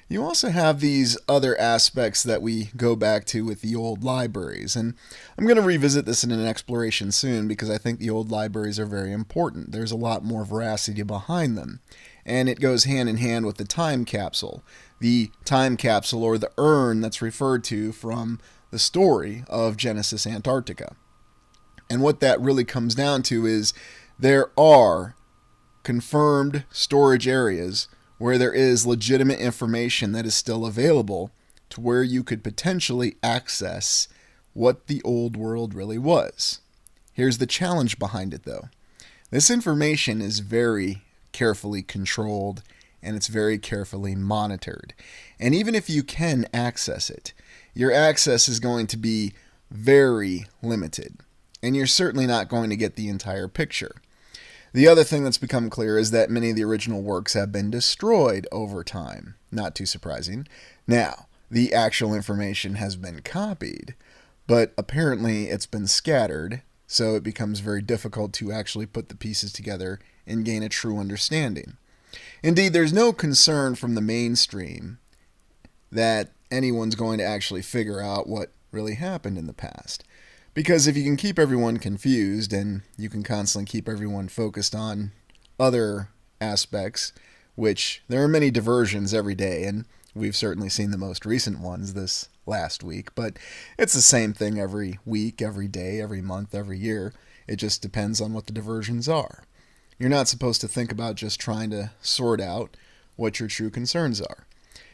You also have these other aspects that we go back to with the old libraries, and I'm going to revisit this in an exploration soon because I think the old libraries are very important. There's a lot more veracity behind them, and it goes hand in hand with the time capsule. The time capsule, or the urn that's referred to from the story of Genesis Antarctica. And what that really comes down to is there are confirmed storage areas where there is legitimate information that is still available to where you could potentially access what the old world really was. Here's the challenge behind it, though. This information is very carefully controlled and it's very carefully monitored. And even if you can access it, your access is going to be very limited. And you're certainly not going to get the entire picture. The other thing that's become clear is that many of the original works have been destroyed over time. Not too surprising. Now, the actual information has been copied, but apparently it's been scattered so it becomes very difficult to actually put the pieces together and gain a true understanding. Indeed, there's no concern from the mainstream that anyone's going to actually figure out what really happened in the past. Because if you can keep everyone confused and you can constantly keep everyone focused on other aspects, which there are many diversions every day, and we've certainly seen the most recent ones this last week, but it's the same thing every week, every day, every month, every year. It just depends on what the diversions are. You're not supposed to think about just trying to sort out what your true concerns are.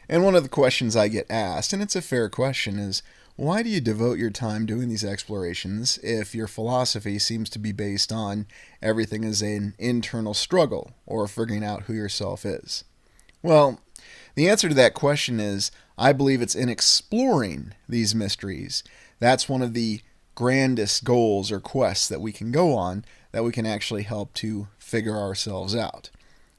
And one of the questions I get asked, and it's a fair question, is why do you devote your time doing these explorations if your philosophy seems to be based on everything as an internal struggle or figuring out who yourself is? Well, the answer to that question is I believe it's in exploring these mysteries. That's one of the grandest goals or quests that we can go on, that we can actually help to figure ourselves out.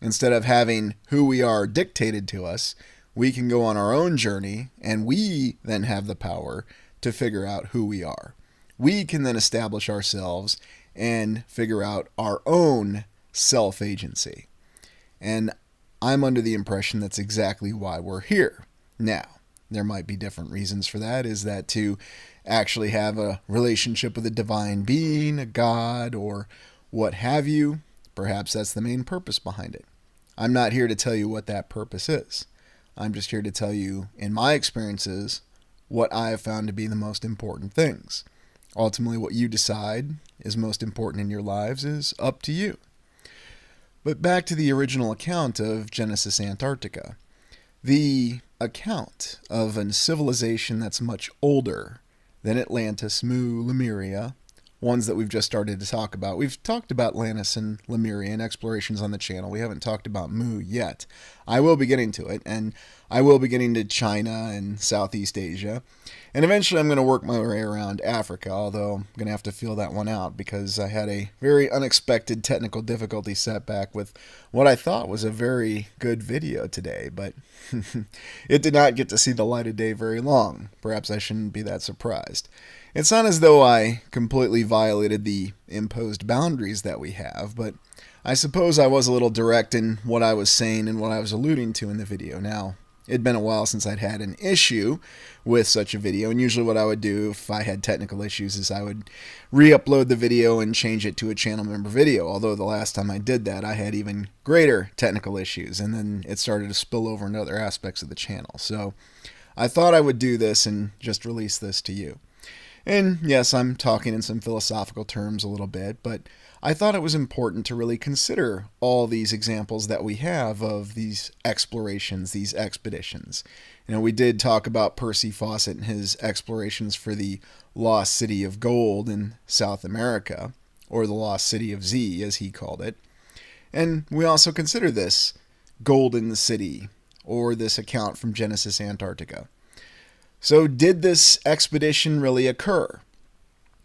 Instead of having who we are dictated to us, we can go on our own journey, and we then have the power to figure out who we are. We can then establish ourselves and figure out our own self-agency. And I'm under the impression that's exactly why we're here. Now, there might be different reasons for that. Is that to actually have a relationship with a divine being, a god, or what have you? Perhaps that's the main purpose behind it. I'm not here to tell you what that purpose is. I'm just here to tell you, in my experiences, what I have found to be the most important things. Ultimately, what you decide is most important in your lives is up to you. But back to the original account of Genesis Antarctica. The account of a civilization that's much older than Atlantis, Mu, Lemuria, ones that we've just started to talk about. We've talked about Atlantis and Lemuria and explorations on the channel. We haven't talked about Mu yet. I will be getting to it, and I will be getting to China and Southeast Asia. And eventually I'm going to work my way around Africa, although I'm going to have to feel that one out because I had a very unexpected technical difficulty setback with what I thought was a very good video today, but it did not get to see the light of day very long. Perhaps I shouldn't be that surprised. It's not as though I completely violated the imposed boundaries that we have, but I suppose I was a little direct in what I was saying and what I was alluding to in the video. Now, it'd been a while since I'd had an issue with such a video, and usually what I would do if I had technical issues is I would re-upload the video and change it to a channel member video, although the last time I did that I had even greater technical issues, and then it started to spill over into other aspects of the channel. So I thought I would do this and just release this to you. And yes, I'm talking in some philosophical terms a little bit, but I thought it was important to really consider all these examples that we have of these explorations, these expeditions. You know, we did talk about Percy Fawcett and his explorations for the Lost City of Gold in South America, or the Lost City of Z, as he called it. And we also consider this Golden City, or this account from Genesis Antarctica. So did this expedition really occur?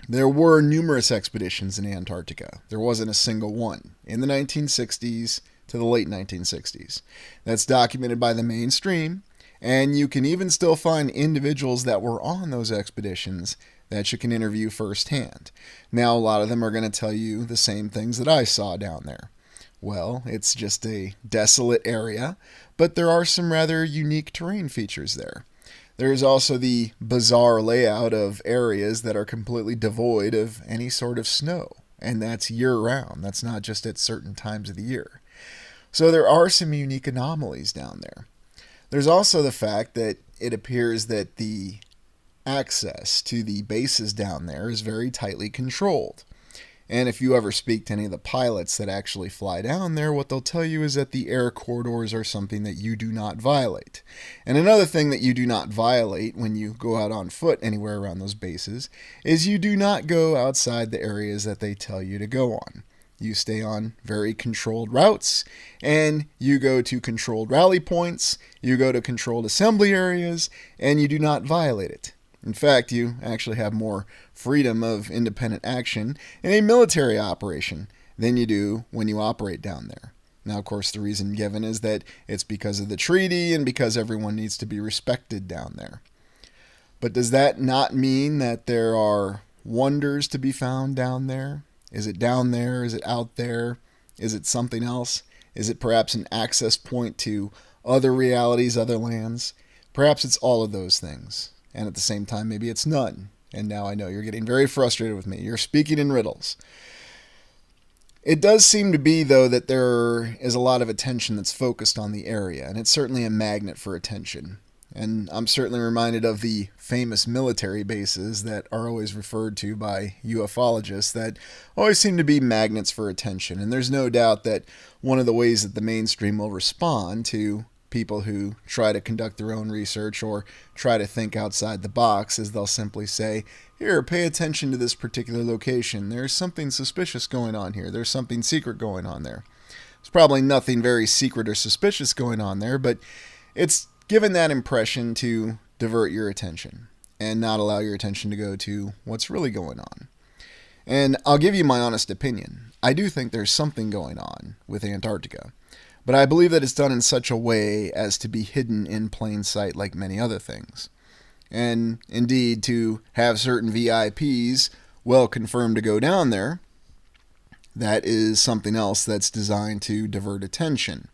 There were numerous expeditions in Antarctica. There wasn't a single one in the 1960s to the late 1960s. That's documented by the mainstream, and you can even still find individuals that were on those expeditions that you can interview firsthand. Now, a lot of them are going to tell you the same things that I saw down there. Well, it's just a desolate area, but there are some rather unique terrain features there. There's also the bizarre layout of areas that are completely devoid of any sort of snow, and that's year-round. That's not just at certain times of the year. So there are some unique anomalies down there. There's also the fact that it appears that the access to the bases down there is very tightly controlled. And if you ever speak to any of the pilots that actually fly down there, what they'll tell you is that the air corridors are something that you do not violate. And another thing that you do not violate when you go out on foot anywhere around those bases is you do not go outside the areas that they tell you to go on. You stay on very controlled routes, and you go to controlled rally points, you go to controlled assembly areas, and you do not violate it. In fact, you actually have more freedom of independent action in a military operation than you do when you operate down there. Now, of course, the reason given is that it's because of the treaty and because everyone needs to be respected down there. But does that not mean that there are wonders to be found down there? Is it down there? Is it out there? Is it something else? Is it perhaps an access point to other realities, other lands? Perhaps it's all of those things. And at the same time, maybe it's none. And now I know you're getting very frustrated with me. You're speaking in riddles. It does seem to be, though, that there is a lot of attention that's focused on the area, and it's certainly a magnet for attention. And I'm certainly reminded of the famous military bases that are always referred to by ufologists that always seem to be magnets for attention. And there's no doubt that one of the ways that the mainstream will respond to people who try to conduct their own research or try to think outside the box is they'll simply say, here, pay attention to this particular location. There's something suspicious going on here. There's something secret going on there. There's probably nothing very secret or suspicious going on there, but it's given that impression to divert your attention and not allow your attention to go to what's really going on. And I'll give you my honest opinion. I do think there's something going on with Antarctica, but I believe that it's done in such a way as to be hidden in plain sight like many other things. And indeed, to have certain VIPs well confirmed to go down there, that is something else that's designed to divert attention.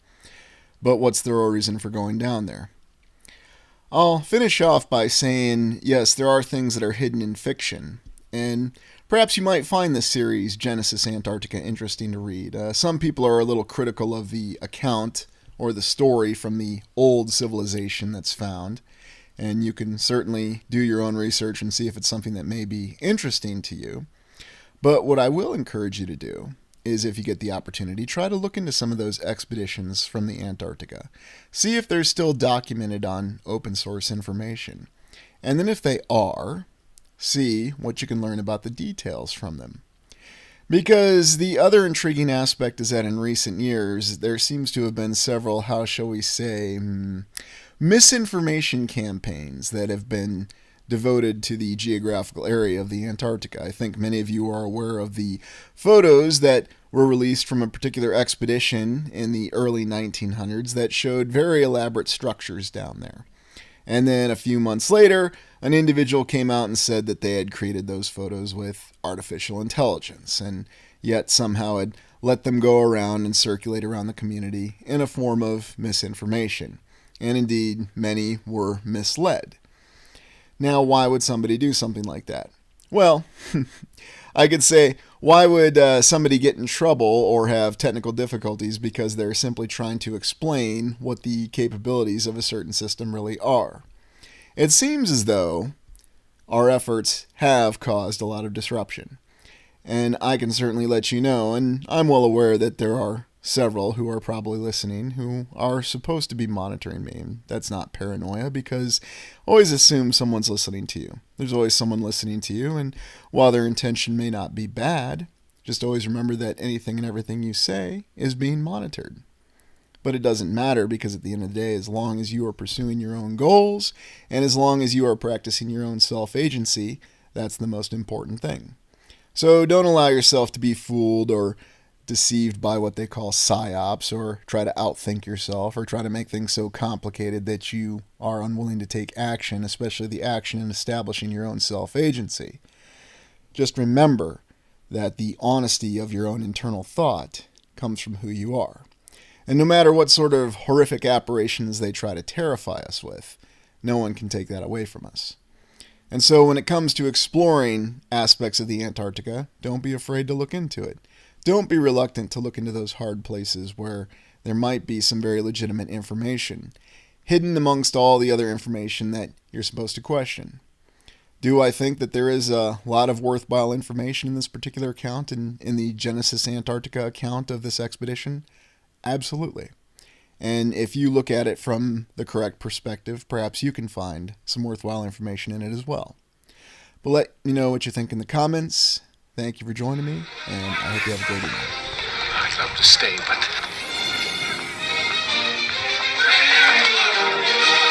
But what's the real reason for going down there? I'll finish off by saying, yes, there are things that are hidden in fiction, and perhaps you might find this series, Genesis Antarctica, interesting to read. Some people are a little critical of the account or the story from the old civilization that's found, and you can certainly do your own research and see if it's something that may be interesting to you. But what I will encourage you to do is, if you get the opportunity, try to look into some of those expeditions from the Antarctica. See if they're still documented on open source information. And then if they are, see what you can learn about the details from them. Because the other intriguing aspect is that in recent years, there seems to have been several, how shall we say, misinformation campaigns that have been devoted to the geographical area of the Antarctica. I think many of you are aware of the photos that were released from a particular expedition in the early 1900s that showed very elaborate structures down there. And then a few months later, an individual came out and said that they had created those photos with artificial intelligence, and yet somehow had let them go around and circulate around the community in a form of misinformation. And indeed, many were misled. Now, why would somebody do something like that? Well, I could say, why would somebody get in trouble or have technical difficulties because they're simply trying to explain what the capabilities of a certain system really are? It seems as though our efforts have caused a lot of disruption. And I can certainly let you know, and I'm well aware that there are several who are probably listening who are supposed to be monitoring me. And that's not paranoia, because always assume someone's listening to you. There's always someone listening to you, and while their intention may not be bad, just always remember that anything and everything you say is being monitored. But it doesn't matter, because at the end of the day, as long as you are pursuing your own goals and as long as you are practicing your own self-agency, that's the most important thing. So don't allow yourself to be fooled or deceived by what they call psyops, or try to outthink yourself, or try to make things so complicated that you are unwilling to take action, especially the action in establishing your own self-agency. Just remember that the honesty of your own internal thought comes from who you are. And no matter what sort of horrific apparitions they try to terrify us with, no one can take that away from us. And so when it comes to exploring aspects of the Antarctica, don't be afraid to look into it. Don't be reluctant to look into those hard places where there might be some very legitimate information, hidden amongst all the other information that you're supposed to question. Do I think that there is a lot of worthwhile information in this particular account, in the Genesis Antarctica account of this expedition? Absolutely. And if you look at it from the correct perspective, perhaps you can find some worthwhile information in it as well. But let me know what you think in the comments. Thank you for joining me, and I hope you have a great evening. I'd love to stay, but